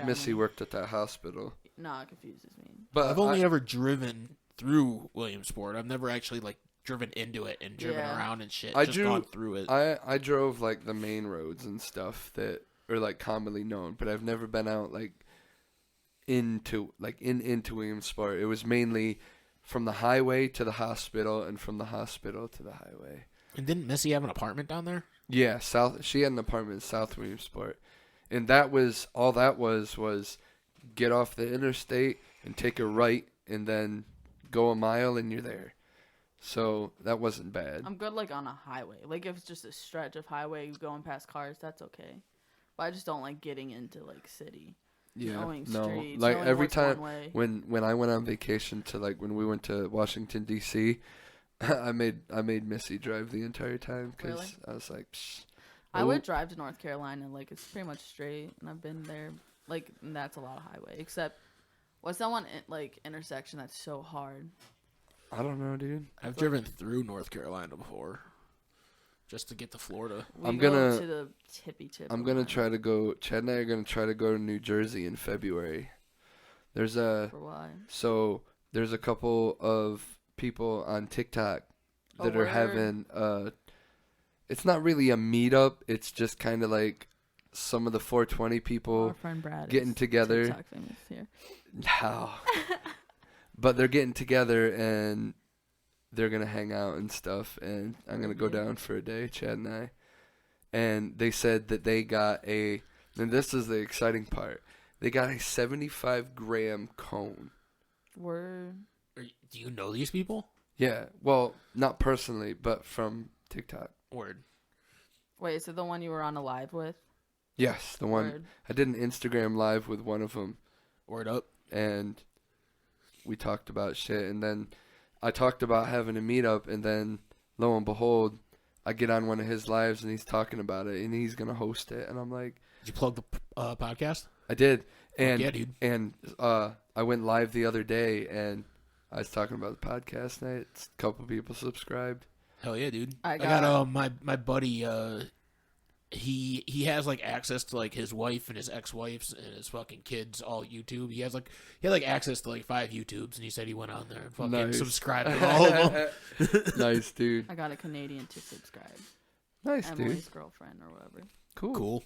Speaker 2: Missy worked at that hospital.
Speaker 3: Nah, it confuses me.
Speaker 1: But I've only ever driven through Williamsport. I've never actually like driven into it and driven around and shit. Gone through it.
Speaker 2: I drove like the main roads and stuff that are like commonly known, but I've never been out like into Williamsport. It was mainly from the highway to the hospital and from the hospital to the highway.
Speaker 1: And didn't Missy have an apartment down there?
Speaker 2: Yeah, she had an apartment in South Williamsport. And that was all that was get off the interstate and take a right and then go a mile and you're there. So that wasn't bad.
Speaker 3: I'm good like on a highway. Like if it's just a stretch of highway going past cars, that's okay. But I just don't like getting into like city.
Speaker 2: Yeah,
Speaker 3: knowing
Speaker 2: no.
Speaker 3: Streets,
Speaker 2: like
Speaker 3: knowing
Speaker 2: every time
Speaker 3: when
Speaker 2: I went on vacation to like when we went to Washington D.C., I made Missy drive the entire time because I was like, psh,
Speaker 3: I would drive to North Carolina, like it's pretty much straight, and I've been there. Like and that's a lot of highway. Except, what's that one like intersection that's so hard?
Speaker 2: I don't know, dude.
Speaker 1: I've driven through North Carolina before, just to get to Florida.
Speaker 2: I'm gonna
Speaker 3: to the tippy tip.
Speaker 2: I'm gonna try to go. Chad and I are gonna try to go to New Jersey in February. There's a
Speaker 3: For why?
Speaker 2: So there's a couple of people on TikTok that are having it's not really a meetup, it's just kind of like some of the 420 people
Speaker 3: Our friend Brad
Speaker 2: getting together.
Speaker 3: TikTok famous here.
Speaker 2: No. But they're getting together and they're gonna hang out and stuff, and I'm gonna go down for a day, Chad and I. And they said that they got and this is the exciting part, they got a 75-gram cone.
Speaker 3: Word.
Speaker 1: Do you know these people?
Speaker 2: Yeah, well, not personally, but from TikTok.
Speaker 1: Word.
Speaker 3: Wait, is it the one you were on a live with?
Speaker 2: Yes, the one.
Speaker 3: Word.
Speaker 2: I did an Instagram live with one of them,
Speaker 1: Word up.
Speaker 2: and we talked about shit. And then I talked about having a meetup, and then lo and behold, I get on one of his lives, and he's talking about it, and he's gonna host it. And I'm like,
Speaker 1: Did you plug the podcast?
Speaker 2: I did. And
Speaker 1: yeah, dude.
Speaker 2: And I went live the other day, and I was talking about the podcast night. A couple people subscribed.
Speaker 1: Hell yeah, dude.
Speaker 3: I
Speaker 1: I
Speaker 3: got
Speaker 1: got my buddy. He has like access to like his wife and his ex-wife's and his fucking kids all YouTube. He had like access to like 5 YouTubes, and he said he went on there and fucking
Speaker 2: Nice.
Speaker 1: subscribed to all of them.
Speaker 2: Nice, dude.
Speaker 3: I got a Canadian to subscribe.
Speaker 2: Nice,
Speaker 3: Emily's
Speaker 2: dude.
Speaker 3: girlfriend or whatever.
Speaker 2: Cool.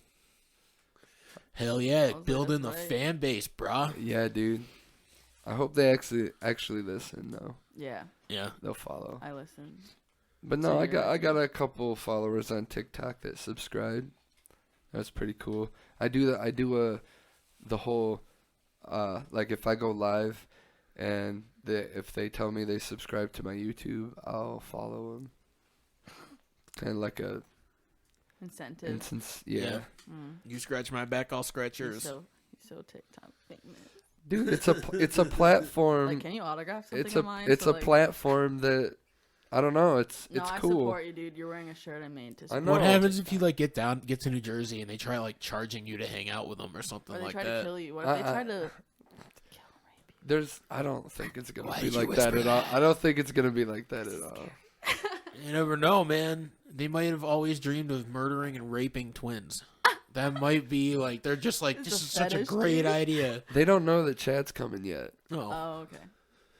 Speaker 1: Hell yeah,
Speaker 3: like,
Speaker 1: building the
Speaker 3: that's right.
Speaker 1: fan base, brah.
Speaker 2: Yeah, dude. I hope they actually listen though.
Speaker 3: Yeah,
Speaker 1: Yeah.
Speaker 2: They'll follow.
Speaker 3: I listen.
Speaker 2: But
Speaker 3: So
Speaker 2: no, I
Speaker 3: you're-
Speaker 2: got a couple followers on TikTok that subscribe. That's pretty cool. I do the whole like if I go live and if they tell me they subscribe to my YouTube, I'll follow them. Kind of like a
Speaker 3: Incentive.
Speaker 2: instance, yeah.
Speaker 1: Yeah. You scratch my back, I'll scratch
Speaker 3: He's
Speaker 1: yours.
Speaker 3: so TikTok famous.
Speaker 2: Dude, it's a platform.
Speaker 3: Like, can you autograph something
Speaker 2: It's
Speaker 3: of mine?
Speaker 2: a
Speaker 3: So, like,
Speaker 2: platform that I don't know. It's
Speaker 3: No, I
Speaker 2: cool.
Speaker 3: support you, dude. You're wearing a shirt I made to
Speaker 2: I
Speaker 3: support
Speaker 2: know.
Speaker 1: What
Speaker 2: No.
Speaker 1: happens if you like get to New Jersey and they try like charging you to hang out with them or something
Speaker 3: Or they
Speaker 1: like
Speaker 3: try to
Speaker 1: that?
Speaker 3: kill you. What if they try to
Speaker 2: I don't think it's gonna
Speaker 1: Why
Speaker 2: be
Speaker 1: did you
Speaker 2: like that
Speaker 1: whisper
Speaker 2: at all.
Speaker 1: that?
Speaker 2: I don't think it's gonna be like that at all.
Speaker 1: You never know, man. They might have always dreamed of murdering and raping twins. That might be like they're just like
Speaker 3: It's
Speaker 1: this
Speaker 3: a
Speaker 1: is such a
Speaker 3: fetish,
Speaker 1: great
Speaker 3: dude.
Speaker 1: idea.
Speaker 2: They don't know that Chad's coming yet.
Speaker 1: Oh,
Speaker 3: Oh, okay.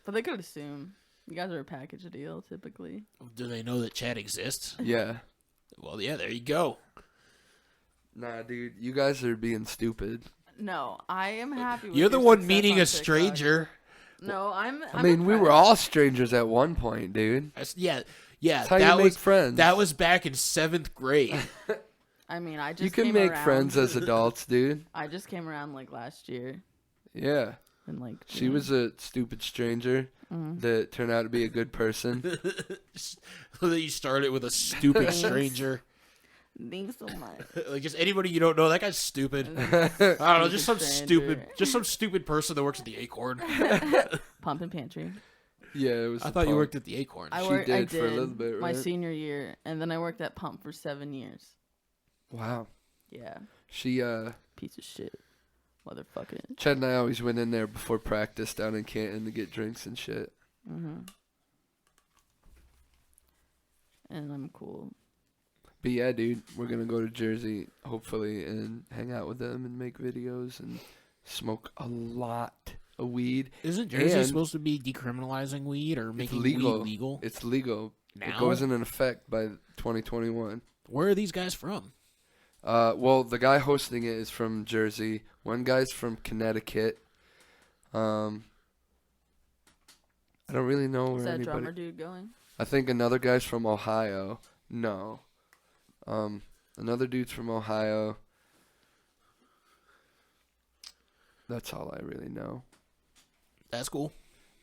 Speaker 3: But they could assume. You guys are a package deal, typically.
Speaker 1: do they know that Chad exists?
Speaker 2: Yeah.
Speaker 1: Well, yeah, there you go.
Speaker 2: Nah, dude, you guys are being stupid.
Speaker 3: No, I am happy with
Speaker 1: You're the
Speaker 3: your
Speaker 1: one
Speaker 3: success
Speaker 1: meeting
Speaker 3: on
Speaker 1: a
Speaker 3: TikTok.
Speaker 1: stranger.
Speaker 3: No, I'm
Speaker 2: I mean, we were
Speaker 3: impressed.
Speaker 2: all strangers at one point, dude.
Speaker 1: Yeah.
Speaker 2: That's how
Speaker 1: that
Speaker 2: you make
Speaker 1: was
Speaker 2: friends.
Speaker 1: that was back in 7th grade.
Speaker 3: I mean, I just
Speaker 2: You can
Speaker 3: came
Speaker 2: make
Speaker 3: around.
Speaker 2: friends as adults, dude.
Speaker 3: I just came around like last year,
Speaker 2: Yeah.
Speaker 3: and like
Speaker 2: She was a stupid stranger that turned out to be a good person.
Speaker 1: So that you started with a stupid
Speaker 3: Thanks.
Speaker 1: stranger.
Speaker 3: Thanks so much.
Speaker 1: Like just anybody you don't know, that guy's stupid. I don't know, just some
Speaker 3: Stranger.
Speaker 1: stupid person that works at the Acorn.
Speaker 3: Pump and pantry.
Speaker 2: Yeah, it was.
Speaker 1: I
Speaker 2: the
Speaker 1: thought you
Speaker 2: punk.
Speaker 1: worked at the Acorn.
Speaker 3: I
Speaker 2: She
Speaker 3: worked. I
Speaker 2: did for a little bit,
Speaker 3: my
Speaker 2: right?
Speaker 3: senior year, and then I worked at Pump for 7 years.
Speaker 2: Wow.
Speaker 3: Yeah,
Speaker 2: She
Speaker 3: piece of shit, motherfucker.
Speaker 2: Chad and I always went in there before practice down in Canton to get drinks and shit.
Speaker 3: And I'm cool.
Speaker 2: But yeah, dude, we're gonna go to Jersey hopefully and hang out with them and make videos and smoke a lot of weed.
Speaker 1: Isn't Jersey
Speaker 2: And
Speaker 1: supposed to be decriminalizing weed or
Speaker 2: It's
Speaker 1: making
Speaker 2: legal.
Speaker 1: weed legal?
Speaker 2: It's legal. It
Speaker 1: Now?
Speaker 2: goes into effect by 2021.
Speaker 1: Where are these guys from?
Speaker 2: Well, the guy hosting it is from Jersey. One guy's from Connecticut. I don't really know where
Speaker 3: Is that
Speaker 2: anybody.
Speaker 3: drummer dude going?
Speaker 2: I think another guy's from Ohio. No. Another dude's from Ohio. That's all I really know.
Speaker 1: That's cool.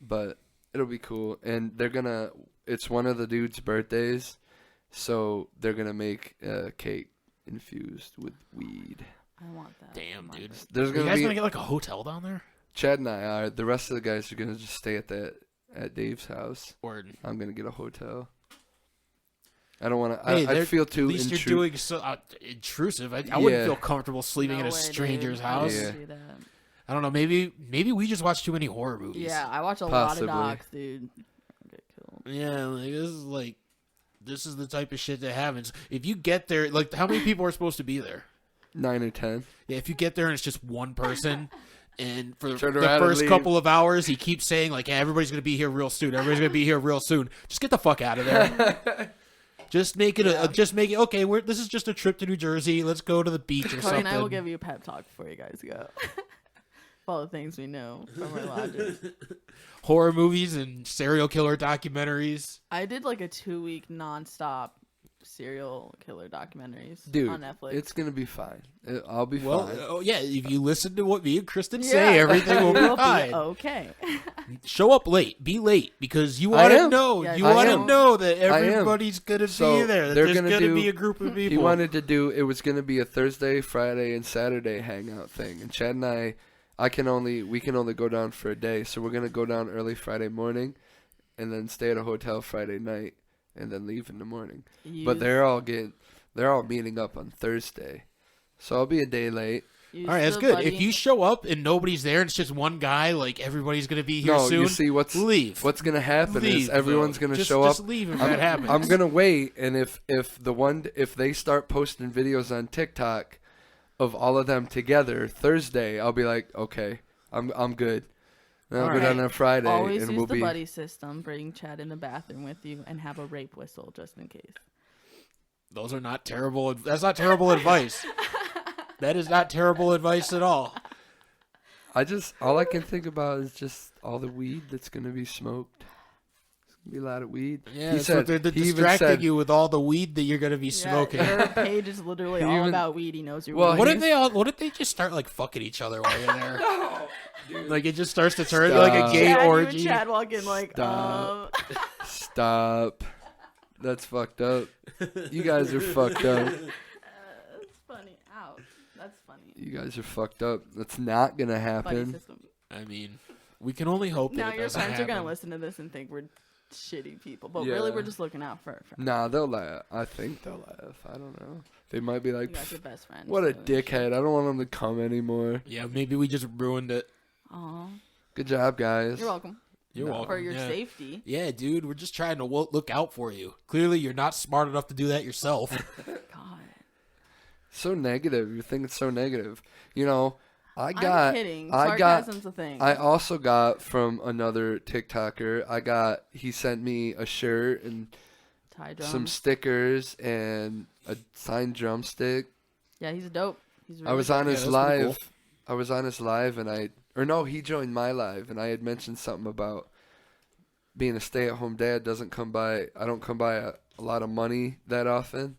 Speaker 2: But it'll be cool. And it's one of the dude's birthdays, so they're gonna make a cake infused with weed.
Speaker 3: I want that.
Speaker 1: Damn,
Speaker 3: for my
Speaker 1: dude.
Speaker 3: birthday.
Speaker 2: There's
Speaker 1: Are you
Speaker 2: gonna
Speaker 1: guys
Speaker 2: be
Speaker 1: gonna get like a hotel down there?
Speaker 2: Chad and I are. The rest of the guys are gonna just stay at Dave's house.
Speaker 1: Or
Speaker 2: I'm gonna get a hotel. I don't want to.
Speaker 1: hey,
Speaker 2: I feel too
Speaker 1: at least you're doing so intrusive. I
Speaker 2: Yeah.
Speaker 1: wouldn't feel comfortable sleeping
Speaker 3: No
Speaker 1: in a
Speaker 3: way,
Speaker 1: stranger's
Speaker 3: dude.
Speaker 1: house.
Speaker 2: Yeah.
Speaker 3: Do that.
Speaker 1: I don't know. Maybe we just watch too many horror movies.
Speaker 3: Yeah, I watch a
Speaker 2: Possibly.
Speaker 3: lot of docs, dude. I'll get killed.
Speaker 1: Yeah, this is the type of shit that happens. If you get there, like how many people are supposed to be there?
Speaker 2: 9 or 10.
Speaker 1: Yeah, if you get there and it's just one person, and for
Speaker 2: Turn
Speaker 1: the
Speaker 2: around and
Speaker 1: first
Speaker 2: leave.
Speaker 1: couple of hours he keeps saying like, "Hey, everybody's gonna be here real soon. Everybody's gonna be here real soon." Just get the fuck out of there. Just make it okay. This is just a trip to New Jersey. Let's go to the beach or
Speaker 3: Cody
Speaker 1: something.
Speaker 3: and I will give you a pep talk before you guys go. All the things we know from our logic.
Speaker 1: Horror movies and serial killer documentaries.
Speaker 3: I did like a 2-week nonstop serial killer documentaries
Speaker 2: Dude,
Speaker 3: on Netflix.
Speaker 2: it's gonna be fine. I'll be fine.
Speaker 1: Oh yeah, if you listen to what me and Kristen say, everything will
Speaker 3: You'll
Speaker 1: be fine.
Speaker 3: okay.
Speaker 1: Show up late. Be late because you want to know.
Speaker 3: Yeah,
Speaker 1: you
Speaker 3: I
Speaker 1: want to
Speaker 3: am.
Speaker 1: know that everybody's gonna
Speaker 2: So
Speaker 1: be there. That
Speaker 2: they're
Speaker 1: there's
Speaker 2: gonna
Speaker 1: gonna
Speaker 2: do-
Speaker 1: be a group of people.
Speaker 2: He wanted to do. It was gonna be a Thursday, Friday, and Saturday hangout thing. And Chad and we can only go down for a day. So we're gonna go down early Friday morning, and then stay at a hotel Friday night, and then leave in the morning. But they're all meeting up on Thursday, so I'll be a day late.
Speaker 1: All right, that's good. If you show up and nobody's there and it's just one guy, like everybody's gonna be here soon.
Speaker 2: You see
Speaker 1: leave.
Speaker 2: What's gonna happen
Speaker 1: Leave,
Speaker 2: is everyone's
Speaker 1: though.
Speaker 2: gonna show
Speaker 1: Just
Speaker 2: up.
Speaker 1: leave if that happens.
Speaker 2: I'm gonna wait, and if they start posting videos on TikTok of all of them together Thursday, I'll be like, okay, I'm good. And I'll go down on Friday,
Speaker 3: Always
Speaker 2: and
Speaker 3: use
Speaker 2: we'll
Speaker 3: the
Speaker 2: be.
Speaker 3: buddy system. Bring Chad in the bathroom with you, and have a rape whistle just in case.
Speaker 1: Those are not terrible. That's not terrible advice. That is not terrible advice at all.
Speaker 2: All I can think about is just all the weed that's gonna be smoked. It's gonna be a lot of weed.
Speaker 1: Yeah, they're distracting you with all the weed that you're gonna be smoking.
Speaker 3: Her page is literally all about weed. He knows your
Speaker 2: Well,
Speaker 3: weed.
Speaker 1: What if they just start like fucking each other while you're there? Like it just starts to turn
Speaker 2: Stop.
Speaker 1: like a gay
Speaker 3: Chad,
Speaker 1: orgy.
Speaker 3: You and Chad walk in like,
Speaker 2: Stop. That's fucked up. You guys are fucked up.
Speaker 3: That's funny. Ouch. That's funny.
Speaker 2: You guys are fucked up. That's not gonna
Speaker 3: Buddy
Speaker 2: happen.
Speaker 3: system.
Speaker 1: I mean, we can only hope that
Speaker 3: Now
Speaker 1: it
Speaker 3: your
Speaker 1: doesn't
Speaker 3: friends are
Speaker 1: happen.
Speaker 3: gonna listen to this and think we're shitty people, but
Speaker 2: Yeah.
Speaker 3: really we're just looking out for our friends.
Speaker 2: Nah, they'll laugh. I think they'll laugh. I don't know. They might be
Speaker 3: You
Speaker 2: like,
Speaker 3: guys are best friends.
Speaker 2: what a
Speaker 3: so-
Speaker 2: dickhead. I don't want him to come anymore.
Speaker 1: Yeah, maybe we just ruined it.
Speaker 3: Aw.
Speaker 2: Good job, guys.
Speaker 3: You're welcome.
Speaker 1: You're welcome.
Speaker 3: For your
Speaker 1: yeah.
Speaker 3: safety.
Speaker 1: Yeah, dude, we're just trying to look out for you. Clearly, you're not smart enough to do that yourself.
Speaker 3: God.
Speaker 2: So negative. You think it's so negative. You know,
Speaker 3: I'm kidding. Sarcasm's a thing.
Speaker 2: I also got from another TikToker. He sent me a shirt and
Speaker 3: Tie drums.
Speaker 2: some stickers and a signed drumstick.
Speaker 3: Yeah, he's dope. He's really
Speaker 2: I was on
Speaker 1: Yeah,
Speaker 2: his
Speaker 1: that's pretty
Speaker 2: live.
Speaker 1: cool.
Speaker 2: I was on his live and he joined my live and I had mentioned something about being a stay-at-home dad I don't come by a lot of money that often.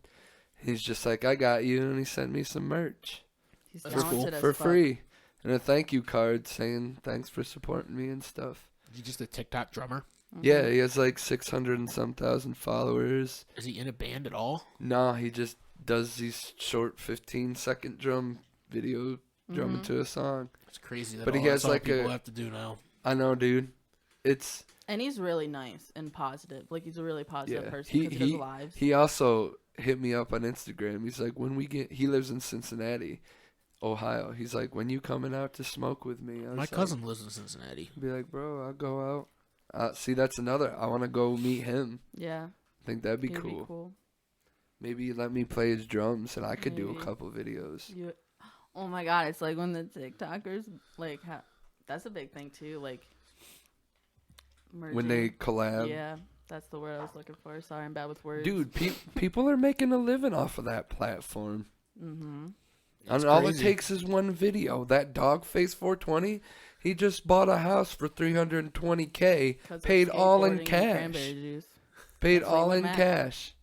Speaker 2: He's just like, I got you, and he sent me some merch
Speaker 3: He's
Speaker 1: That's cool.
Speaker 3: talented as
Speaker 2: for
Speaker 3: fuck.
Speaker 2: free and a thank you card saying thanks for supporting me and stuff.
Speaker 1: Is he just a TikTok drummer?
Speaker 2: Yeah, he has like 600 and some thousand followers.
Speaker 1: Is he in a band at all?
Speaker 2: Nah, he just does these short 15-second drum video drumming to a song.
Speaker 1: It's crazy that
Speaker 2: But
Speaker 1: all
Speaker 2: he has
Speaker 1: that's all
Speaker 2: like
Speaker 1: people
Speaker 2: a-
Speaker 1: have to do now.
Speaker 2: I know, dude.
Speaker 3: And he's really nice and positive. Like, he's a really positive
Speaker 2: Yeah.
Speaker 3: person because he does lives.
Speaker 2: He also hit me up on Instagram. He's like, he lives in Cincinnati, Ohio. He's like, when you coming out to smoke with me? I was
Speaker 1: My
Speaker 2: like,
Speaker 1: cousin lives in Cincinnati.
Speaker 2: Be like, bro, I'll go out. See, that's another. I want to go meet him.
Speaker 3: Yeah.
Speaker 2: I think that'd be
Speaker 3: It'd
Speaker 2: cool. Maybe let me play his drums and I could do a
Speaker 3: Maybe.
Speaker 2: couple videos.
Speaker 3: Oh my God. It's like when the TikTokers, like, that's a big thing too. Like, merging.
Speaker 2: When they collab.
Speaker 3: Yeah. That's the word I was looking for. Sorry, I'm bad with words.
Speaker 2: Dude, people are making a living off of that platform.
Speaker 3: Mm-hmm.
Speaker 1: It's
Speaker 2: And all it
Speaker 1: crazy.
Speaker 2: takes is one video. That Dogface 420, he just bought a house for $320K, paid all in cash. Paid
Speaker 3: That's
Speaker 2: all
Speaker 3: Fleetwood
Speaker 2: in
Speaker 3: Mac.
Speaker 2: cash.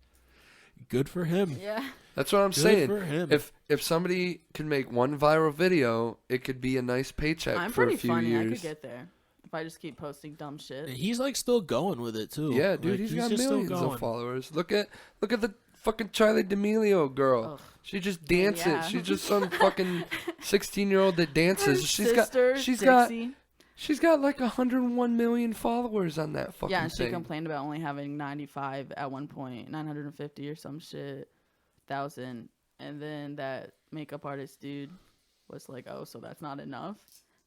Speaker 1: Good for him.
Speaker 3: Yeah.
Speaker 2: That's what I'm
Speaker 1: Good
Speaker 2: saying.
Speaker 1: for him.
Speaker 2: If somebody can make one viral video, it could be a nice paycheck
Speaker 3: I'm
Speaker 2: for
Speaker 3: pretty
Speaker 2: a few
Speaker 3: funny. I
Speaker 2: years.
Speaker 3: could get there if I just keep posting dumb shit.
Speaker 1: And he's like still going with it too.
Speaker 2: Yeah, dude,
Speaker 1: Like,
Speaker 2: he's got
Speaker 1: just still
Speaker 2: millions
Speaker 1: going.
Speaker 2: of followers. Look at the fucking Charlie D'Amelio girl.
Speaker 3: Ugh.
Speaker 2: She just dances.
Speaker 3: yeah.
Speaker 2: She's just some fucking 16-year-old that dances.
Speaker 3: Her
Speaker 2: She's
Speaker 3: sister, Dixie.
Speaker 2: She's got like 101 million followers on that fucking
Speaker 3: Yeah, and she
Speaker 2: thing.
Speaker 3: complained about only having 95 at one point, 950 or some shit, 1,000. And then that makeup artist dude was like, "Oh, so that's not enough."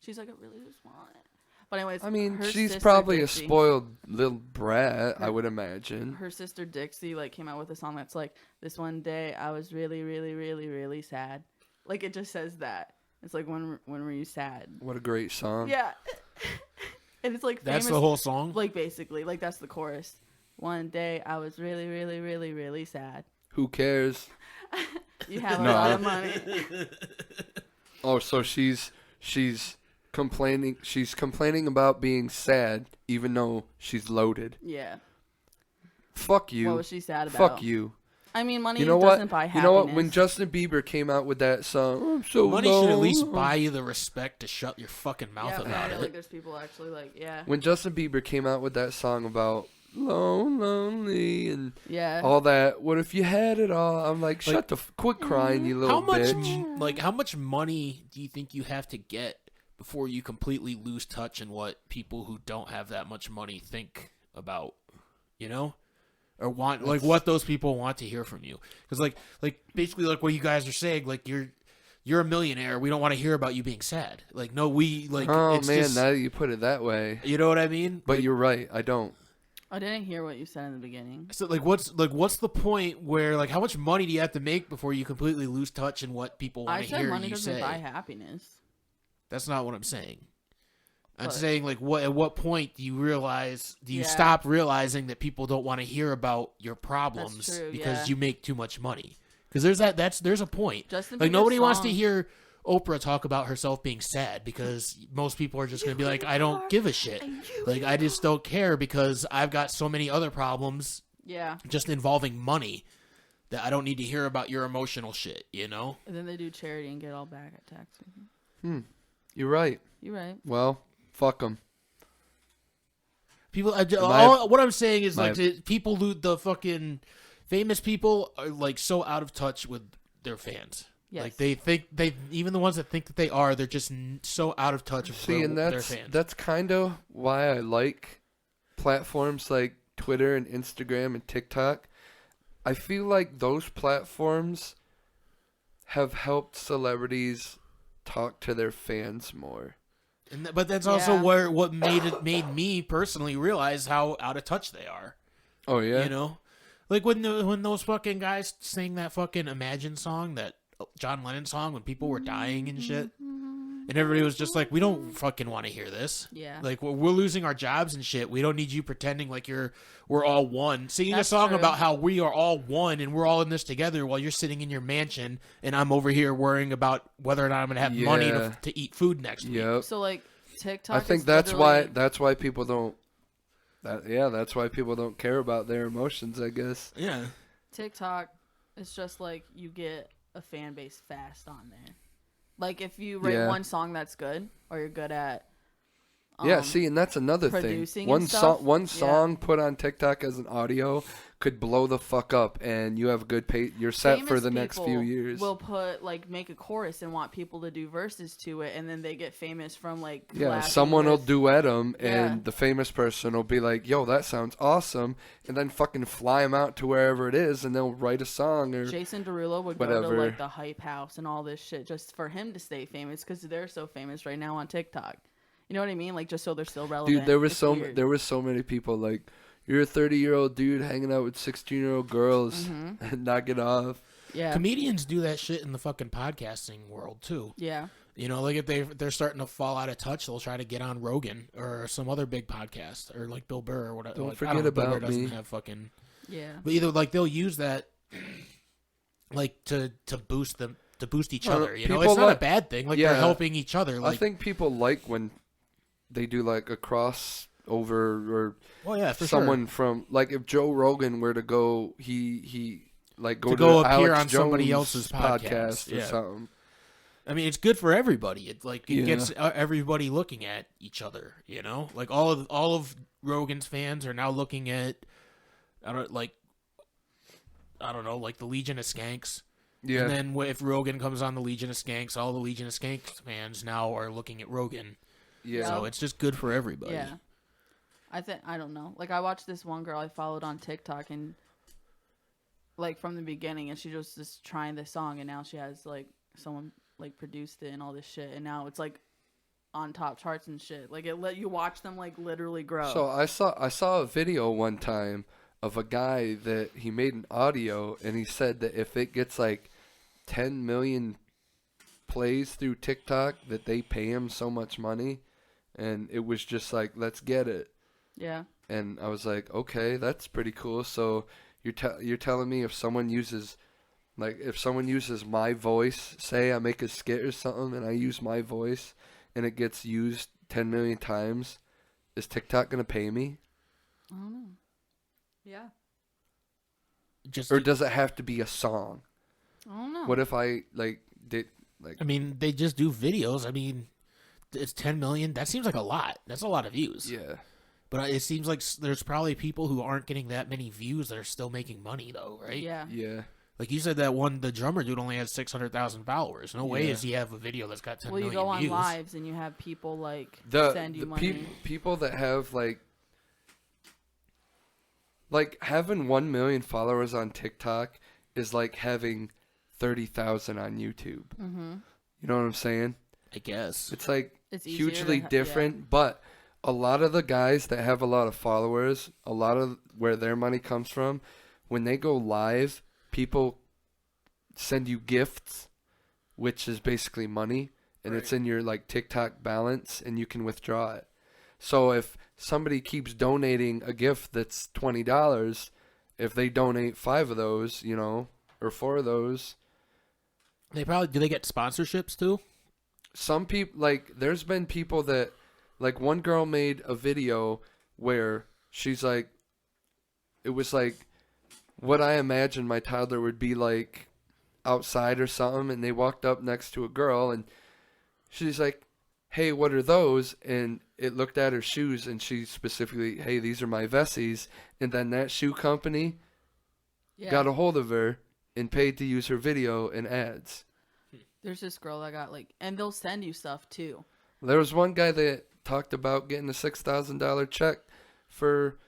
Speaker 3: She's like, "I really just want it." But anyways,
Speaker 2: I mean,
Speaker 3: her
Speaker 2: she's
Speaker 3: sister,
Speaker 2: probably
Speaker 3: Dixie,
Speaker 2: a spoiled little brat, I would imagine.
Speaker 3: Her sister Dixie like came out with a song that's like, "This one day I was really, really, really, really sad." Like it just says that. It's like when were you sad?
Speaker 2: What a great song.
Speaker 3: Yeah. And it's like
Speaker 1: That's
Speaker 3: famous,
Speaker 1: the whole song.
Speaker 3: like basically, like that's the chorus. One day I was really, really, really, really sad.
Speaker 2: Who cares?
Speaker 3: You have a
Speaker 2: No.
Speaker 3: lot of money.
Speaker 2: Oh, so she's complaining. She's complaining about being sad, even though she's loaded.
Speaker 3: Yeah.
Speaker 2: Fuck you.
Speaker 3: What was she sad about?
Speaker 2: Fuck you.
Speaker 3: I mean, money
Speaker 2: You know
Speaker 3: doesn't
Speaker 2: what?
Speaker 3: buy happiness.
Speaker 2: You know what? When Justin Bieber came out with that song, I'm so
Speaker 1: Money should at least
Speaker 2: lonely.
Speaker 1: buy you the respect to shut your fucking mouth
Speaker 3: yeah,
Speaker 1: about
Speaker 3: but
Speaker 1: it.
Speaker 3: like there's people actually like, yeah.
Speaker 2: When Justin Bieber came out with that song about lonely and
Speaker 3: Yeah.
Speaker 2: all that, what if you had it all? I'm like, shut the quit crying, you little bitch.
Speaker 1: How much money do you think you have to get before you completely lose touch in what people who don't have that much money think about, you know? Or want, like, what those people want to hear from you? Because, like basically, like what you guys are saying, like you're a millionaire. We don't want to hear about you being sad. Like, no, we like.
Speaker 2: Oh
Speaker 1: it's
Speaker 2: man,
Speaker 1: just,
Speaker 2: now that you put it that way.
Speaker 1: you know what I mean?
Speaker 2: But
Speaker 1: like,
Speaker 2: you're right. I don't.
Speaker 3: I didn't hear what you said in the beginning.
Speaker 1: So what's the point where like how much money do you have to make before you completely lose touch in what people want
Speaker 3: I
Speaker 1: to
Speaker 3: said
Speaker 1: hear
Speaker 3: money
Speaker 1: you
Speaker 3: doesn't
Speaker 1: say?
Speaker 3: buy happiness.
Speaker 1: That's not what I'm saying. I'm
Speaker 3: But-
Speaker 1: saying like at what point do you
Speaker 3: Yeah.
Speaker 1: stop realizing that people don't want to hear about your problems
Speaker 3: That's true,
Speaker 1: because
Speaker 3: yeah.
Speaker 1: you make too much money? Because there's a point.
Speaker 3: Justin
Speaker 1: Like
Speaker 3: Bieber's
Speaker 1: nobody wants to
Speaker 3: song-
Speaker 1: hear Oprah talk about herself being sad because most people are just going to be like, I don't give a shit. Like I just don't care because I've got so many other problems
Speaker 3: Yeah.
Speaker 1: just involving money that I don't need to hear about your emotional shit, you know?
Speaker 3: And then they do charity and get all back at tax.
Speaker 2: You're right.
Speaker 3: You're right.
Speaker 2: Well, fuck them.
Speaker 1: People,
Speaker 2: My-
Speaker 1: what I'm saying is like
Speaker 2: my-
Speaker 1: people who the fucking famous people are like so out of touch with their fans.
Speaker 3: Yes.
Speaker 1: Like they think even the ones that think that they are, they're just so out of touch with
Speaker 2: See, and
Speaker 1: their fans.
Speaker 2: that's kind of why I like platforms like Twitter and Instagram and TikTok. I feel like those platforms have helped celebrities talk to their fans more.
Speaker 1: But that's also
Speaker 3: Yeah.
Speaker 1: what made me personally realize how out of touch they are.
Speaker 2: Oh yeah.
Speaker 1: You know, like when those fucking guys sang that fucking Imagine song, that John Lennon song, when people were dying and shit, and everybody was just like, we don't fucking want to hear this.
Speaker 3: Yeah.
Speaker 1: Like we're losing our jobs and shit. We don't need you pretending like we're all one. Singing
Speaker 3: That's
Speaker 1: a song
Speaker 3: true.
Speaker 1: about how we are all one and we're all in this together while you're sitting in your mansion and I'm over here worrying about whether or not I'm gonna have money
Speaker 2: Yeah.
Speaker 1: to eat food next week.
Speaker 2: Yep.
Speaker 3: So like TikTok.
Speaker 2: I think
Speaker 3: is
Speaker 2: that's
Speaker 3: literally-
Speaker 2: why people don't. That's why people don't care about their emotions. I guess.
Speaker 1: Yeah.
Speaker 3: TikTok is just like you get a fan base fast on there. Like if you write
Speaker 2: Yeah.
Speaker 3: one song that's good, or you're good at.
Speaker 2: Yeah, see, and that's another thing.
Speaker 3: producing
Speaker 2: One
Speaker 3: and stuff?
Speaker 2: one
Speaker 3: Yeah.
Speaker 2: song put on TikTok as an audio could blow the fuck up, and you have good pay. You're set for
Speaker 3: famous
Speaker 2: the next few
Speaker 3: people
Speaker 2: years.
Speaker 3: Will make a chorus and want people to do verses to it, and then they get famous from like.
Speaker 2: Yeah,
Speaker 3: collabing
Speaker 2: someone will
Speaker 3: with-
Speaker 2: duet them, and
Speaker 3: Yeah.
Speaker 2: the famous person will be like, "Yo, that sounds awesome," and then fucking fly them out to wherever it is, and they'll write a song or
Speaker 3: Jason Derulo would go
Speaker 2: whatever.
Speaker 3: to like the Hype House and all this shit just for him to stay famous because they're so famous right now on TikTok. You know what I mean? Like just so they're still relevant.
Speaker 2: Dude, there was
Speaker 3: It's weird.
Speaker 2: so many people like, you're a 30-year-old dude hanging out with 16-year-old girls
Speaker 3: Mm-hmm.
Speaker 2: and knock it off.
Speaker 3: Yeah.
Speaker 1: Comedians do that shit in the fucking podcasting world too.
Speaker 3: Yeah.
Speaker 1: You know, like if they're starting to fall out of touch, they'll try to get on Rogan or some other big podcast or like Bill Burr or whatever.
Speaker 2: Don't
Speaker 1: Like, I
Speaker 2: forget
Speaker 1: know, Bill Burr
Speaker 2: about
Speaker 1: doesn't
Speaker 2: me.
Speaker 1: have fucking.
Speaker 3: Yeah.
Speaker 1: But either like they'll use that, like to boost them to boost each
Speaker 2: Well,
Speaker 1: other. You know,
Speaker 2: people
Speaker 1: it's not
Speaker 2: like-
Speaker 1: a bad thing. Like
Speaker 2: Yeah.
Speaker 1: they're helping each other. Like,
Speaker 2: I think people like when they do like a crossover or
Speaker 1: well, yeah, for
Speaker 2: someone from like if Joe Rogan were to go, he like go
Speaker 1: To
Speaker 2: to,
Speaker 1: go appear
Speaker 2: Alex
Speaker 1: on somebody
Speaker 2: Jones'
Speaker 1: else's podcast,
Speaker 2: or
Speaker 1: yeah.
Speaker 2: something.
Speaker 1: I mean, it's good for everybody. It like it
Speaker 2: Yeah.
Speaker 1: gets everybody looking at each other. You know, like all of Rogan's fans are now looking at, I don't know, like the Legion of Skanks.
Speaker 2: Yeah,
Speaker 1: And then if Rogan comes on the Legion of Skanks, all the Legion of Skanks fans now are looking at Rogan.
Speaker 2: yeah.
Speaker 1: So it's just good for everybody.
Speaker 3: Yeah. I don't know. Like I watched this one girl I followed on TikTok and like from the beginning and she was just trying this song and now she has like someone like produced it and all this shit and now it's like on top charts and shit. Like it let you watch them like literally grow.
Speaker 2: So I saw a video one time of a guy that he made an audio and he said that if it gets like 10 million plays through TikTok that they pay him so much money, and it was just like, let's get it.
Speaker 3: yeah.
Speaker 2: And I was like, okay, that's pretty cool. So you're telling me if someone uses my voice, say I make a skit or something and I use my voice and it gets used 10 million times, is TikTok going to pay me?
Speaker 3: I don't know. Yeah.
Speaker 1: just
Speaker 2: Or does it have to be a song?
Speaker 3: I don't know.
Speaker 2: What if I did
Speaker 1: I mean, they just do videos. I mean, it's 10 million. That seems like a lot. That's a lot of views.
Speaker 2: Yeah.
Speaker 1: But it seems like there's probably people who aren't getting that many views that are still making money, though, right?
Speaker 3: Yeah.
Speaker 2: Yeah.
Speaker 1: Like you said, the drummer dude only has 600,000 followers. No way does he have a video that's got 10 million views.
Speaker 3: Well, you go on lives and you have people send you
Speaker 2: the
Speaker 3: money.
Speaker 2: people that have like having 1 million followers on TikTok is like having 30,000 on YouTube. Mm-hmm. You know what I'm saying?
Speaker 1: I guess
Speaker 2: It's like
Speaker 3: It's easier
Speaker 2: hugely different, but a lot of the guys that have a lot of followers, a lot of where their money comes from, when they go live, people send you gifts, which is basically money, and it's in your like TikTok balance, and you can withdraw it. So if somebody keeps donating a gift that's $20, if they donate 5 of those, or 4 of those,
Speaker 1: do they get sponsorships too?
Speaker 2: some people, there's been people that, one girl made a video where she's like, it was like what I imagined my toddler would be like outside or something, and they walked up next to a girl, and she's like, hey, what are those? And it looked at her shoes, and she specifically, hey, these are my Vessies. And then that shoe company got a hold of her and paid to use her video and ads.
Speaker 3: There's this girl that got and they'll send you stuff too.
Speaker 2: There was one guy that talked about getting a $6,000 check for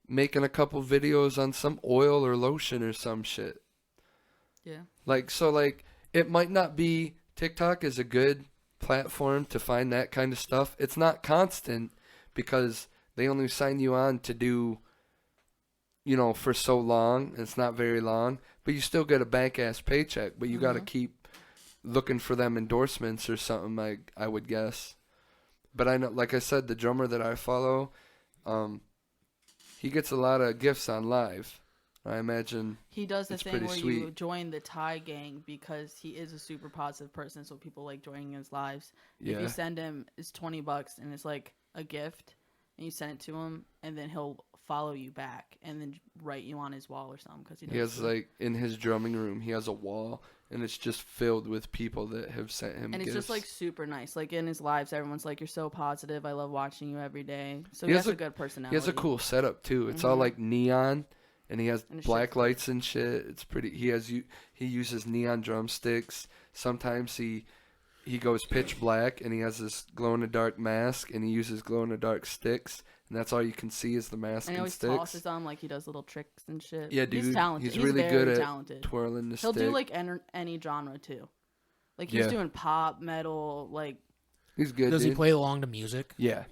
Speaker 2: making a couple videos on some oil or lotion or some shit.
Speaker 3: Yeah.
Speaker 2: It might not be, TikTok is a good platform to find that kind of stuff. It's not constant because they only sign you on to do, for so long. It's not very long, but you still get a bank-ass paycheck, but you got to keep looking for them endorsements or something, I would guess. But I know, like I said, the drummer that I follow, he gets a lot of gifts on live. I imagine
Speaker 3: he does the thing where
Speaker 2: sweet.
Speaker 3: You join the Thai gang because he is a super positive person, so people like joining his lives.
Speaker 2: Yeah.
Speaker 3: If you send him, it's $20 and it's like a gift, and you send it to him, and then he'll follow you back and then write you on his wall or something. Cause
Speaker 2: he has in his drumming room, he has a wall, and it's just filled with people that have sent him
Speaker 3: and
Speaker 2: gifts.
Speaker 3: it's just super nice. In his lives, everyone's like, you're so positive. I love watching you every day. So he has a good personality.
Speaker 2: He has a cool setup too. It's all neon. And he has black lights and shit. It's pretty. He uses neon drumsticks. Sometimes he goes pitch black, and he has this glow in the dark mask, and he uses glow in the dark sticks, and that's all you can see is the mask
Speaker 3: and
Speaker 2: and
Speaker 3: sticks. And he always
Speaker 2: sticks.
Speaker 3: tosses on he does little tricks and shit.
Speaker 2: Yeah, dude.
Speaker 3: He's talented.
Speaker 2: He's really good at
Speaker 3: talented.
Speaker 2: twirling the
Speaker 3: He'll
Speaker 2: stick.
Speaker 3: do any genre too. He's doing pop, metal,
Speaker 2: He's good.
Speaker 1: Does
Speaker 2: dude.
Speaker 1: he play along to music?
Speaker 2: Yeah,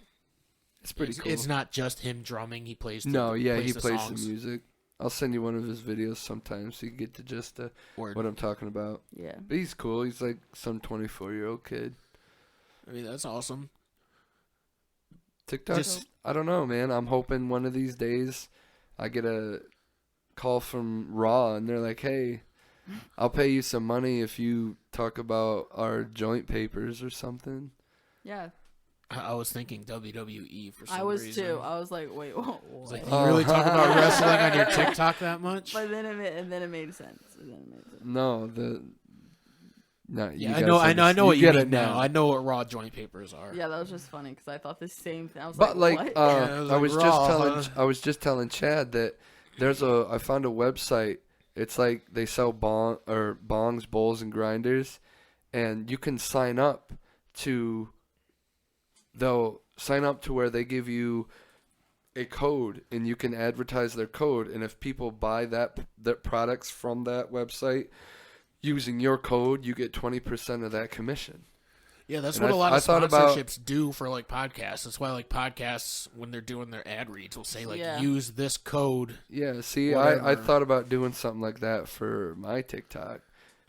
Speaker 2: it's pretty cool.
Speaker 1: It's not just him drumming. He plays.
Speaker 2: He plays
Speaker 1: songs.
Speaker 2: some music. I'll send you one of his videos sometime so you get to just what I'm talking about.
Speaker 3: Yeah.
Speaker 2: But he's cool. He's like some 24-year-old kid.
Speaker 1: I mean, that's awesome.
Speaker 2: TikTok, I don't know, man. I'm hoping one of these days I get a call from Raw and they're like, hey, I'll pay you some money if you talk about our joint papers or something.
Speaker 3: Yeah.
Speaker 1: I was thinking WWE for some reason.
Speaker 3: I was too. I was like, wait, what?
Speaker 1: Like, you really talk about wrestling on your TikTok that much?
Speaker 3: But then it made sense.
Speaker 2: No,
Speaker 1: yeah, I know what you mean now. I know what Raw joint papers are.
Speaker 3: Yeah, that was just funny because I thought the same thing. I was
Speaker 2: but
Speaker 3: what?
Speaker 2: I was just telling Chad that I found a website. It's like they sell bongs, bowls, and grinders, and you can sign up to. They'll sign up to where they give you a code, and you can advertise their code. And if people buy their products from that website using your code, you get 20% of that commission.
Speaker 1: Yeah, that's what a lot of sponsorships do for podcasts. That's why podcasts, when they're doing their ad reads, will say use this code.
Speaker 2: Yeah, see, I thought about doing something like that for my TikTok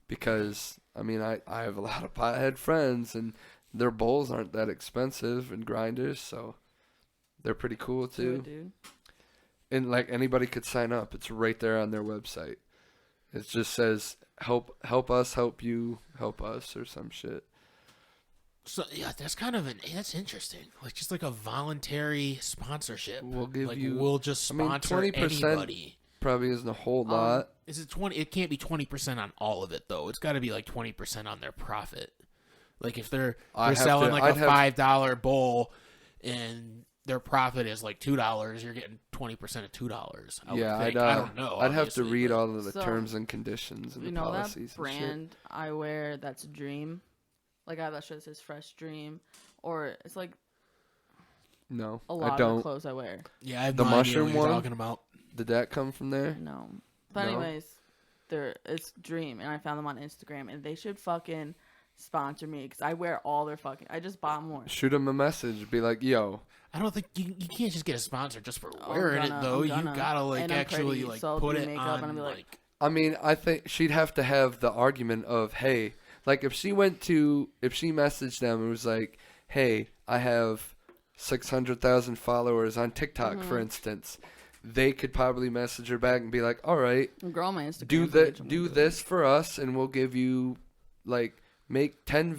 Speaker 2: because I have a lot of pothead friends and their bowls aren't that expensive and grinders, so they're pretty cool too. Dude. And anybody could sign up. It's right there on their website. It just says help us help you help us or some shit.
Speaker 1: So yeah, that's that's interesting. Just a voluntary sponsorship.
Speaker 2: We'll give
Speaker 1: we'll just sponsor anybody.
Speaker 2: probably isn't a whole lot.
Speaker 1: Is it 20? It can't be 20% on all of it though. It's got to be like 20% on their profit. Like if they're selling like a $5 bowl, and their profit is like $2, you're getting 20% of $2. I don't know.
Speaker 2: I'd have to read all of the terms and conditions and the policies.
Speaker 3: That brand I wear, that's Dream. Like I have that shirt that says Fresh Dream, or it's like
Speaker 2: no,
Speaker 3: a lot of the clothes I wear.
Speaker 1: Yeah, I have
Speaker 2: the
Speaker 1: no
Speaker 2: mushroom
Speaker 1: idea what
Speaker 2: one.
Speaker 1: You're talking about.
Speaker 2: Did that come from there?
Speaker 3: No, but anyways, it's Dream, and I found them on Instagram, and they should fucking sponsor me because I wear all their fucking. I just bought more.
Speaker 2: Shoot them a message. Be like, yo.
Speaker 1: I don't think you can't just get a sponsor just for wearing it though. You gotta like actually like put it on. And like,
Speaker 2: I mean, I think she'd have to have the argument of, hey, like if she messaged them and was like, hey, I have 600,000 followers on TikTok, for instance, they could probably message her back and be like, all right,
Speaker 3: girl, my Instagram
Speaker 2: do this for us, and we'll give you like make 10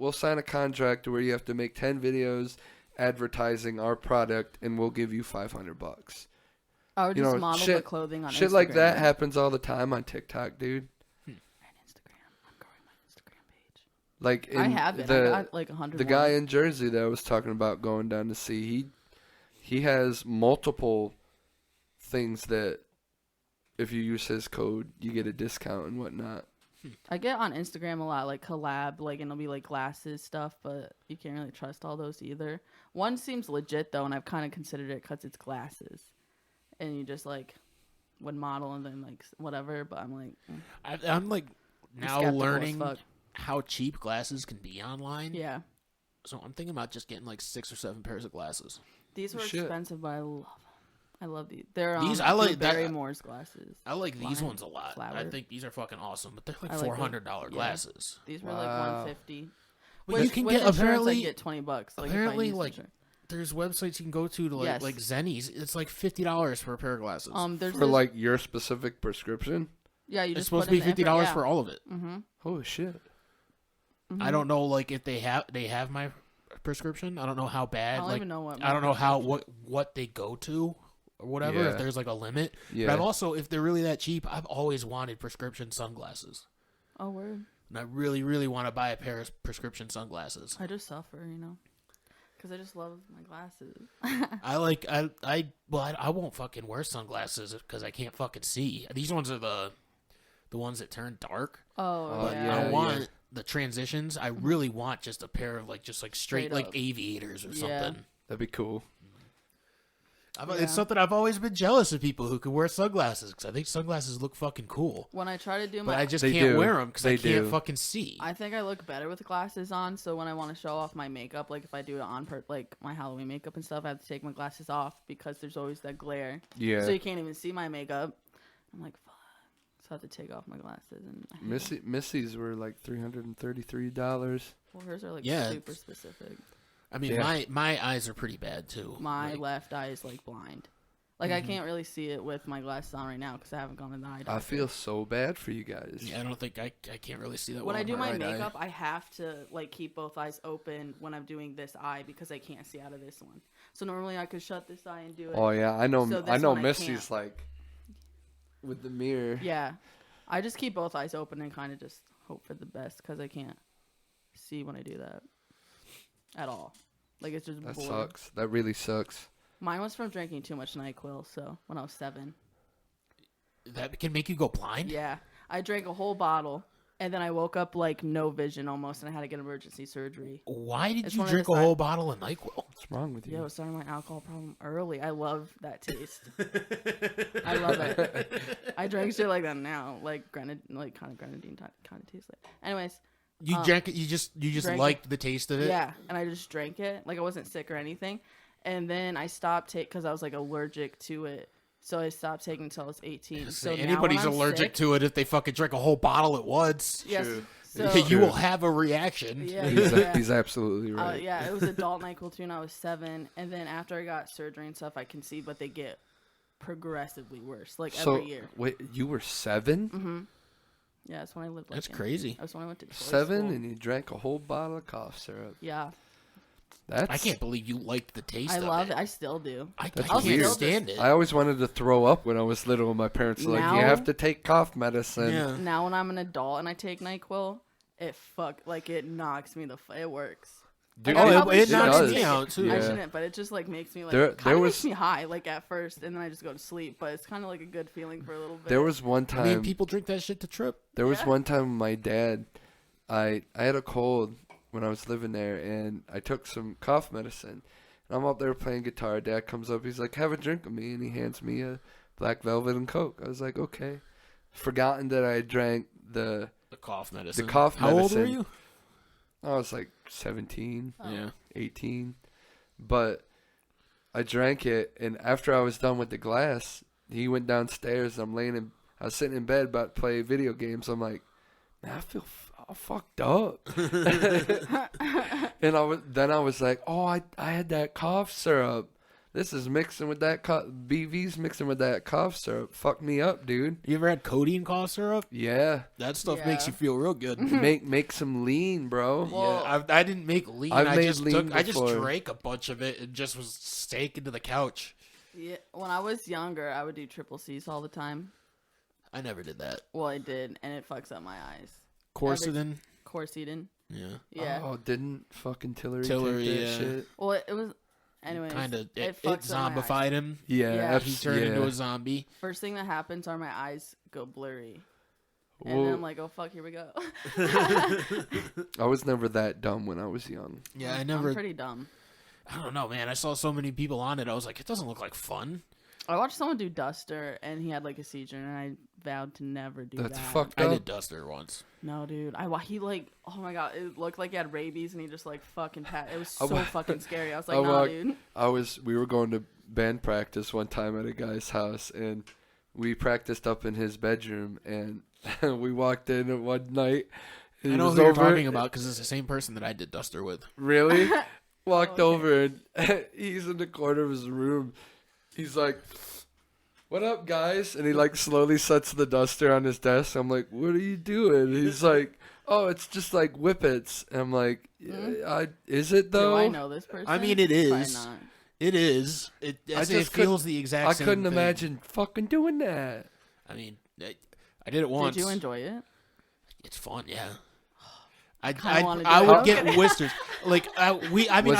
Speaker 2: we'll sign a contract where you have to make 10 videos advertising our product, and we'll give you $500.
Speaker 3: I would just model the clothing on
Speaker 2: shit
Speaker 3: Instagram.
Speaker 2: like that happens all the time on TikTok, dude.
Speaker 3: And Instagram, I'm growing my Instagram page.
Speaker 2: Like
Speaker 3: I have it. I got like 100.
Speaker 2: The guy in Jersey that I was talking about going down to see, he has multiple things that if you use his code, you get a discount and whatnot.
Speaker 3: I get on Instagram a lot, like collab, like, and it'll be like glasses stuff, but you can't really trust all those either. One seems legit though, and I've kind of considered it because it's glasses, and you just like would model and then like whatever. But I'm like,
Speaker 1: I'm like now learning how cheap glasses can be online.
Speaker 3: Yeah.
Speaker 1: So I'm thinking about just getting like 6 or 7 pairs of glasses.
Speaker 3: These were expensive, but I love them. I love these. They're
Speaker 1: I like
Speaker 3: Barrymore's glasses.
Speaker 1: I like these ones a lot. I think these are fucking awesome, but they're like $400 glasses.
Speaker 3: These were like $150.
Speaker 1: Well, you can get apparently
Speaker 3: get $20. Like,
Speaker 1: apparently, like there's websites you can go to like Zennies. It's like $50 for a pair of glasses.
Speaker 2: For like your specific prescription.
Speaker 3: Yeah,
Speaker 1: it's supposed to be $50 for all of it.
Speaker 3: Mm-hmm.
Speaker 2: Oh shit!
Speaker 3: Mm-hmm.
Speaker 1: I don't know, like if they have my prescription. I don't know how bad.
Speaker 3: I don't even know what.
Speaker 1: I don't know how what they go to. Or whatever, if there's like a limit. Yeah. But I've also, if they're really that cheap, I've always wanted prescription sunglasses.
Speaker 3: Oh, word.
Speaker 1: And I really, really want to buy a pair of prescription sunglasses.
Speaker 3: I just suffer, because I just love my glasses.
Speaker 1: I won't fucking wear sunglasses because I can't fucking see. These ones are the ones that turn dark.
Speaker 3: Oh,
Speaker 1: yeah. I want the transitions. I really want just a pair of just straight like aviators or something.
Speaker 2: That'd be cool.
Speaker 1: It's something I've always been jealous of people who can wear sunglasses because I think sunglasses look fucking cool.
Speaker 3: When I try to do
Speaker 1: but I just can't wear them because I can't fucking see.
Speaker 3: I think I look better with glasses on, so when I want to show off my makeup, like if I do it on like my Halloween makeup and stuff, I have to take my glasses off because there's always that glare.
Speaker 2: Yeah.
Speaker 3: So you can't even see my makeup. I'm like, fuck. So I have to take off my glasses. And
Speaker 2: Missy's were like $333.
Speaker 3: Well, hers are like super specific.
Speaker 1: I mean, my eyes are pretty bad, too.
Speaker 3: My left eye is, like, blind. Like, I can't really see it with my glasses on right now because I haven't gone to the eye doctor.
Speaker 2: I feel so bad for you guys.
Speaker 1: Yeah, I don't think I can't really see that
Speaker 3: when I do my makeup, I have to, like, keep both eyes open when I'm doing this eye because I can't see out of this one. So normally I could shut this eye and do it.
Speaker 2: Oh, yeah. I know Missy's, like, with the mirror.
Speaker 3: Yeah. I just keep both eyes open and kind of just hope for the best because I can't see when I do that. At all. Like, it's just
Speaker 2: that
Speaker 3: bored.
Speaker 2: sucks. That really sucks.
Speaker 3: Mine was from drinking too much NyQuil, so when I was 7.
Speaker 1: That can make you go blind?
Speaker 3: Yeah. I drank a whole bottle, and then I woke up, like, no vision almost, and I had to get emergency surgery.
Speaker 1: Why did you drink a whole bottle of NyQuil?
Speaker 2: What's wrong with you?
Speaker 3: Yeah, I was starting my alcohol problem early. I love that taste. I love it. I drink shit like that now, like kind of grenadine kind of tastes like. Anyways.
Speaker 1: You drank it. You just liked the taste of it.
Speaker 3: Yeah, and I just drank it. Like I wasn't sick or anything, and then I stopped because I was like allergic to it. So I stopped taking until I was 18. So
Speaker 1: anybody's allergic to it if they fucking drink a whole bottle at once.
Speaker 3: Yes.
Speaker 1: So, you will have a reaction.
Speaker 3: Yeah,
Speaker 2: he's absolutely right.
Speaker 3: Yeah, it was adult NyQuil too, and I was 7. And then after I got surgery and stuff, I can see, but they get progressively worse, like every year.
Speaker 2: Wait, you were 7?
Speaker 3: Mm-hmm. Yeah, that's when I lived.
Speaker 1: That's crazy.
Speaker 3: That's when I went to
Speaker 2: 7 and you drank a whole bottle of cough syrup.
Speaker 3: Yeah.
Speaker 1: I can't believe you liked the taste of it.
Speaker 3: I love it. I still do.
Speaker 1: I
Speaker 2: That's
Speaker 1: can't
Speaker 2: weird.
Speaker 1: stand it.
Speaker 2: I always wanted to throw up when I was little, and my parents were like,
Speaker 3: Now-
Speaker 2: "You have to take cough medicine."
Speaker 1: Yeah.
Speaker 3: Now when I'm an adult and I take NyQuil, it knocks me it works.
Speaker 2: Dude,
Speaker 3: Like, I
Speaker 1: Oh,
Speaker 3: probably
Speaker 1: it
Speaker 3: shouldn't
Speaker 1: knocks
Speaker 2: does.
Speaker 1: me
Speaker 3: take
Speaker 1: out
Speaker 3: it.
Speaker 1: too.
Speaker 3: I
Speaker 2: Yeah.
Speaker 3: shouldn't, but it just like makes me like
Speaker 2: There
Speaker 3: kind of
Speaker 2: was-
Speaker 3: makes me high like at first, and then I just go to sleep. But it's kind of like a good feeling for a little bit.
Speaker 2: There was one
Speaker 1: I
Speaker 2: time.
Speaker 1: mean, people drink that shit to trip.
Speaker 2: There was
Speaker 3: Yeah.
Speaker 2: one time with my dad, I had a cold when I was living there, and I took some cough medicine. And I'm up there playing guitar. Dad comes up, he's like, "Have a drink with me," and he hands me a Black Velvet and Coke. I was like, okay. Forgotten that I drank the
Speaker 1: cough medicine.
Speaker 2: cough
Speaker 1: How old were
Speaker 2: medicine.
Speaker 1: you?
Speaker 2: I was like 17,
Speaker 1: Yeah.
Speaker 2: 18. But I drank it, and after I was done with the glass, he went downstairs. I was sitting in bed about to play video games. I'm like, man, I feel all fucked up. And I was like, oh, I had that cough syrup. This is mixing with that BV's mixing with that cough syrup. Fuck me up, dude.
Speaker 1: You ever had Cody and cough syrup?
Speaker 2: Yeah.
Speaker 1: That stuff
Speaker 3: Yeah.
Speaker 1: makes you feel real good.
Speaker 2: Make some lean, bro.
Speaker 3: Well-
Speaker 1: yeah, I didn't make lean.
Speaker 2: I've
Speaker 1: I
Speaker 2: made
Speaker 1: just
Speaker 2: lean
Speaker 1: I just
Speaker 2: before.
Speaker 1: drank a bunch of it and just was staking to the couch.
Speaker 3: Yeah, when I was younger, I would do triple C's all the time.
Speaker 1: I never did that.
Speaker 3: Well, I did, and it fucks up my eyes.
Speaker 1: Quercetin.
Speaker 3: Quercetin.
Speaker 1: Yeah.
Speaker 3: Yeah.
Speaker 2: Oh, didn't fucking Tillery
Speaker 1: Tillery,
Speaker 2: take that
Speaker 1: yeah.
Speaker 2: shit?
Speaker 3: Well, it was. Anyways,
Speaker 1: Kind of. It
Speaker 3: fucks up my eyes.
Speaker 1: zombified him.
Speaker 2: Yeah,
Speaker 3: Yeah.
Speaker 1: He turned into a zombie.
Speaker 3: First thing that happens are my eyes go blurry. And
Speaker 2: Well,
Speaker 3: then I'm like, oh fuck, here we go.
Speaker 2: I was never that dumb when I was young.
Speaker 1: Yeah, I
Speaker 3: I'm
Speaker 1: never.
Speaker 3: pretty dumb.
Speaker 1: I don't know, man. I saw so many people on it. I was like, it doesn't look like fun.
Speaker 3: I watched someone do Duster, and he had like a seizure, and I vowed to never do
Speaker 2: That's
Speaker 3: that.
Speaker 2: fucked
Speaker 1: I
Speaker 2: up.
Speaker 1: did Duster once.
Speaker 3: No, dude. He like, oh my god, it looked like he had rabies, and he just like fucking It was
Speaker 2: I
Speaker 3: so
Speaker 2: wa-
Speaker 3: fucking scary. I was
Speaker 2: I
Speaker 3: like, nah,
Speaker 2: wa-
Speaker 3: dude.
Speaker 2: We were going to band practice one time at a guy's house, and we practiced up in his bedroom, and we walked in one night.
Speaker 1: I know who you're talking about because it's the same person that I did Duster with.
Speaker 2: Really? Walked
Speaker 3: Okay.
Speaker 2: over, and he's in the corner of his room. He's like, "What up, guys?" And he like slowly sets the duster on his desk. I'm like, "What are you doing?" He's like, "Oh, it's just like whippets." And I'm like, "Is it though?"
Speaker 3: Do I know this person?
Speaker 1: I mean, it
Speaker 3: Probably
Speaker 1: is.
Speaker 3: not.
Speaker 1: It is. It
Speaker 2: just
Speaker 1: feels the exact
Speaker 2: I
Speaker 1: same
Speaker 2: couldn't
Speaker 1: thing.
Speaker 2: imagine fucking doing that.
Speaker 1: I mean, I did it once.
Speaker 3: Did you enjoy it?
Speaker 1: It's fun, yeah. I
Speaker 3: wanna do
Speaker 1: I
Speaker 3: it.
Speaker 1: would
Speaker 3: I'm
Speaker 1: get
Speaker 3: kidding.
Speaker 1: whisters. Like I
Speaker 2: Was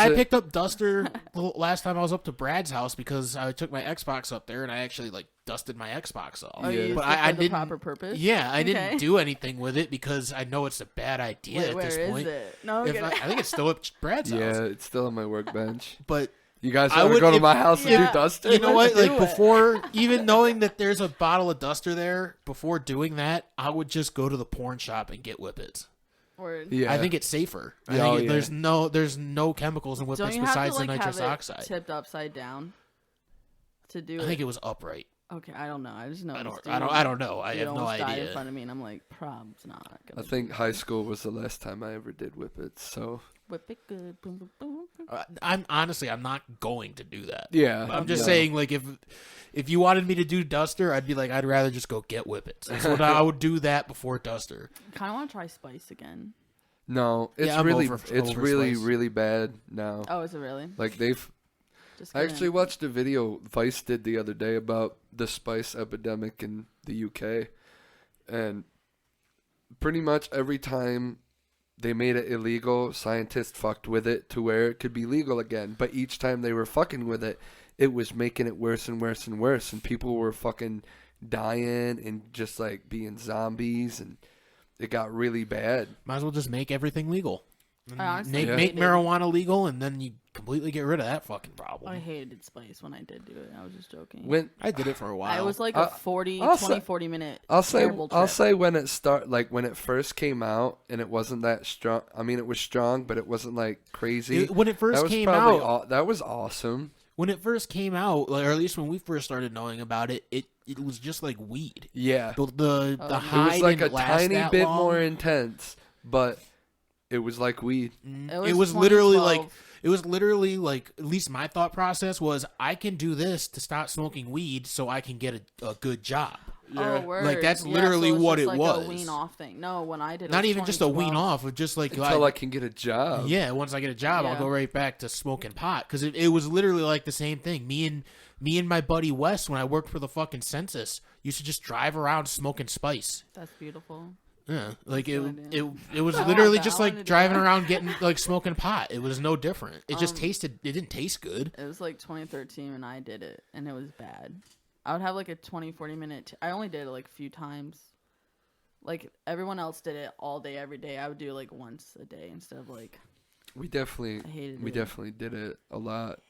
Speaker 2: it-
Speaker 1: picked up Duster the last time I was up to Brad's house because I took my Xbox up there and I actually like dusted my Xbox off.
Speaker 3: Oh, you
Speaker 2: Yeah.
Speaker 3: used
Speaker 1: But
Speaker 3: it
Speaker 1: I
Speaker 3: for the
Speaker 1: didn't.
Speaker 3: proper purpose?
Speaker 1: Yeah, I
Speaker 3: Okay.
Speaker 1: didn't do anything with it because I know it's a bad idea
Speaker 3: Wait,
Speaker 1: at
Speaker 3: where
Speaker 1: this
Speaker 3: is
Speaker 1: point.
Speaker 3: it? No,
Speaker 1: If
Speaker 3: get
Speaker 1: I
Speaker 3: it.
Speaker 1: think it's still at Brad's
Speaker 2: Yeah,
Speaker 1: house.
Speaker 2: it's still on my workbench.
Speaker 1: But
Speaker 2: You guys
Speaker 1: I
Speaker 2: want to
Speaker 1: would-
Speaker 2: go to
Speaker 1: if-
Speaker 2: my house and
Speaker 3: Yeah.
Speaker 2: do duster?
Speaker 1: you know what?
Speaker 3: Let's
Speaker 1: Like
Speaker 3: do it.
Speaker 1: before even knowing that there's a bottle of Duster there, before doing that, I would just go to the porn shop and get whippets.
Speaker 3: Word.
Speaker 2: Yeah,
Speaker 1: I think it's safer. I
Speaker 2: Yeah,
Speaker 1: think
Speaker 2: oh, yeah.
Speaker 1: there's no chemicals in
Speaker 3: Don't
Speaker 1: whippets
Speaker 3: you have
Speaker 1: besides
Speaker 3: to
Speaker 1: the
Speaker 3: like
Speaker 1: nitrous
Speaker 3: have it
Speaker 1: oxide.
Speaker 3: tipped upside down to do
Speaker 1: I
Speaker 3: it?
Speaker 1: think it was upright.
Speaker 3: Okay, I don't know. I just know.
Speaker 1: I
Speaker 3: this
Speaker 1: don't.
Speaker 3: dude,
Speaker 1: I don't know. I
Speaker 3: dude
Speaker 1: have no
Speaker 3: almost died in
Speaker 1: idea.
Speaker 3: front of me, and I'm like, prob's not
Speaker 2: I
Speaker 3: gonna.
Speaker 2: think high school was the last time I ever did whippets. So
Speaker 3: Whip it good. Boom, boom, boom.
Speaker 1: I'm honestly, I'm not going to do that.
Speaker 2: yeah,
Speaker 1: I'm just
Speaker 2: no.
Speaker 1: saying, like, if you wanted me to do Duster, I'd be like, I'd rather just go get whippets. So I would do that before Duster.
Speaker 3: Kind of want to try Spice again.
Speaker 2: No, it's
Speaker 1: Yeah, I'm
Speaker 2: really
Speaker 1: over
Speaker 2: it's really
Speaker 1: Spice.
Speaker 2: really bad now.
Speaker 3: Oh, is it really?
Speaker 2: Like they've
Speaker 3: Just
Speaker 2: I
Speaker 3: kidding.
Speaker 2: actually watched a video Vice did the other day about the spice epidemic in the UK, and pretty much every time they made it illegal, scientists fucked with it to where it could be legal again. But each time they were fucking with it, it was making it worse and worse and worse, and people were fucking dying and just like being zombies, and it got really bad.
Speaker 1: Might as well just make everything legal.
Speaker 3: I honestly
Speaker 1: Make
Speaker 3: hated-
Speaker 1: marijuana legal, and then you completely get rid of that fucking problem.
Speaker 3: I hated Spice when I did do it. I was just joking.
Speaker 2: When
Speaker 1: I did it for a while.
Speaker 3: I was like
Speaker 2: I-
Speaker 3: a 40
Speaker 2: I'll say-
Speaker 3: 40-minute
Speaker 2: I'll say
Speaker 3: terrible trip.
Speaker 2: when it first came out and it wasn't that strong. I mean, it was strong, but it wasn't like crazy.
Speaker 1: When it
Speaker 2: that
Speaker 1: first
Speaker 2: was
Speaker 1: came
Speaker 2: probably
Speaker 1: out,
Speaker 2: that was awesome.
Speaker 1: when it first came out, like, or at least when we first started knowing about it, it was just like weed.
Speaker 2: Yeah,
Speaker 1: The
Speaker 3: Oh.
Speaker 1: high
Speaker 2: it was like a
Speaker 1: didn't last
Speaker 2: tiny
Speaker 1: that
Speaker 2: bit
Speaker 1: long.
Speaker 2: more intense, but it was like weed.
Speaker 1: It was literally
Speaker 3: 2012.
Speaker 1: like it was literally like at least my thought process was I can do this to stop smoking weed so I can get a good job.
Speaker 3: Oh, word.
Speaker 1: Like, that's
Speaker 3: Yeah,
Speaker 1: literally
Speaker 3: so it's
Speaker 1: what
Speaker 3: just
Speaker 1: it
Speaker 3: like
Speaker 1: was.
Speaker 3: A wean off thing. No, when I did it
Speaker 1: Not
Speaker 3: was
Speaker 1: even just a wean
Speaker 3: 2012.
Speaker 1: off, but just like
Speaker 2: Until I can get a job.
Speaker 1: yeah, once I get a job, I'll
Speaker 3: Yeah.
Speaker 1: go right back to smoking pot because it was literally like the same thing. Me and my buddy Wes, when I worked for the fucking census, used to just drive around smoking spice.
Speaker 3: That's beautiful.
Speaker 1: Yeah, like
Speaker 3: That's what I do.
Speaker 1: it was
Speaker 3: I want
Speaker 1: literally
Speaker 3: that.
Speaker 1: just
Speaker 3: I wanna
Speaker 1: like
Speaker 3: do
Speaker 1: driving
Speaker 3: that.
Speaker 1: around getting like smoking pot. It was no different. It just it didn't taste good.
Speaker 3: It was like 2013 when I did it, and it was bad. I would have like a 20-40 minute. I only did it like a few times. Like everyone else did it all day, every day. I would do it like once a day instead of like.
Speaker 2: We
Speaker 3: I
Speaker 2: definitely
Speaker 3: hated it.
Speaker 2: did it a lot.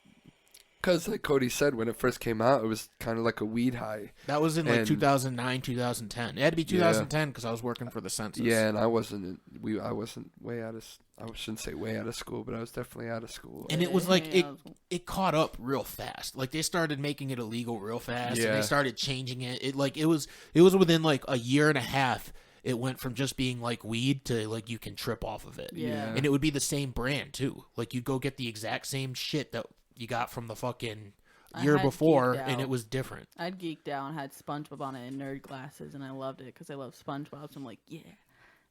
Speaker 2: Because, like Cody said, when it first came out, it was kind of like a weed high.
Speaker 1: That was in like
Speaker 2: And-
Speaker 1: 2009, 2010. It had to be 2010 because I was working for the census.
Speaker 2: Yeah, and I wasn't way out of. I shouldn't say way out of school, but I was definitely out of school.
Speaker 1: And it was like
Speaker 3: Yeah,
Speaker 1: it caught up real fast. Like they started making it illegal real fast, and
Speaker 2: Yeah.
Speaker 1: they started changing it. It was within like a year and a half. It went from just being like weed to like you can trip off of it.
Speaker 3: Yeah.
Speaker 1: And it would be the same brand too. Like you go get the exact same shit that you got from the fucking
Speaker 3: I
Speaker 1: year
Speaker 3: had
Speaker 1: before,
Speaker 3: geeked
Speaker 1: and
Speaker 3: out.
Speaker 1: it was different.
Speaker 3: I'd geeked out and had SpongeBob on it in nerd glasses, and I loved it because I love SpongeBob. So I'm like, yeah.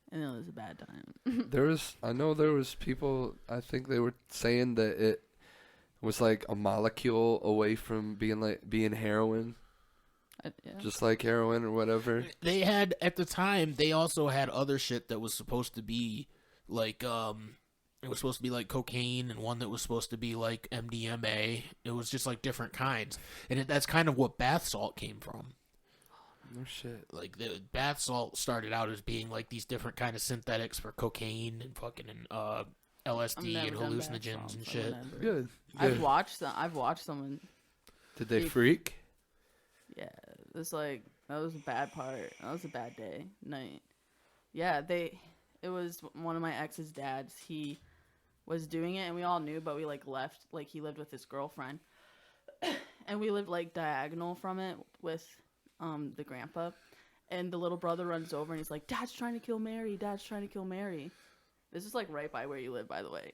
Speaker 3: And it was a bad time.
Speaker 2: I know there was people. I think they were saying that it was like a molecule away from being heroin,
Speaker 3: Yeah.
Speaker 2: just like heroin or whatever.
Speaker 1: They had at the time. They also had other shit that was supposed to be like it was supposed to be like cocaine, and one that was supposed to be like MDMA. It was just like different kinds, and that's kind of what bath salt came from.
Speaker 2: No shit.
Speaker 1: Like the bath salt started out as being like these different kind of synthetics for cocaine and fucking LSD and hallucinogens and shit.
Speaker 2: Good.
Speaker 3: I've watched someone.
Speaker 2: Did they
Speaker 3: They-
Speaker 2: freak?
Speaker 3: Yeah, it's like that was a bad part. That was a bad night. Yeah, it was one of my ex's dads. He was doing it, and we all knew, but we like left. Like he lived with his girlfriend, and we lived like diagonal from it with the grandpa. And the little brother runs over and he's like, "Dad's trying to kill Mary. Dad's trying to kill Mary." This is like right by where you live, by the way.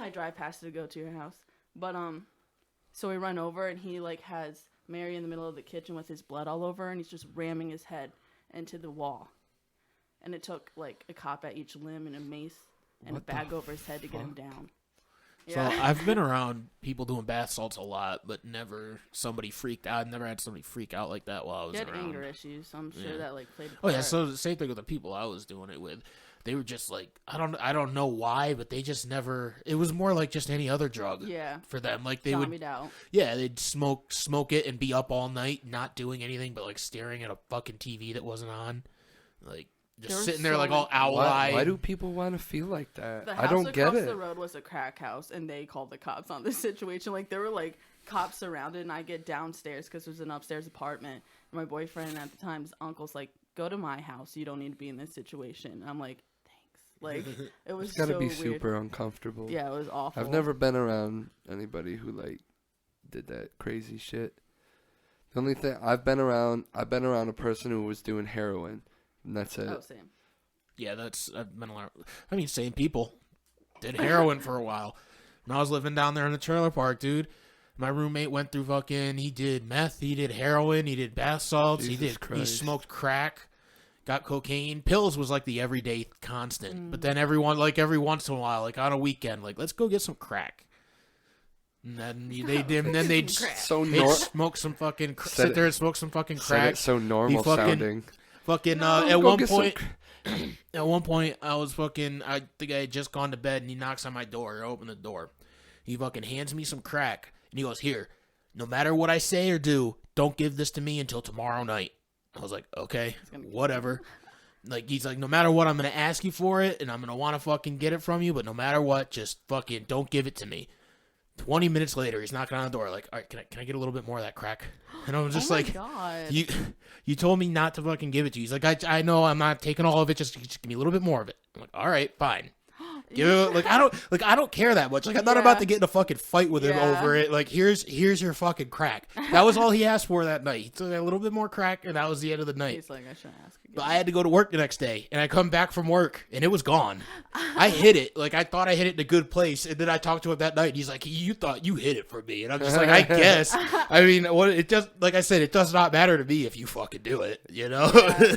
Speaker 3: I drive past it to go to your house, but so we run over and he like has Mary in the middle of the kitchen with his blood all over, and he's just ramming his head into the wall. And it took like a cop at each limb and a mace and
Speaker 2: What
Speaker 3: a bag
Speaker 2: the
Speaker 3: over his head to get him
Speaker 2: fuck?
Speaker 3: down.
Speaker 1: So I've been around people doing bath salts a lot, but never somebody freaked out. I've never had somebody freak out like that while I was
Speaker 3: He had
Speaker 1: around.
Speaker 3: anger issues, so I'm sure
Speaker 1: Yeah.
Speaker 3: that like played a
Speaker 1: Oh yeah,
Speaker 3: part.
Speaker 1: so the same thing with the people I was doing it with. They were just like I don't know why, but they just never. It was more like just any other drug
Speaker 3: Yeah.
Speaker 1: for them. Like they
Speaker 3: Zombied
Speaker 1: would,
Speaker 3: out.
Speaker 1: yeah, they'd smoke it and be up all night, not doing anything but like staring at a fucking TV that wasn't on, like
Speaker 3: There
Speaker 1: just
Speaker 3: were
Speaker 1: sitting there
Speaker 3: so
Speaker 1: like all
Speaker 3: many-
Speaker 1: owl-eyed.
Speaker 2: Why do people want to feel like that?
Speaker 3: The
Speaker 2: I
Speaker 3: house
Speaker 2: don't get
Speaker 3: across
Speaker 2: it.
Speaker 3: the road was a crack house, and they called the cops on this situation. Like there were like cops surrounded, and I get downstairs because there's an upstairs apartment. And my boyfriend at the time's uncle's like, "Go to my house. You don't need to be in this situation." And I'm like, "Thanks." Like it was
Speaker 2: It's gotta
Speaker 3: so
Speaker 2: be
Speaker 3: weird.
Speaker 2: super uncomfortable.
Speaker 3: Yeah, it was awful.
Speaker 2: I've never been around anybody who like did that crazy shit. The only thing I've been around a person who was doing heroin, and that's it.
Speaker 3: Oh, same.
Speaker 1: Yeah, I've been around. I mean, same people did heroin for a while. When I was living down there in the trailer park, dude, my roommate went through fucking. He did meth, he did heroin, he did bath salts,
Speaker 2: Jesus
Speaker 1: he
Speaker 2: Christ.
Speaker 1: smoked crack, got cocaine. Pills was like the everyday constant. But then every once in a while, like on a weekend, like let's go get some crack. And then they'd
Speaker 2: So
Speaker 1: they'd
Speaker 2: nor-
Speaker 1: smoke some fucking
Speaker 2: Said
Speaker 1: sit
Speaker 2: it-
Speaker 1: there and smoke some fucking
Speaker 2: said
Speaker 1: crack.
Speaker 2: it so normal
Speaker 1: fucking-
Speaker 2: sounding.
Speaker 1: Fucking
Speaker 2: No,
Speaker 1: at
Speaker 2: go
Speaker 1: one
Speaker 2: get some
Speaker 1: point. At one point, I think I had just gone to bed, and he knocks on my door. I open the door. He fucking hands me some crack, and he goes, "Here, no matter what I say or do, don't give this to me until tomorrow night." I was like, "Okay, whatever." Like, he's like, "No matter what, I'm going to ask you for it, and I'm going to want to fucking get it from you, but no matter what, just fucking don't give it to me." 20 minutes later, he's knocking on the door, like, "All right, can I get a little bit more of that crack?" And I was just
Speaker 3: oh
Speaker 1: like,
Speaker 3: my God.
Speaker 1: You told me not to fucking give it to you. He's like, I know I'm not taking all of it. Just give me a little bit more of it. I'm like, all right, fine. Give it, I don't care that much. Like, I'm not about to get in a fucking fight with him over it. Like, here's your fucking crack. That was all he asked for that night. He took a little bit more crack, and that was the end of the night.
Speaker 3: He's like, I shouldn't ask again.
Speaker 1: But I had to go to work the next day, and I come back from work, and it was gone. I hit it. Like, I thought I hit it in a good place, and then I talked to him that night, and he's like, you thought you hit it for me. And I'm just like, I guess. I mean, it just, like I said, it does not matter to me if you fucking do it, you know? Yeah.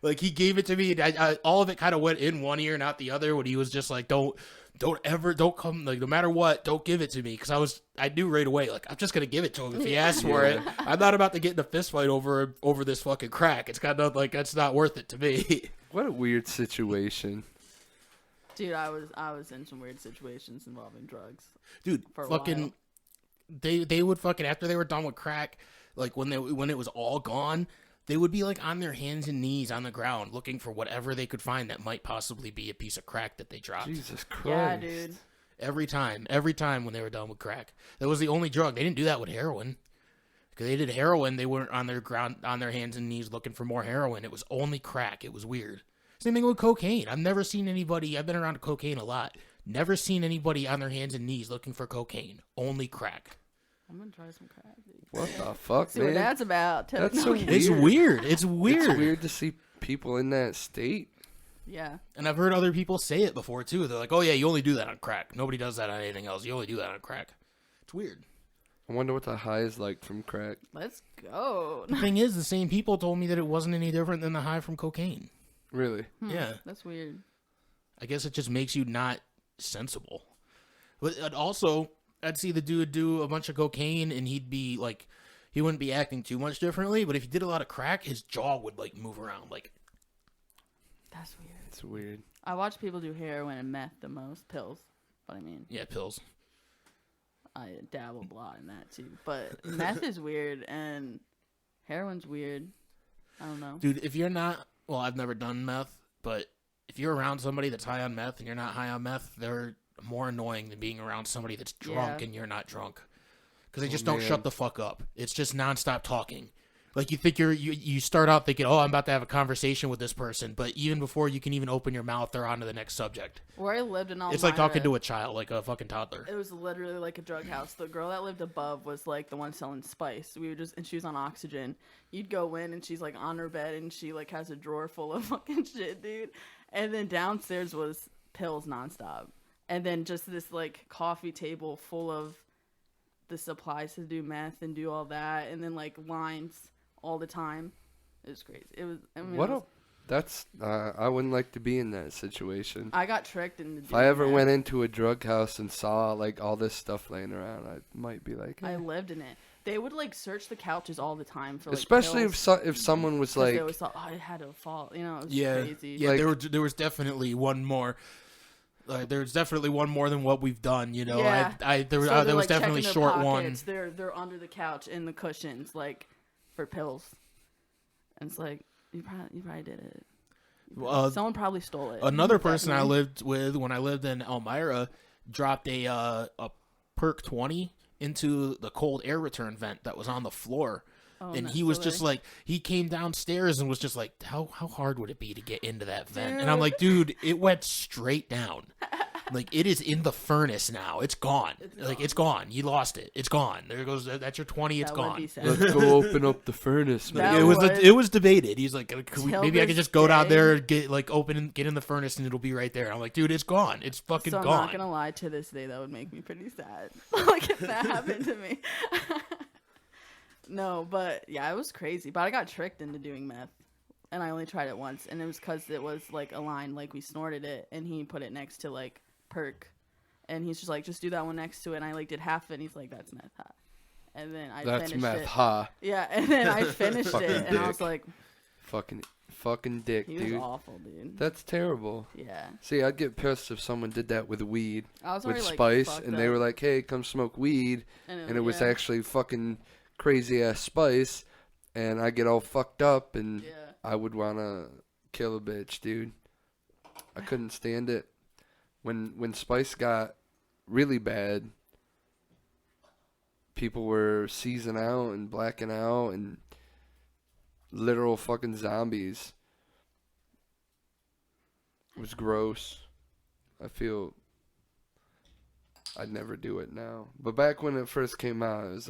Speaker 1: Like, he gave it to me, and all of it kind of went in one ear and out the other when he was just like, don't come, like, no matter what, don't give it to me. Because I knew right away, like, I'm just going to give it to him if he asks for it. I'm not about to get in a fist fight over this fucking crack. It's kind of like, that's not worth it to me.
Speaker 2: What a weird situation.
Speaker 3: Dude, I was in some weird situations involving drugs.
Speaker 1: Dude, fucking, they would fucking, after they were done with crack, like, when it was all gone, they would be, like, on their hands and knees on the ground looking for whatever they could find that might possibly be a piece of crack that they dropped.
Speaker 2: Jesus Christ.
Speaker 3: Yeah, dude.
Speaker 1: Every time when they were done with crack. That was the only drug. They didn't do that with heroin. Because they did heroin, they weren't on their hands and knees looking for more heroin. It was only crack. It was weird. Same thing with cocaine. I've never seen anybody, I've been around cocaine a lot, never seen anybody on their hands and knees looking for cocaine. Only crack.
Speaker 3: I'm gonna try some crack.
Speaker 2: What the fuck,
Speaker 3: See
Speaker 2: man?
Speaker 3: what that's about.
Speaker 2: That's so weird.
Speaker 1: It's weird. It's weird.
Speaker 2: It's weird to see people in that state.
Speaker 3: Yeah.
Speaker 1: And I've heard other people say it before, too. They're like, oh, yeah, you only do that on crack. Nobody does that on anything else. You only do that on crack. It's weird.
Speaker 2: I wonder what the high is like from crack.
Speaker 3: Let's go.
Speaker 1: The thing is, the same people told me that it wasn't any different than the high from cocaine.
Speaker 2: Really?
Speaker 1: Yeah.
Speaker 3: That's weird.
Speaker 1: I guess it just makes you not sensible. But also, I'd see the dude do a bunch of cocaine, and he'd be like, he wouldn't be acting too much differently, but if he did a lot of crack, his jaw would, like, move around, like.
Speaker 3: That's weird.
Speaker 2: It's weird.
Speaker 3: I watch people do heroin and meth the most. Pills. But I mean.
Speaker 1: Yeah, pills.
Speaker 3: I dabble a lot in that, too. But meth is weird, and heroin's weird. I don't know.
Speaker 1: Dude, if you're not, well, I've never done meth, but if you're around somebody that's high on meth and you're not high on meth, they're more annoying than being around somebody that's drunk and you're not drunk. Because they just don't shut the fuck up. It's just nonstop talking. Like, you think you start out thinking, oh, I'm about to have a conversation with this person, but even before you can even open your mouth, they're on to the next subject.
Speaker 3: Where I lived in Elmira,
Speaker 1: it's like talking to a child, like a fucking toddler.
Speaker 3: It was literally like a drug house. The girl that lived above was like the one selling spice. And she was on oxygen. You'd go in and she's like on her bed and she like has a drawer full of fucking shit, dude. And then downstairs was pills nonstop. And then just this like coffee table full of the supplies to do meth and do all that. And then like lines all the time. It was crazy. It was, I mean,
Speaker 2: that's, I wouldn't like to be in that situation.
Speaker 3: I got tricked into doing
Speaker 2: If I ever
Speaker 3: that.
Speaker 2: went into a drug house and saw like all this stuff laying around, I might be like,
Speaker 3: I lived in it. They would like search the couches all the time for like
Speaker 2: especially
Speaker 3: pills.
Speaker 2: if someone was like,
Speaker 3: they always thought, I had to fall, you know, it was crazy.
Speaker 1: Yeah,
Speaker 2: like,
Speaker 1: there was definitely one more. There's definitely one more than what we've done, you know.
Speaker 3: Yeah.
Speaker 1: There was
Speaker 3: like,
Speaker 1: definitely
Speaker 3: checking
Speaker 1: short
Speaker 3: their
Speaker 1: one.
Speaker 3: pockets. They're under the couch in the cushions, like for pills. And it's like you probably did it. Someone probably stole it.
Speaker 1: Another person I
Speaker 3: Definitely.
Speaker 1: lived with when I lived in Elmira dropped a Perk 20 into the cold air return vent that was on the floor.
Speaker 3: Oh,
Speaker 1: and
Speaker 3: no,
Speaker 1: he was
Speaker 3: so
Speaker 1: just
Speaker 3: they-
Speaker 1: like, he came downstairs and was just like, how hard would it be to get into that vent? And I'm like, dude, it went straight down. Like, it is in the furnace now. It's gone. It's gone. You lost it. It's gone. There goes. That's your 20. It's
Speaker 3: That would
Speaker 1: gone.
Speaker 3: be sad.
Speaker 2: let's go open up the furnace, man.
Speaker 3: That
Speaker 1: It was debated. He's like,
Speaker 3: Till
Speaker 1: maybe I could
Speaker 3: this
Speaker 1: just go down
Speaker 3: day-
Speaker 1: there, get in the furnace, and it'll be right there. I'm like, dude, it's gone. It's fucking
Speaker 3: So I'm
Speaker 1: gone.
Speaker 3: not gonna lie, to this day that would make me pretty sad. Like if that happened to me. No, but yeah, it was crazy. But I got tricked into doing meth. And I only tried it once. And it was because it was like a line, like we snorted it and he put it next to like perk. And he's just like, just do that one next to it. And I like did half of it and he's like, that's meth, huh? And then I
Speaker 2: That's
Speaker 3: finished
Speaker 2: meth,
Speaker 3: it.
Speaker 2: ha.
Speaker 3: Yeah, and then I finished
Speaker 2: Fucking
Speaker 3: it and I was
Speaker 2: dick.
Speaker 3: like,
Speaker 2: Fucking dick,
Speaker 3: he was
Speaker 2: dude.
Speaker 3: awful, dude.
Speaker 2: That's terrible.
Speaker 3: Yeah.
Speaker 2: See, I'd get pissed if someone did that with weed,
Speaker 3: I was
Speaker 2: with
Speaker 3: already, like,
Speaker 2: spice,
Speaker 3: fucked
Speaker 2: and they
Speaker 3: up.
Speaker 2: were like, "Hey, come smoke weed," and it was
Speaker 3: yeah.
Speaker 2: actually fucking crazy ass spice, and I get all fucked up, and
Speaker 3: Yeah.
Speaker 2: I would wanna kill a bitch, dude. I couldn't stand it. When spice got really bad, people were seizing out and blacking out and literal fucking zombies. It was gross. I feel I'd never do it now. But back when it first came out, it was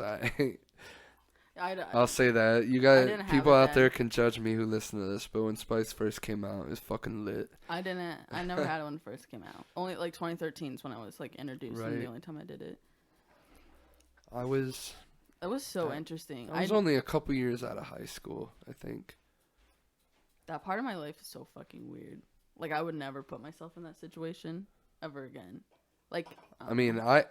Speaker 2: I'll say that. You guys,
Speaker 3: didn't have
Speaker 2: people
Speaker 3: it
Speaker 2: out there
Speaker 3: then.
Speaker 2: can judge me who listen to this, but when Spice first came out, it was fucking lit.
Speaker 3: I never had it when it first came out. Only like 2013 is when I was like introduced, and
Speaker 2: Right.
Speaker 3: the only time I did it. It was so interesting.
Speaker 2: I was only a couple years out of high school, I think.
Speaker 3: That part of my life is so fucking weird. Like, I would never put myself in that situation ever again. Like,
Speaker 2: I mean, I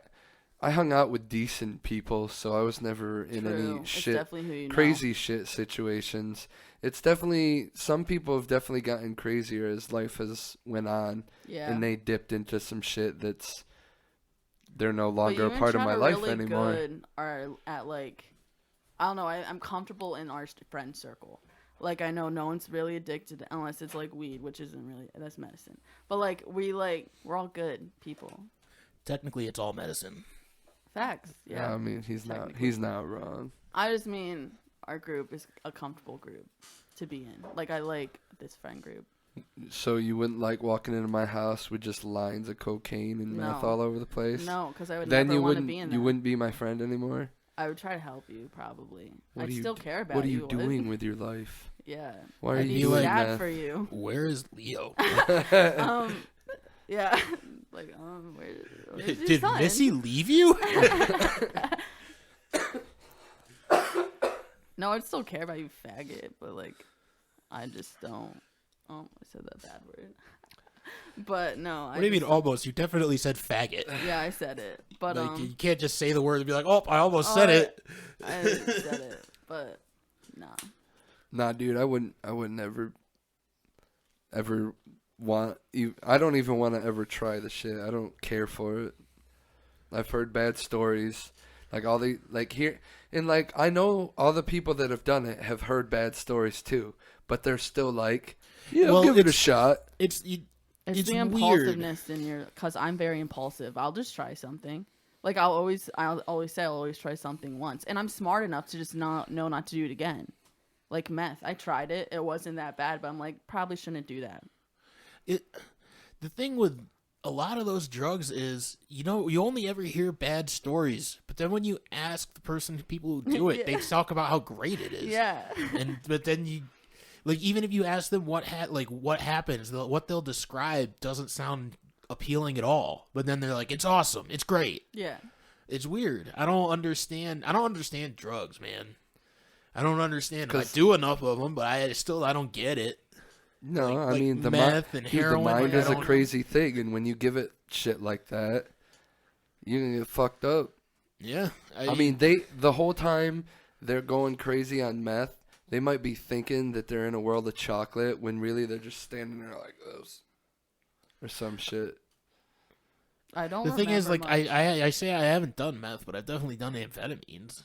Speaker 2: hung out with decent people, so I was never in any
Speaker 3: it's
Speaker 2: shit,
Speaker 3: definitely who you know.
Speaker 2: crazy shit situations. It's definitely, some people have definitely gotten crazier as life has went on,
Speaker 3: Yeah.
Speaker 2: and they dipped into some shit they're no
Speaker 3: But
Speaker 2: longer
Speaker 3: you
Speaker 2: a
Speaker 3: and
Speaker 2: part of
Speaker 3: Chad
Speaker 2: my
Speaker 3: are
Speaker 2: life
Speaker 3: really
Speaker 2: anymore.
Speaker 3: Good are at like, I don't know. I'm comfortable in our friend circle. Like, I know no one's really addicted unless it's like weed, which isn't really, that's medicine. But like we're all good people.
Speaker 1: Technically, it's all medicine.
Speaker 3: Facts. Yeah.
Speaker 2: I mean, he's
Speaker 3: Technically.
Speaker 2: not wrong.
Speaker 3: I just mean our group is a comfortable group to be in. Like, I like this friend group.
Speaker 2: So you wouldn't like walking into my house with just lines of cocaine and meth
Speaker 3: No.
Speaker 2: all over the place?
Speaker 3: No, because I would
Speaker 2: Then
Speaker 3: never
Speaker 2: you
Speaker 3: want to be in
Speaker 2: wouldn't
Speaker 3: that.
Speaker 2: you wouldn't be my friend anymore?
Speaker 3: I would try to help you, probably.
Speaker 2: What
Speaker 3: I'd
Speaker 2: do you
Speaker 3: still
Speaker 2: d-
Speaker 3: care about
Speaker 2: What are
Speaker 3: you.
Speaker 2: you doing with your life?
Speaker 3: Yeah.
Speaker 2: Why are
Speaker 3: I'd
Speaker 2: you
Speaker 3: be
Speaker 2: doing
Speaker 3: sad
Speaker 2: that?
Speaker 3: for you.
Speaker 1: Where is Leo?
Speaker 3: Yeah. Like, where's your
Speaker 1: Did
Speaker 3: son?
Speaker 1: Missy leave you?
Speaker 3: No, I'd still care about you, faggot, but like, I just don't. Oh, I said that bad word. But no.
Speaker 1: What do you mean
Speaker 3: just-
Speaker 1: almost? You definitely said faggot.
Speaker 3: Yeah, I said it, but
Speaker 1: Like, you can't just say the word and be like, oh, I almost
Speaker 3: oh,
Speaker 1: said it.
Speaker 3: I said it, but nah.
Speaker 2: Nah, dude, I wouldn't ever want you. I don't even want to ever try the shit. I don't care for it. I've heard bad stories. Like all the here and like I know all the people that have done it have heard bad stories too, but they're still like, yeah,
Speaker 1: Well,
Speaker 2: give it a
Speaker 1: it's-
Speaker 2: shot.
Speaker 1: It's
Speaker 3: It's the
Speaker 1: weird.
Speaker 3: impulsiveness in your, cause I'm very impulsive. I'll just try something. Like I'll always say I'll always try something once, and I'm smart enough to just not to do it again. Like meth, I tried it. It wasn't that bad, but I'm like, probably shouldn't do that.
Speaker 1: The thing with a lot of those drugs is, you only ever hear bad stories, but then when you ask the people who do it,
Speaker 3: Yeah.
Speaker 1: they talk about how great it is.
Speaker 3: Yeah.
Speaker 1: But then you, like, even if you ask them what happens, what they'll describe doesn't sound appealing at all. But then they're like, it's awesome, it's great.
Speaker 3: Yeah.
Speaker 1: It's weird. I don't understand drugs, man. I don't understand. I
Speaker 2: 'Cause-
Speaker 1: do enough of them, but I don't get it.
Speaker 2: No,
Speaker 1: Like-
Speaker 2: I
Speaker 1: like
Speaker 2: mean the
Speaker 1: meth and
Speaker 2: dude,
Speaker 1: heroin,
Speaker 2: the mind
Speaker 1: like, I
Speaker 2: is a
Speaker 1: don't-
Speaker 2: crazy thing, and when you give it shit like that, you can get fucked up.
Speaker 1: Yeah.
Speaker 2: I mean, the whole time they're going crazy on meth, they might be thinking that they're in a world of chocolate when really they're just standing there like this or some shit.
Speaker 3: I don't.
Speaker 1: the thing is, like,
Speaker 3: remember much.
Speaker 1: I say I haven't done meth, but I've definitely done amphetamines.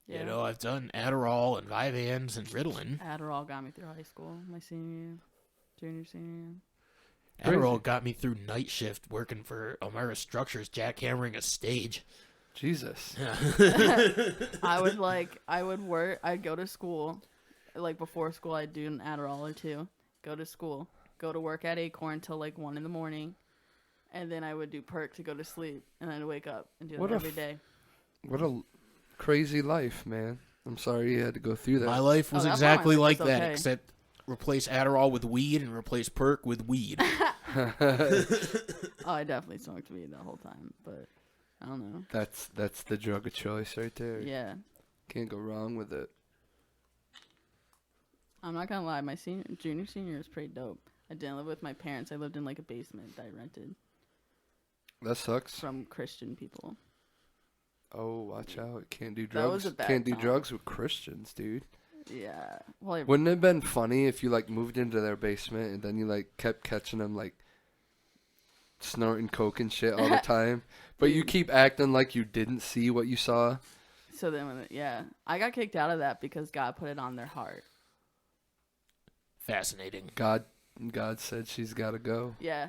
Speaker 3: Yeah.
Speaker 1: You know, I've done Adderall and Vyvanse and Ritalin.
Speaker 3: Adderall got me through high school, my senior year, senior year.
Speaker 1: Adderall got me through night shift working for Omera Structures, jackhammering a stage.
Speaker 2: Jesus.
Speaker 3: I would work. I'd go to school, like before school, I'd do an Adderall or two. Go to school, go to work at Acorn till like 1 a.m, and then I would do perk to go to sleep, and I'd wake up and do
Speaker 2: What
Speaker 3: that
Speaker 2: a
Speaker 3: every day.
Speaker 2: What a crazy life, man. I'm sorry you had to go through that.
Speaker 1: My life was
Speaker 3: that's why my
Speaker 1: exactly
Speaker 3: life
Speaker 1: like
Speaker 3: was
Speaker 1: that,
Speaker 3: okay.
Speaker 1: except replace Adderall with weed and replace perk with weed.
Speaker 3: Oh, I definitely smoked weed the whole time, but I don't know.
Speaker 2: That's the drug of choice right there.
Speaker 3: Yeah,
Speaker 2: Can't go wrong with it.
Speaker 3: I'm not gonna lie. My junior, senior was pretty dope. I didn't live with my parents. I lived in like a basement that I rented
Speaker 2: That sucks.
Speaker 3: from Christian people.
Speaker 2: Oh, watch out. Can't do
Speaker 3: That was
Speaker 2: drugs.
Speaker 3: a bad
Speaker 2: Can't do
Speaker 3: time.
Speaker 2: drugs with Christians, dude.
Speaker 3: Yeah. Well,
Speaker 2: Wouldn't it have been funny if you like moved into their basement and then you like kept catching them like snorting coke and shit all the time, but you keep acting like you didn't see what you saw?
Speaker 3: so then, I got kicked out of that because God put it on their heart.
Speaker 1: Fascinating.
Speaker 2: God said she's got to go.
Speaker 3: Yeah,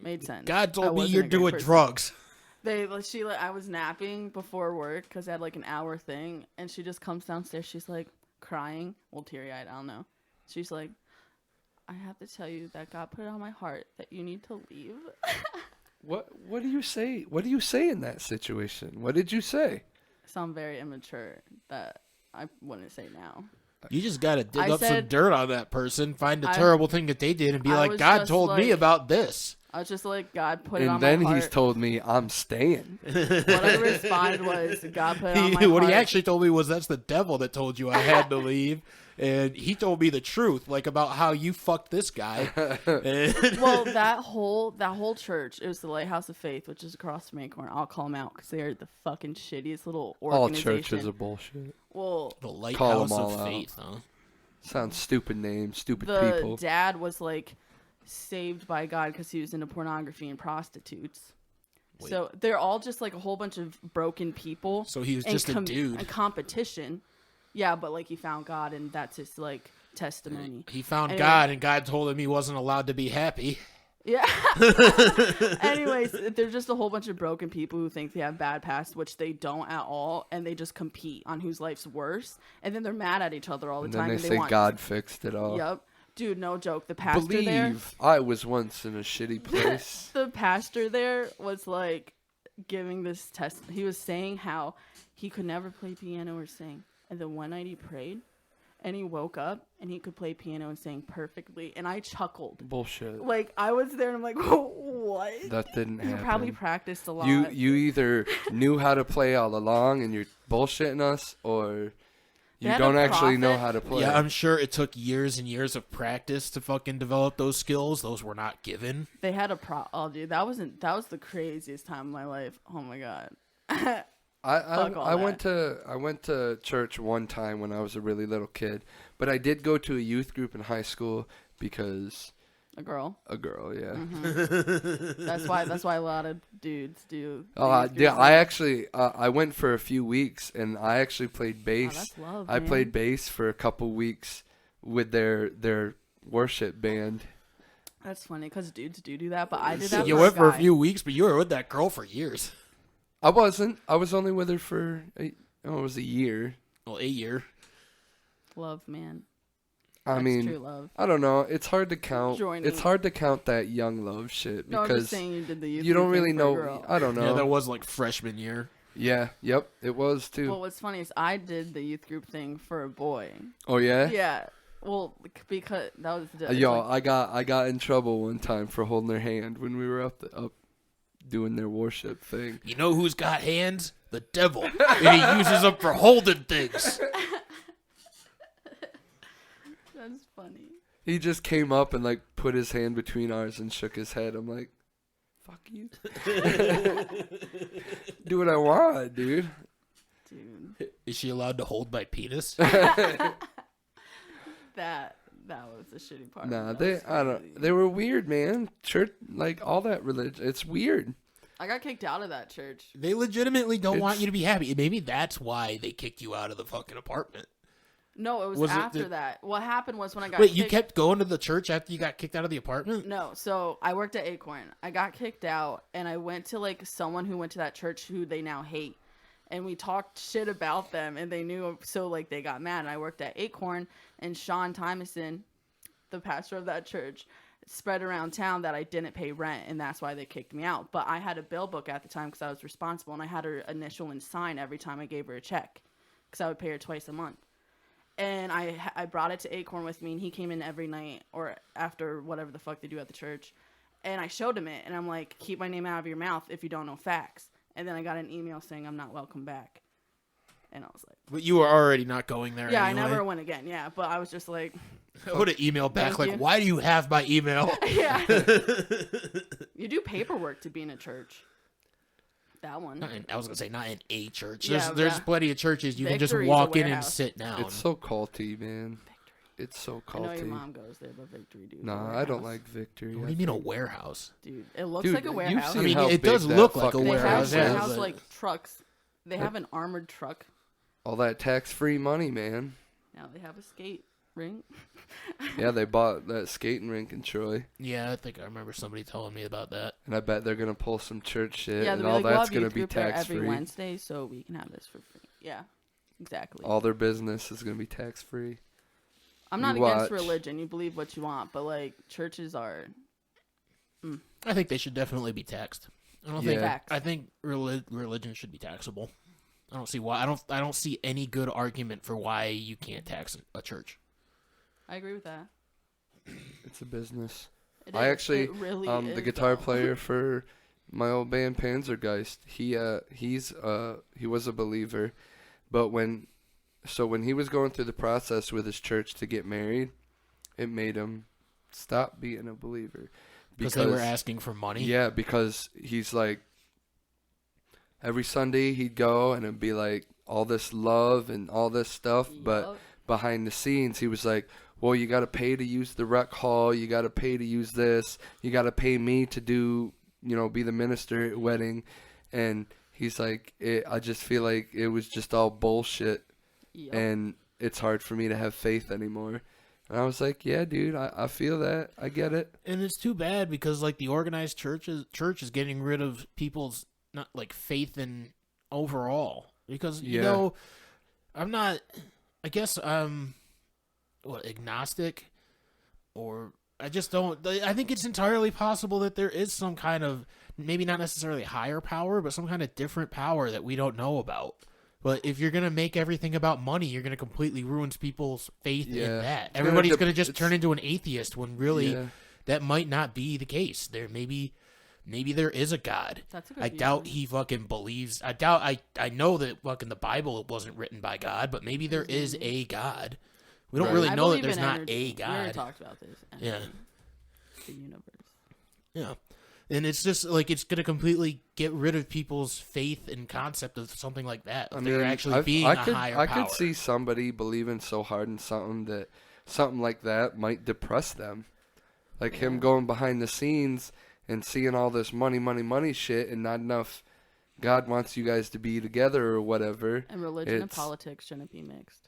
Speaker 3: made sense.
Speaker 1: God
Speaker 3: I
Speaker 1: told me
Speaker 3: wasn't
Speaker 1: you're
Speaker 3: a good
Speaker 1: doing
Speaker 3: person.
Speaker 1: drugs.
Speaker 3: I was napping before work because I had like an hour thing, and she just comes downstairs. She's like crying, well, teary eyed. I don't know. She's like, I have to tell you that God put it on my heart that you need to leave.
Speaker 2: What do you say? What do you say in that situation? What did you say?
Speaker 3: I sound very immature that I wouldn't say now.
Speaker 1: You just gotta dig
Speaker 3: I
Speaker 1: up some
Speaker 3: said-
Speaker 1: dirt on that person, find a
Speaker 3: I-
Speaker 1: terrible thing that they did, and be
Speaker 3: I
Speaker 1: like,
Speaker 3: was
Speaker 1: God
Speaker 3: just
Speaker 1: told me
Speaker 3: like-
Speaker 1: about this.
Speaker 3: I was just like, God put it on
Speaker 2: And
Speaker 3: my
Speaker 2: then
Speaker 3: heart.
Speaker 2: he's told me I'm staying.
Speaker 3: What I responded was, God put it on my
Speaker 1: What
Speaker 3: heart.
Speaker 1: he actually told me was that's the devil that told you I had to leave. And he told me the truth, like about how you fucked this guy. And-
Speaker 3: Well, that whole church, it was the Lighthouse of Faith, which is across from Acorn. I'll call them out because they are the fucking shittiest little
Speaker 2: All
Speaker 3: organization.
Speaker 2: churches are bullshit.
Speaker 3: Well,
Speaker 1: the
Speaker 2: Call 'em
Speaker 1: Lighthouse
Speaker 2: all
Speaker 1: of
Speaker 2: out.
Speaker 1: Faith, huh?
Speaker 2: Sounds stupid name, stupid
Speaker 3: the
Speaker 2: people.
Speaker 3: dad was like saved by God because he was into pornography and prostitutes.
Speaker 1: Wait.
Speaker 3: So they're all just like a whole bunch of broken people.
Speaker 1: So he was
Speaker 3: and
Speaker 1: just a dude.
Speaker 3: And competition. Yeah, but like he found God and that's his like testimony.
Speaker 1: He found
Speaker 3: Anyway.
Speaker 1: God, and God told him he wasn't allowed to be happy.
Speaker 3: Yeah. Anyways, they're just a whole bunch of broken people who think they have bad past, which they don't at all, and they just compete on whose life's worse, and then they're mad at each other all the
Speaker 2: And
Speaker 3: time.
Speaker 2: then
Speaker 3: and
Speaker 2: they say
Speaker 3: want,
Speaker 2: God fixed it all.
Speaker 3: Yep, dude, no joke. The pastor there,
Speaker 2: Believe I was once in a shitty place.
Speaker 3: the pastor there was like giving this test. He was saying how he could never play piano or sing, and then one night he prayed. And he woke up and he could play piano and sing perfectly. And I chuckled.
Speaker 2: Bullshit.
Speaker 3: Like, I was there and I'm like, what?
Speaker 2: That didn't
Speaker 3: You
Speaker 2: happen.
Speaker 3: probably practiced a lot.
Speaker 2: You either knew how to play all along and you're bullshitting us, or
Speaker 3: They
Speaker 2: you
Speaker 3: had
Speaker 2: don't
Speaker 3: a
Speaker 2: actually know
Speaker 3: prophet.
Speaker 2: how to play.
Speaker 1: Yeah, I'm sure it took years and years of practice to fucking develop those skills. Those were not given.
Speaker 3: They had a oh, dude, that was the craziest time of my life. Oh my god. Fuck all
Speaker 2: I
Speaker 3: that.
Speaker 2: went to church one time when I was a really little kid, but I did go to a youth group in high school because
Speaker 3: A girl.
Speaker 2: a girl, yeah.
Speaker 3: Mm-hmm. That's why a lot of dudes do.
Speaker 2: Oh,
Speaker 3: youth
Speaker 2: yeah,
Speaker 3: groups.
Speaker 2: I actually I went for a few weeks and I actually played bass.
Speaker 3: that's love,
Speaker 2: I
Speaker 3: man.
Speaker 2: played bass for a couple weeks with their worship band.
Speaker 3: That's funny because dudes do that, but I did that.
Speaker 1: You
Speaker 3: for
Speaker 1: went for a
Speaker 3: guy.
Speaker 1: few weeks, but you were with that girl for years.
Speaker 2: I wasn't. I was only with her for it was a year.
Speaker 1: Well, a year.
Speaker 3: Love, man.
Speaker 2: I
Speaker 3: That's
Speaker 2: mean,
Speaker 3: true love.
Speaker 2: I don't know. It's hard to count.
Speaker 3: Joining.
Speaker 2: It's hard to count that young love shit
Speaker 3: No, I'm just
Speaker 2: because
Speaker 3: saying you did the youth
Speaker 2: you don't
Speaker 3: group thing
Speaker 2: really
Speaker 3: for a
Speaker 2: know.
Speaker 3: girl.
Speaker 2: I don't
Speaker 1: Yeah,
Speaker 2: know.
Speaker 1: that was like freshman year.
Speaker 2: Yeah. Yep. It was too.
Speaker 3: Well, what's funny is I did the youth group thing for a boy.
Speaker 2: Oh yeah.
Speaker 3: Yeah. Well, because that was the
Speaker 2: Yo,
Speaker 3: like,
Speaker 2: I got in trouble one time for holding their hand when we were up doing their worship thing.
Speaker 1: You know who's got hands? The devil. And he uses them for holding things.
Speaker 3: that's funny.
Speaker 2: He just came up and like put his hand between ours and shook his head. I'm like, fuck you. Do what I want, dude.
Speaker 3: Dude,
Speaker 1: Is she allowed to hold my penis?
Speaker 3: that was the shitty part.
Speaker 2: Nah,
Speaker 3: That was crazy.
Speaker 2: they were weird, man. Church, like all that religion, it's weird.
Speaker 3: I got kicked out of that church.
Speaker 1: They legitimately don't want
Speaker 2: It's-
Speaker 1: you to be happy. Maybe that's why they kicked you out of the fucking apartment.
Speaker 3: No, it was,
Speaker 1: Was it
Speaker 3: after
Speaker 1: the-
Speaker 3: that. What happened was when I got
Speaker 1: Wait,
Speaker 3: kicked,
Speaker 1: you kept going to the church after you got kicked out of the apartment?
Speaker 3: No, so I worked at Acorn. I got kicked out, and I went to like someone who went to that church who they now hate, and we talked shit about them, and they knew, so like they got mad. And I worked at Acorn, and Sean Tymason, the pastor of that church, spread around town that I didn't pay rent, and that's why they kicked me out. But I had a bill book at the time because I was responsible, and I had her initial and sign every time I gave her a check because I would pay her twice a month. And I brought it to Acorn with me, and he came in every night or after whatever the fuck they do at the church. And I showed him it, and I'm like, keep my name out of your mouth if you don't know facts. And then I got an email saying I'm not welcome back. And I was like,
Speaker 1: But you were already not going there
Speaker 3: yeah,
Speaker 1: anyway.
Speaker 3: I never went again. Yeah, but I was just like,
Speaker 1: I would have emailed back
Speaker 3: Thank
Speaker 1: like,
Speaker 3: you.
Speaker 1: why do you have my email?
Speaker 3: yeah. You do paperwork to be in a church. That one.
Speaker 1: I was going to say, not in a church.
Speaker 3: Yeah,
Speaker 1: There's
Speaker 3: yeah.
Speaker 1: plenty of churches you can just
Speaker 3: Victory's a
Speaker 1: walk in and
Speaker 3: warehouse.
Speaker 1: sit down.
Speaker 2: It's so culty, man. It's so
Speaker 3: I know your
Speaker 2: culty.
Speaker 3: mom goes there, but Victory, dude.
Speaker 2: Nah, I don't like Victory.
Speaker 1: What do you mean a warehouse?
Speaker 3: Dude, it looks
Speaker 2: Dude,
Speaker 3: like a
Speaker 2: you've
Speaker 3: warehouse.
Speaker 2: seen
Speaker 1: I mean,
Speaker 2: how
Speaker 1: it
Speaker 2: big
Speaker 1: does
Speaker 2: that
Speaker 1: look like a
Speaker 2: fucking
Speaker 3: They
Speaker 1: warehouse,
Speaker 3: have
Speaker 1: yeah,
Speaker 3: warehouse
Speaker 1: but-
Speaker 3: like trucks. They have an armored truck.
Speaker 2: All that tax-free money, man.
Speaker 3: Now they have a skate rink.
Speaker 2: Yeah, they bought that skating rink in Troy,
Speaker 1: Yeah, I think I remember somebody telling me about that.
Speaker 2: and I bet they're gonna pull some church shit,
Speaker 3: Yeah,
Speaker 2: and
Speaker 3: they're
Speaker 2: all
Speaker 3: like, we'll
Speaker 2: that's
Speaker 3: have
Speaker 2: gonna
Speaker 3: youth
Speaker 2: be
Speaker 3: group there every
Speaker 2: tax-free.
Speaker 3: Wednesday, so we can have this for free. Yeah, exactly.
Speaker 2: All their business is gonna be tax-free.
Speaker 3: I'm not
Speaker 2: you
Speaker 3: against
Speaker 2: watch.
Speaker 3: religion. You believe what you want, but like churches are
Speaker 1: I think they should definitely be taxed. I think religion should be taxable. I don't see why. I don't see any good argument for why you can't tax a church.
Speaker 3: I agree with that.
Speaker 2: It's a business.
Speaker 3: It
Speaker 2: Actually,
Speaker 3: really
Speaker 2: the guitar player for my old band Panzergeist, he was a believer, but when he was going through the process with his church to get married, it made him stop being a believer
Speaker 1: because they were asking for money.
Speaker 2: Yeah, because he's like, every Sunday he'd go and it'd be like all this love and all this stuff, but behind the scenes he was like, well, you got to pay to use the rec hall, you got to pay to use this, you got to pay me to do, be the minister at wedding. And he's like, I just feel like it was just all bullshit. Yep. And it's hard for me to have faith anymore. And I was like, yeah, dude, I feel that. I get it.
Speaker 1: And it's too bad because like the organized church is getting rid of people's not like faith in overall. Because, I'm not, I guess agnostic, or I just don't. I think it's entirely possible that there is some kind of, maybe not necessarily higher power, but some kind of different power that we don't know about. But if you're gonna make everything about money, you're gonna completely ruin people's faith in that. Everybody's gonna just turn into an atheist when really that might not be the case. There maybe there is a God.
Speaker 3: That's a good
Speaker 1: I doubt he fucking believes. I know that fucking the Bible wasn't written by God, but maybe there is a God. We don't really know that there's not a God.
Speaker 3: We already talked about this. The universe.
Speaker 1: Yeah. And it's just like it's going to completely get rid of people's faith and concept of something like that. They're actually being a higher power.
Speaker 2: I could see somebody believing so hard in something like that might depress them. Like him going behind the scenes and seeing all this money shit and not enough God wants you guys to be together or whatever.
Speaker 3: And religion and politics shouldn't be mixed.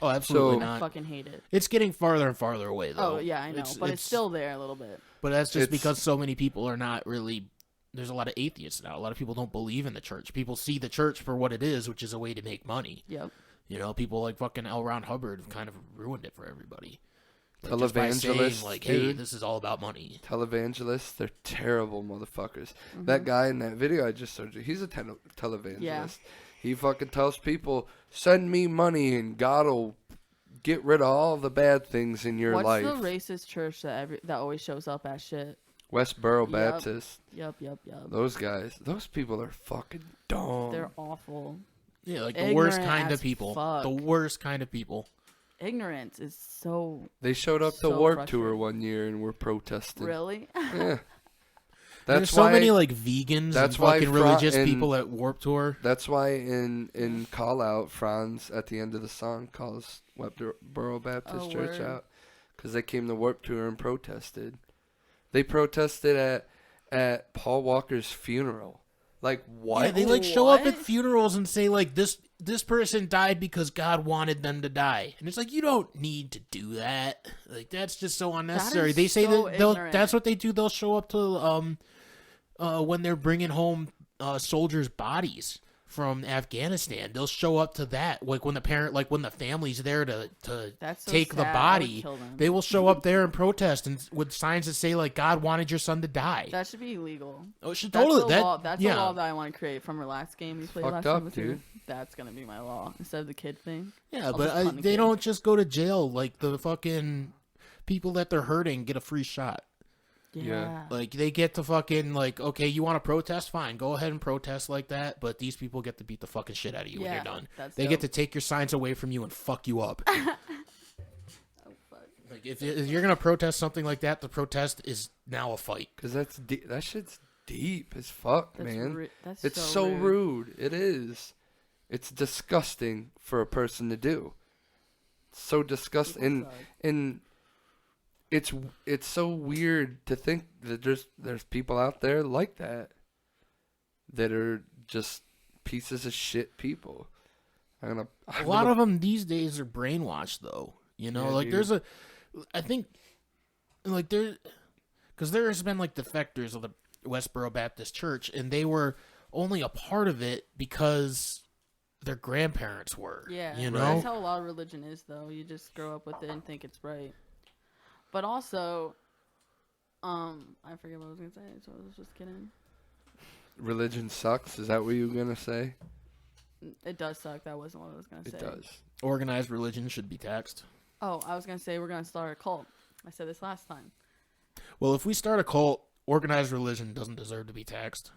Speaker 1: Oh, absolutely not.
Speaker 3: I fucking hate it.
Speaker 1: It's getting farther and farther away, though.
Speaker 3: Oh, yeah, I know. But it's still there a little bit.
Speaker 1: But that's just because so many people are not really... There's a lot of atheists now. A lot of people don't believe in the church. People see the church for what it is, which is a way to make money.
Speaker 3: Yep.
Speaker 1: People like fucking L. Ron Hubbard have kind of ruined it for everybody.
Speaker 2: Like, televangelists,
Speaker 1: saying, like, hey, this is all about money.
Speaker 2: Televangelists, they're terrible motherfuckers. Mm-hmm. That guy in that video I just showed you, he's a televangelist. Yeah. He fucking tells people, send me money and God will get rid of all the bad things in your life.
Speaker 3: What's the racist church that always shows up at shit?
Speaker 2: Westboro Baptist.
Speaker 3: Yep.
Speaker 2: Those guys, those people are fucking dumb.
Speaker 3: They're awful.
Speaker 1: Yeah, like the worst kind of people.
Speaker 3: Fuck.
Speaker 1: The worst kind of people.
Speaker 3: Ignorance is so...
Speaker 2: They showed up to Warped Tour one year and were protesting.
Speaker 3: Really?
Speaker 2: Yeah.
Speaker 1: There's so many like vegans and fucking religious people at Warped Tour.
Speaker 2: That's why in Call Out, Franz at the end of the song calls Westboro Baptist Church out because they came to Warped Tour and protested. They protested at Paul Walker's funeral. Like what?
Speaker 1: Yeah, they like show up at funerals and say like this person died because God wanted them to die, and it's like you don't need to do that. Like that's just so unnecessary. They say that's what they do. They'll show up to when they're bringing home soldiers' bodies from Afghanistan. They'll show up to that, like when the family's there to take the body. They will show up there and protest and with signs that say like God wanted your son to die.
Speaker 3: That should be illegal.
Speaker 1: Oh, it should totally.
Speaker 3: That's the law that I want to create from our last game we played last time with you. That's gonna be my law instead of the kid thing.
Speaker 1: Yeah, but they don't just go to jail like the fucking people that they're hurting get a free shot.
Speaker 3: Yeah.
Speaker 1: Like, they get to fucking, like, okay, you want to protest? Fine. Go ahead and protest like that. But these people get to beat the fucking shit out of you when you're done. They get to take your signs away from you and fuck you up.
Speaker 3: Oh, fuck.
Speaker 1: Like, if you're going to protest something like that, the protest is now a fight.
Speaker 2: Because that shit's deep as fuck, man. It's so rude. It is. It's disgusting for a person to do. It's so disgusting. And it's so weird to think that there's people out there like that are just pieces of shit people.
Speaker 1: A lot of them these days are brainwashed, though. Because there's been like defectors of the Westboro Baptist Church, and they were only a part of it because their grandparents were.
Speaker 3: Yeah, that's how a lot of religion is, though. You just grow up with it and think it's right. But also, I forget what I was gonna say, so I was just kidding.
Speaker 2: Religion sucks. Is that what you were gonna say?
Speaker 3: It does suck. That wasn't what I was gonna say.
Speaker 2: It does.
Speaker 1: Organized religion should be taxed.
Speaker 3: Oh, I was gonna say we're gonna start a cult. I said this last time.
Speaker 1: Well, if we start a cult, organized religion doesn't deserve to be taxed.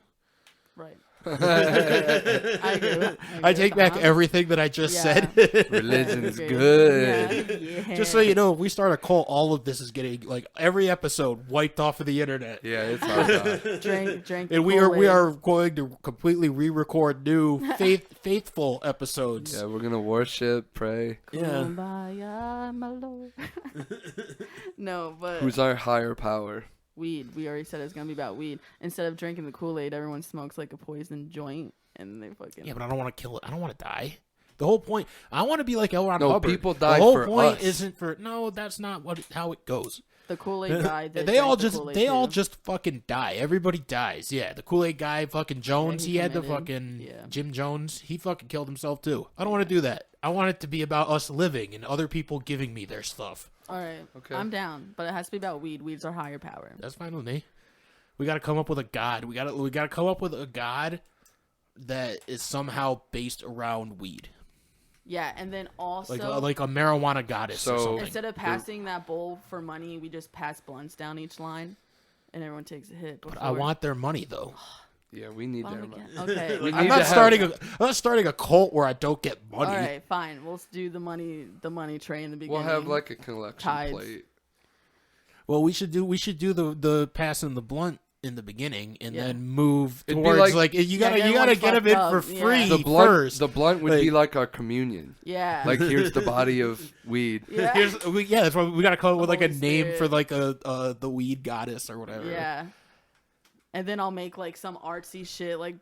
Speaker 3: Right.
Speaker 1: I
Speaker 3: agree.
Speaker 1: I take back everything that I just said.
Speaker 2: Religion is
Speaker 3: Agree.
Speaker 2: good.
Speaker 3: Yeah.
Speaker 1: Just so you know, if we start a cult, all of this is getting like every episode wiped off of the internet.
Speaker 2: Yeah, it's hard.
Speaker 3: Drink.
Speaker 1: And we are going to completely re-record new faithful episodes.
Speaker 2: Yeah, we're gonna worship, pray.
Speaker 1: Yeah.
Speaker 3: Kumbaya, my lord. No, but
Speaker 2: Who's our higher power?
Speaker 3: weed. We already said it's gonna be about weed. Instead of drinking the Kool-Aid, everyone smokes like a poison joint, and they fucking.
Speaker 1: Yeah, but I don't want to kill it. I don't want to die. The whole point, I want to be like L. Ron
Speaker 2: No,
Speaker 1: Hubbard.
Speaker 2: people die
Speaker 1: The whole
Speaker 2: for
Speaker 1: point
Speaker 2: us.
Speaker 1: isn't for. No, that's not how it goes.
Speaker 3: The Kool-Aid guy.
Speaker 1: They all just fucking die. Everybody dies. Yeah, the Kool-Aid guy, fucking Jones.
Speaker 3: he
Speaker 1: he had the
Speaker 3: committed.
Speaker 1: fucking
Speaker 3: Yeah.
Speaker 1: Jim Jones. He fucking killed himself too. I don't want to do that. I want it to be about us living and other people giving me their stuff.
Speaker 3: All right.
Speaker 2: Okay.
Speaker 3: I'm down, but it has to be about weed. Weed's our higher power.
Speaker 1: That's fine with me. We got to come up with a god. We got to come up with a god that is somehow based around weed,
Speaker 3: Yeah, and then also
Speaker 1: like a marijuana goddess or
Speaker 2: So-
Speaker 1: something.
Speaker 3: instead of passing that bowl for money, we just pass blunts down each line, and everyone takes a hit.
Speaker 1: But I want their money though.
Speaker 2: Yeah, we need
Speaker 3: Why
Speaker 2: their
Speaker 3: don't we
Speaker 2: money.
Speaker 3: get- Okay.
Speaker 2: We
Speaker 1: I'm
Speaker 2: need
Speaker 1: not
Speaker 2: to
Speaker 1: starting a cult where I don't get money.
Speaker 3: All right, fine. We'll do the money train in the beginning.
Speaker 2: We'll have like a collection
Speaker 3: Tides.
Speaker 2: plate.
Speaker 1: Well, we should do the passing the blunt in the beginning and
Speaker 3: Yeah.
Speaker 1: then move
Speaker 2: It'd be
Speaker 1: towards
Speaker 2: like-
Speaker 1: you gotta
Speaker 3: get
Speaker 1: you gotta
Speaker 3: everyone
Speaker 1: get them in
Speaker 3: fucked
Speaker 1: for
Speaker 3: up, yeah.
Speaker 1: free
Speaker 2: The
Speaker 1: first.
Speaker 2: blunt would be like our communion.
Speaker 3: Yeah.
Speaker 2: Like here's the body of weed.
Speaker 3: yeah.
Speaker 1: That's why we gotta come up with like a
Speaker 3: Holy
Speaker 1: name
Speaker 3: Spirit.
Speaker 1: for like the weed goddess or whatever.
Speaker 3: Yeah. And then I'll make like some artsy shit like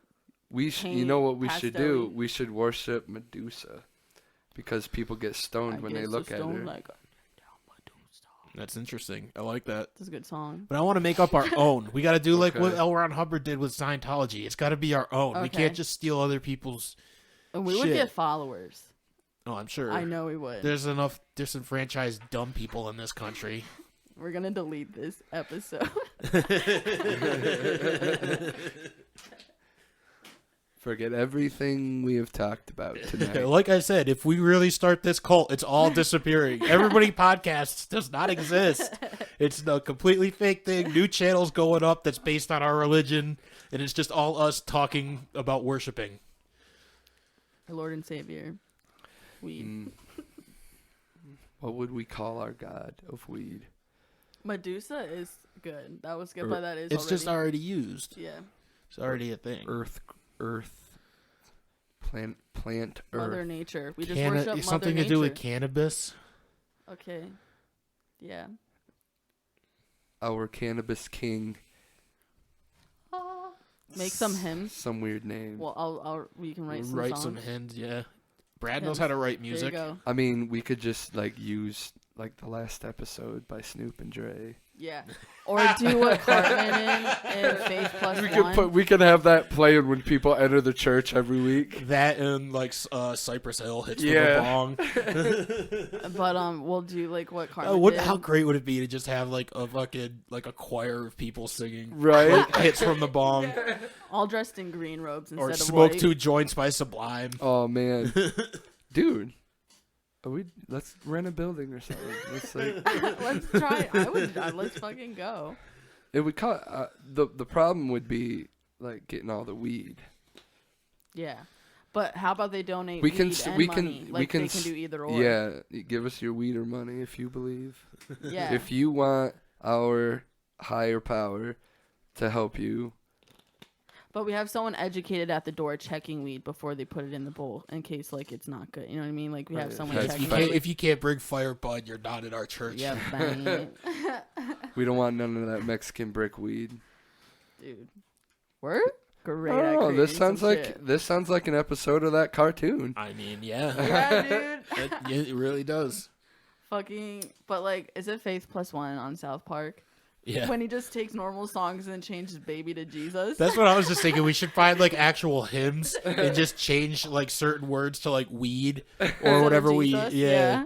Speaker 2: You know what we should do?
Speaker 3: Pastel-y.
Speaker 2: We should worship Medusa, because people get stoned when they look at her.
Speaker 3: Like,
Speaker 1: That's interesting. I like that.
Speaker 3: that's a good song.
Speaker 1: But I want to make up our own. We got to do like what
Speaker 2: Okay.
Speaker 1: L. Ron Hubbard did with Scientology. It's got to be our own. We
Speaker 3: Okay.
Speaker 1: can't just steal other people's.
Speaker 3: And we would
Speaker 1: Shit.
Speaker 3: get followers.
Speaker 1: Oh, I'm sure.
Speaker 3: I know we would.
Speaker 1: There's enough disenfranchised dumb people in this country.
Speaker 3: We're gonna delete this episode.
Speaker 2: Forget everything we have talked about tonight.
Speaker 1: Like I said, if we really start this cult, it's all disappearing. Everybody Podcasts does not exist. It's a completely fake thing. New channels going up that's based on our religion, and it's just all us talking about worshiping.
Speaker 3: Our Lord and Savior. Weed.
Speaker 2: What would we call our god of weed?
Speaker 3: Medusa is good. That was good, but that is
Speaker 1: It's just already used.
Speaker 3: Yeah.
Speaker 1: It's already a thing.
Speaker 2: Earth, plant,
Speaker 3: Mother
Speaker 2: earth.
Speaker 3: Nature. We just worship Mother
Speaker 1: something
Speaker 3: Nature.
Speaker 1: to do with cannabis.
Speaker 3: Okay. Yeah.
Speaker 2: Our cannabis king.
Speaker 3: Make some hymns.
Speaker 2: Some weird name.
Speaker 3: Well, we can write some
Speaker 1: Write
Speaker 3: songs.
Speaker 1: some hymns, yeah. Brad knows
Speaker 3: Hymns.
Speaker 1: how to write
Speaker 3: There you
Speaker 1: music.
Speaker 3: go.
Speaker 2: I mean, we could just like use like the last episode by Snoop and Dre.
Speaker 3: Yeah. Or do what Cartman in Faith Plus One.
Speaker 2: We could have that playing when people enter the church every week.
Speaker 1: That and like Cypress Hill hits
Speaker 2: Yeah.
Speaker 1: with a bong.
Speaker 3: But we'll do like what Cartman did.
Speaker 1: How great would it be to just have like a fucking like a choir of people singing
Speaker 2: Right?
Speaker 1: hits from the bong,
Speaker 3: All dressed in green robes instead
Speaker 1: or
Speaker 3: of
Speaker 1: Smoke
Speaker 3: white.
Speaker 1: Two Joints by Sublime.
Speaker 2: Oh man, dude, let's rent a building or something. Let's like
Speaker 3: Let's try. Let's fucking go.
Speaker 2: it would cost. The problem would be like getting all the weed.
Speaker 3: Yeah. But how about they donate
Speaker 2: We
Speaker 3: weed
Speaker 2: can
Speaker 3: and
Speaker 2: s-
Speaker 3: money?
Speaker 2: we can
Speaker 3: Like
Speaker 2: we can
Speaker 3: they can
Speaker 2: s-
Speaker 3: do either or.
Speaker 2: Yeah, give us your weed or money if you believe.
Speaker 3: Yeah.
Speaker 2: If you want our higher power to help you.
Speaker 3: But we have someone educated at the door checking weed before they put it in the bowl in case like it's not good. You know what I mean? Like we have
Speaker 2: Right.
Speaker 3: someone
Speaker 2: That's
Speaker 3: checking.
Speaker 2: fine.
Speaker 1: If you can't bring fire, bud, you're not in our church.
Speaker 3: Yeah, bang.
Speaker 2: We don't want none of that Mexican brick weed.
Speaker 3: Dude. We're great.
Speaker 2: Oh,
Speaker 3: at
Speaker 2: this
Speaker 3: creating
Speaker 2: sounds
Speaker 3: some
Speaker 2: like
Speaker 3: shit.
Speaker 2: this sounds like an episode of that cartoon.
Speaker 1: I mean, yeah,
Speaker 3: Yeah, dude.
Speaker 1: it really does.
Speaker 3: Fucking. But like, is it Faith Plus One on South Park?
Speaker 1: Yeah.
Speaker 3: When he just takes normal songs and changes baby to Jesus.
Speaker 1: That's what I was just thinking. We should find like actual hymns and just change like certain words to like weed or
Speaker 3: Instead of
Speaker 1: whatever we.
Speaker 3: Jesus,
Speaker 1: Yeah.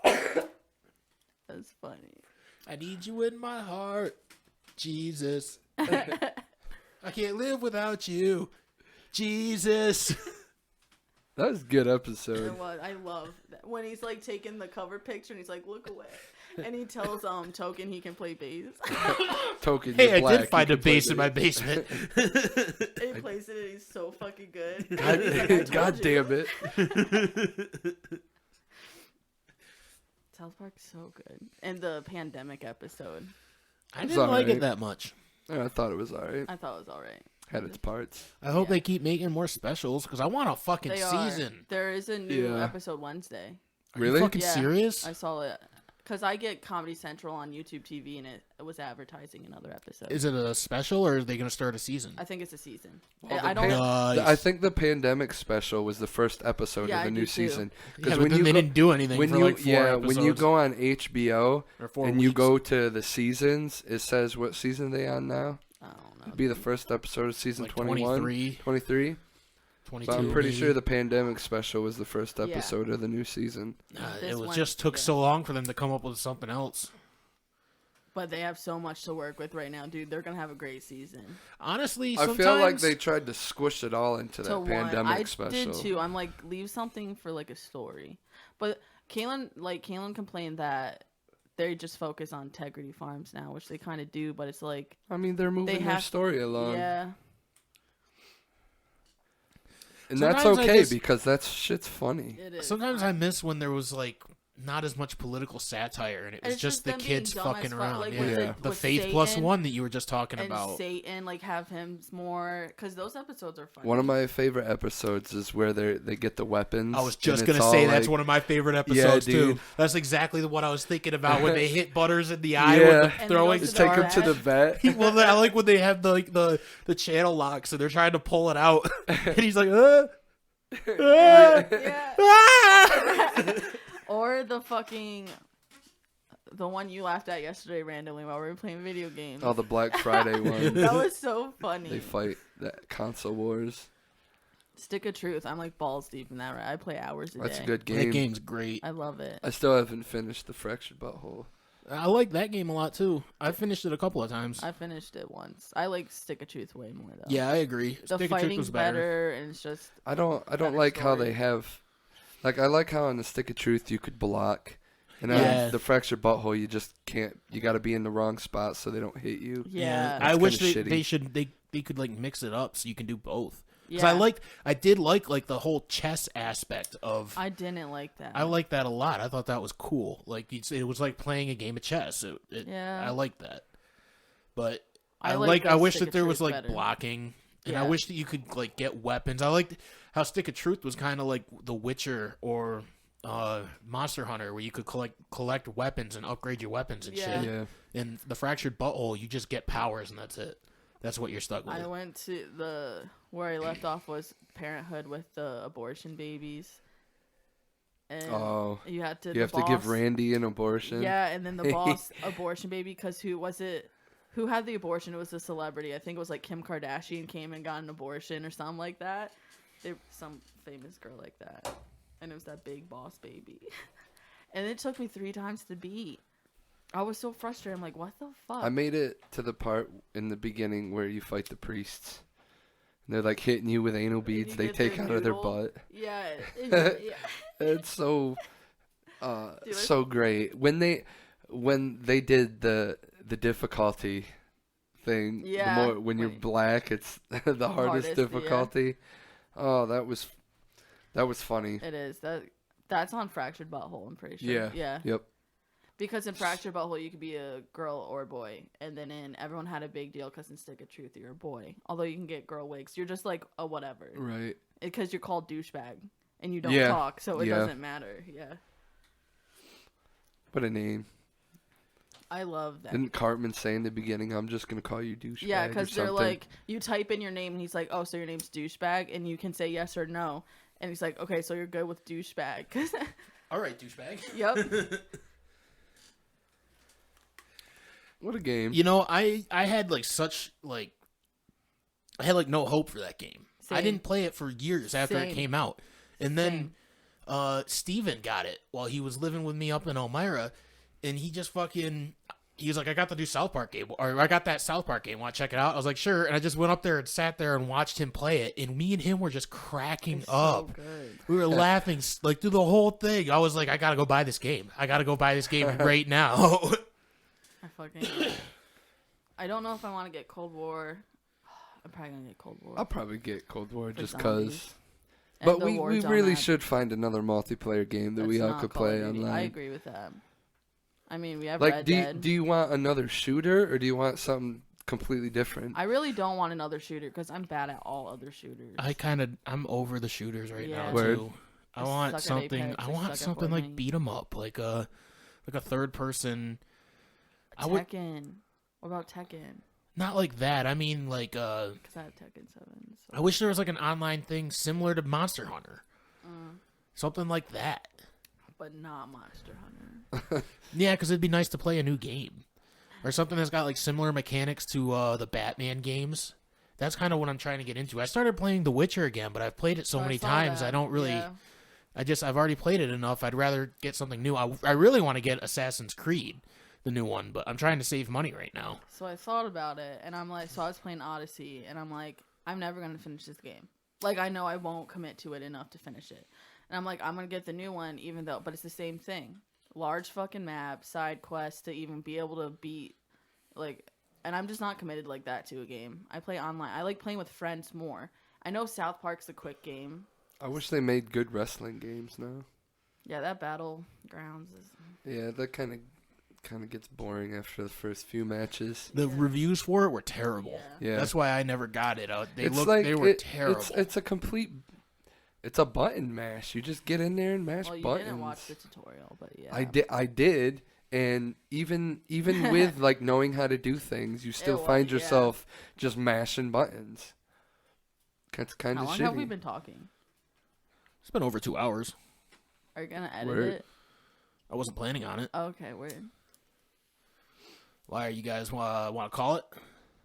Speaker 3: That's funny.
Speaker 1: I need you in my heart, Jesus. I can't live without you, Jesus.
Speaker 2: That was a good
Speaker 3: It
Speaker 2: episode.
Speaker 3: was. I love that. When he's like taking the cover picture and he's like, look away. And he tells Token he can play bass.
Speaker 2: Token,
Speaker 1: Hey,
Speaker 2: you're
Speaker 1: I
Speaker 2: black,
Speaker 1: did find
Speaker 2: you
Speaker 1: a
Speaker 2: can play
Speaker 1: bass in my basement.
Speaker 3: He plays it and he's so fucking good. He's like, I
Speaker 2: God
Speaker 3: told you.
Speaker 2: damn it.
Speaker 3: South Park's so good. And the pandemic episode,
Speaker 1: I
Speaker 2: It's
Speaker 1: didn't like
Speaker 2: alright.
Speaker 1: it that much.
Speaker 2: I thought it was alright.
Speaker 3: I thought it was alright.
Speaker 2: Had its parts.
Speaker 1: I hope
Speaker 3: Yeah.
Speaker 1: they keep making more specials because I want a fucking
Speaker 3: They
Speaker 1: season.
Speaker 3: are. There is a new
Speaker 2: Yeah.
Speaker 3: episode Wednesday.
Speaker 1: Are
Speaker 2: Really?
Speaker 1: you fucking
Speaker 3: Yeah.
Speaker 1: serious?
Speaker 3: I saw it. Because I get Comedy Central on YouTube TV and it was advertising another episode.
Speaker 1: Is it a special or are they going to start a season?
Speaker 3: I think it's a season.
Speaker 2: Well,
Speaker 3: I don't.
Speaker 1: Nice.
Speaker 2: I think the pandemic special was the first episode
Speaker 3: Yeah,
Speaker 2: of
Speaker 3: I
Speaker 2: the
Speaker 3: do
Speaker 2: new
Speaker 3: too.
Speaker 2: season.
Speaker 1: Yeah, but then they didn't do anything
Speaker 2: when
Speaker 1: for
Speaker 2: you
Speaker 1: like 4 episodes.
Speaker 2: when you go on HBO
Speaker 1: or 4
Speaker 2: and you
Speaker 1: weeks.
Speaker 2: go to the seasons, it says what season they on now.
Speaker 3: I don't know.
Speaker 2: It'd be the first episode of season
Speaker 1: like
Speaker 2: 21,
Speaker 1: 23,
Speaker 2: 23.
Speaker 1: 22.
Speaker 2: So I'm pretty
Speaker 1: maybe.
Speaker 2: sure the pandemic special was the first
Speaker 3: Yeah.
Speaker 2: episode of the new season.
Speaker 3: This
Speaker 1: It was
Speaker 3: one-
Speaker 1: just took
Speaker 3: yeah.
Speaker 1: so long for them to come up with something else.
Speaker 3: But they have so much to work with right now, dude. They're gonna have a great season.
Speaker 1: Honestly,
Speaker 2: I
Speaker 1: sometimes
Speaker 2: feel like they tried to squish it all into that
Speaker 3: To one,
Speaker 2: pandemic
Speaker 3: I
Speaker 2: special.
Speaker 3: did too. I'm like, leave something for like a story. But Kaylin complained that they just focus on Integrity Farms now, which they kind of do. But it's like,
Speaker 2: I mean, they're moving their
Speaker 3: have-
Speaker 2: story along.
Speaker 3: yeah,
Speaker 2: And that's
Speaker 1: Sometimes I
Speaker 2: okay
Speaker 1: just-
Speaker 2: because that shit's funny.
Speaker 3: it is.
Speaker 1: sometimes I miss when there was like not as much political satire and it was
Speaker 3: it's
Speaker 1: just the
Speaker 3: them being
Speaker 1: kids
Speaker 3: dumb as
Speaker 1: fucking
Speaker 3: fuck,
Speaker 1: around.
Speaker 3: like,
Speaker 1: yeah.
Speaker 3: with
Speaker 2: Yeah.
Speaker 1: The
Speaker 3: with
Speaker 1: Faith Plus
Speaker 3: Satan
Speaker 1: One that you were just talking
Speaker 3: and
Speaker 1: about.
Speaker 3: Satan, like have him more because those episodes are funny.
Speaker 2: One of my favorite episodes is where they get the weapons.
Speaker 1: I was
Speaker 2: and
Speaker 1: just
Speaker 2: it's
Speaker 1: gonna
Speaker 2: all
Speaker 1: say that's
Speaker 2: like-
Speaker 1: one of my favorite episodes too.
Speaker 2: dude.
Speaker 1: That's exactly what I was thinking about when they hit Butters in the eye
Speaker 2: Yeah.
Speaker 1: with
Speaker 3: And
Speaker 1: the
Speaker 3: they
Speaker 1: throwing
Speaker 3: go
Speaker 2: Just
Speaker 3: to
Speaker 2: take him to the vet.
Speaker 1: well, I like when they have the channel lock, so they're trying to pull it out, and he's like,
Speaker 3: Yeah.
Speaker 1: ah!
Speaker 3: Or the one you laughed at yesterday randomly while we were playing video games.
Speaker 2: Oh, the Black Friday one.
Speaker 3: That was so funny.
Speaker 2: They fight that console wars.
Speaker 3: Stick of Truth. I'm like balls deep in that. Right, I play hours a
Speaker 2: That's
Speaker 3: day.
Speaker 2: a good
Speaker 1: That
Speaker 2: game.
Speaker 1: game's great.
Speaker 3: I love it.
Speaker 2: I still haven't finished the Fractured Butthole.
Speaker 1: I like that game a lot too. I finished it a couple of times.
Speaker 3: I finished it once. I like Stick of Truth way more though.
Speaker 1: Yeah, I agree.
Speaker 3: the
Speaker 1: Stick of Truth
Speaker 3: fighting's
Speaker 1: was better.
Speaker 3: and it's just
Speaker 2: I don't
Speaker 3: Better
Speaker 2: like how
Speaker 3: story.
Speaker 2: they have, like I like how on the Stick of Truth you could block, and
Speaker 1: Yeah.
Speaker 2: on the Fractured Butthole you just can't. You got to be in the wrong spot so they don't hit you.
Speaker 3: yeah.
Speaker 1: I wish
Speaker 2: kinda
Speaker 1: they
Speaker 2: shitty.
Speaker 1: they could like mix it up so you can do both. Because
Speaker 3: Yeah.
Speaker 1: I did like the whole chess aspect of.
Speaker 3: I didn't like that.
Speaker 1: I like that a lot. I thought that was cool. Like it was like playing a game of chess.
Speaker 3: Yeah.
Speaker 1: I like that. But
Speaker 3: I
Speaker 1: I
Speaker 3: like
Speaker 1: I
Speaker 3: the
Speaker 1: wish
Speaker 3: Stick
Speaker 1: that
Speaker 3: of
Speaker 1: there was
Speaker 3: Truth
Speaker 1: like
Speaker 3: better.
Speaker 1: blocking, and I
Speaker 3: Yeah.
Speaker 1: wish that you could like get weapons. I liked how Stick of Truth was kind of like The Witcher or Monster Hunter, where you could collect weapons and upgrade your weapons and
Speaker 3: Yeah.
Speaker 1: shit.
Speaker 2: Yeah.
Speaker 1: In the Fractured Butthole, you just get powers and that's it. That's what you're stuck with.
Speaker 3: I went to where I left off was Parenthood with the abortion babies. And
Speaker 2: Oh,
Speaker 3: you had to.
Speaker 2: you
Speaker 3: the
Speaker 2: have to give
Speaker 3: boss-
Speaker 2: Randy an abortion.
Speaker 3: Yeah, and then the boss abortion baby because who was it? Who had the abortion? It was a celebrity. I think it was like Kim Kardashian came and got an abortion or something like that. Some famous girl like that, and it was that big boss baby. And it took me 3 times to beat. I was so frustrated. I'm like, what the fuck?
Speaker 2: I made it to the part in the beginning where you fight the priests. And they're like hitting you with anal beads
Speaker 3: you
Speaker 2: they
Speaker 3: get
Speaker 2: take
Speaker 3: their
Speaker 2: out of their
Speaker 3: noodle.
Speaker 2: butt.
Speaker 3: Yeah, yeah.
Speaker 2: It's so
Speaker 3: Dude,
Speaker 2: so great. When they did the difficulty thing,
Speaker 3: Yeah,
Speaker 2: when you're
Speaker 3: wait.
Speaker 2: black, it's the hardest
Speaker 3: hardest, yeah.
Speaker 2: difficulty. Oh, that was funny.
Speaker 3: It is. That's on Fractured Butthole, I'm pretty sure.
Speaker 2: Yeah.
Speaker 3: Yeah.
Speaker 2: Yep.
Speaker 3: Because in Fractured Butthole, you could be a girl or a boy. And then in Everyone Had a Big Deal, because in Stick of Truth, you're a boy. Although you can get girl wigs. You're just like a whatever.
Speaker 2: Right.
Speaker 3: Because you're called douchebag. And you don't
Speaker 2: Yeah.
Speaker 3: talk, so it
Speaker 2: Yeah.
Speaker 3: doesn't matter. Yeah.
Speaker 2: What a name.
Speaker 3: I love that.
Speaker 2: Didn't Cartman say in the beginning, I'm just going to call you douchebag?
Speaker 3: Yeah,
Speaker 2: because
Speaker 3: because they're like, you type in your name, and he's like, oh, so your name's douchebag? And you can say yes or no. And he's like, okay, so you're good with douchebag.
Speaker 1: All right, douchebag.
Speaker 3: Yep.
Speaker 2: What a game.
Speaker 1: You know, I had like I had like no hope for that game. I
Speaker 3: Same.
Speaker 1: didn't play it for years after it
Speaker 3: Same.
Speaker 1: came out. And then Steven got it while he was living with me up in Elmira, and he just fucking he's like, I got the new South Park game, or I got that South Park game. Want to check it out? I was like, sure. And I just went up there and sat there and watched him play it. And me and him were just cracking
Speaker 3: It's
Speaker 1: up.
Speaker 3: so good.
Speaker 1: We were laughing like through the whole thing. I was like, I gotta go buy this game. I gotta go buy this game right now.
Speaker 3: I don't know if I want to get Cold War. I'm probably gonna get Cold War.
Speaker 2: I'll probably get Cold War
Speaker 3: For
Speaker 2: just
Speaker 3: zombies.
Speaker 2: because.
Speaker 3: And
Speaker 2: But
Speaker 3: the
Speaker 2: we
Speaker 3: Warzone
Speaker 2: really
Speaker 3: map.
Speaker 2: should find another multiplayer game that
Speaker 3: That's
Speaker 2: we all
Speaker 3: not
Speaker 2: could
Speaker 3: Call of
Speaker 2: play
Speaker 3: Duty.
Speaker 2: online.
Speaker 3: I agree with that. I mean, we have
Speaker 2: Like,
Speaker 3: Red
Speaker 2: do
Speaker 3: Dead.
Speaker 2: you want another shooter or do you want something completely different?
Speaker 3: I really don't want another shooter because I'm bad at all other shooters.
Speaker 1: I'm over the shooters right
Speaker 3: Yeah.
Speaker 1: now
Speaker 2: Word.
Speaker 1: too. I
Speaker 3: I
Speaker 1: want
Speaker 3: suck at
Speaker 1: something.
Speaker 3: Apex.
Speaker 1: I
Speaker 3: I
Speaker 1: want
Speaker 3: suck at
Speaker 1: something like
Speaker 3: Fortnite.
Speaker 1: beat 'em up, like a third person. I would
Speaker 3: Tekken. What about Tekken?
Speaker 1: not like that. I mean like
Speaker 3: Because I have Tekken 7. So.
Speaker 1: I wish there was like an online thing similar to Monster Hunter,
Speaker 3: Mm,
Speaker 1: something like that.
Speaker 3: but not Monster Hunter.
Speaker 1: Yeah, because it'd be nice to play a new game or something that's got like similar mechanics to the Batman games. That's kind of what I'm trying to get into. I started playing The Witcher again, but I've played it so
Speaker 3: I
Speaker 1: many
Speaker 3: saw
Speaker 1: times.
Speaker 3: that.
Speaker 1: I don't really.
Speaker 3: Yeah.
Speaker 1: I've already played it enough. I'd rather get something new. I really want to get Assassin's Creed, the new one, but I'm trying to save money right now.
Speaker 3: So I thought about it, and I'm like, so I was playing Odyssey, and I'm like, I'm never gonna finish this game. Like, I know I won't commit to it enough to finish it, and I'm like, I'm gonna get the new one, even though, but it's the same thing, large fucking map, side quests to even be able to beat, like, and I'm just not committed like that to a game. I play online. I like playing with friends more. I know South Park's a quick game.
Speaker 2: I wish they made good wrestling games now.
Speaker 3: Yeah, that Battlegrounds is.
Speaker 2: Yeah, that kind of gets boring after the first few matches.
Speaker 1: The reviews for it were terrible.
Speaker 3: Yeah.
Speaker 2: Yeah,
Speaker 1: That's why I never got it. They
Speaker 2: it's
Speaker 1: they were
Speaker 2: it-
Speaker 1: terrible.
Speaker 2: It's a complete. It's a button mash. You just get in there and mash
Speaker 3: Well, you
Speaker 2: buttons.
Speaker 3: didn't watch the tutorial, but yeah.
Speaker 2: I did, and even with like knowing how to do things, you still
Speaker 3: was-
Speaker 2: find
Speaker 3: yeah.
Speaker 2: yourself just mashing buttons. That's kind
Speaker 3: How
Speaker 2: of
Speaker 3: long
Speaker 2: shitty.
Speaker 3: have we been talking?
Speaker 1: It's been over 2 hours.
Speaker 3: Are you gonna edit
Speaker 2: Word.
Speaker 3: it?
Speaker 1: I wasn't planning on it.
Speaker 3: Okay, weird.
Speaker 1: Why are you guys want to call it?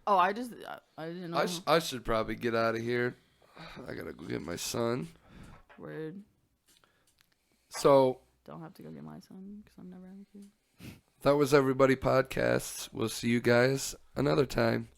Speaker 3: Oh, I didn't know.
Speaker 2: I should probably get out of here. I gotta go get my son.
Speaker 3: Weird.
Speaker 2: So
Speaker 3: Don't have to go get my son because I'm never having a kid.
Speaker 2: that was Everybody Podcasts. We'll see you guys another time.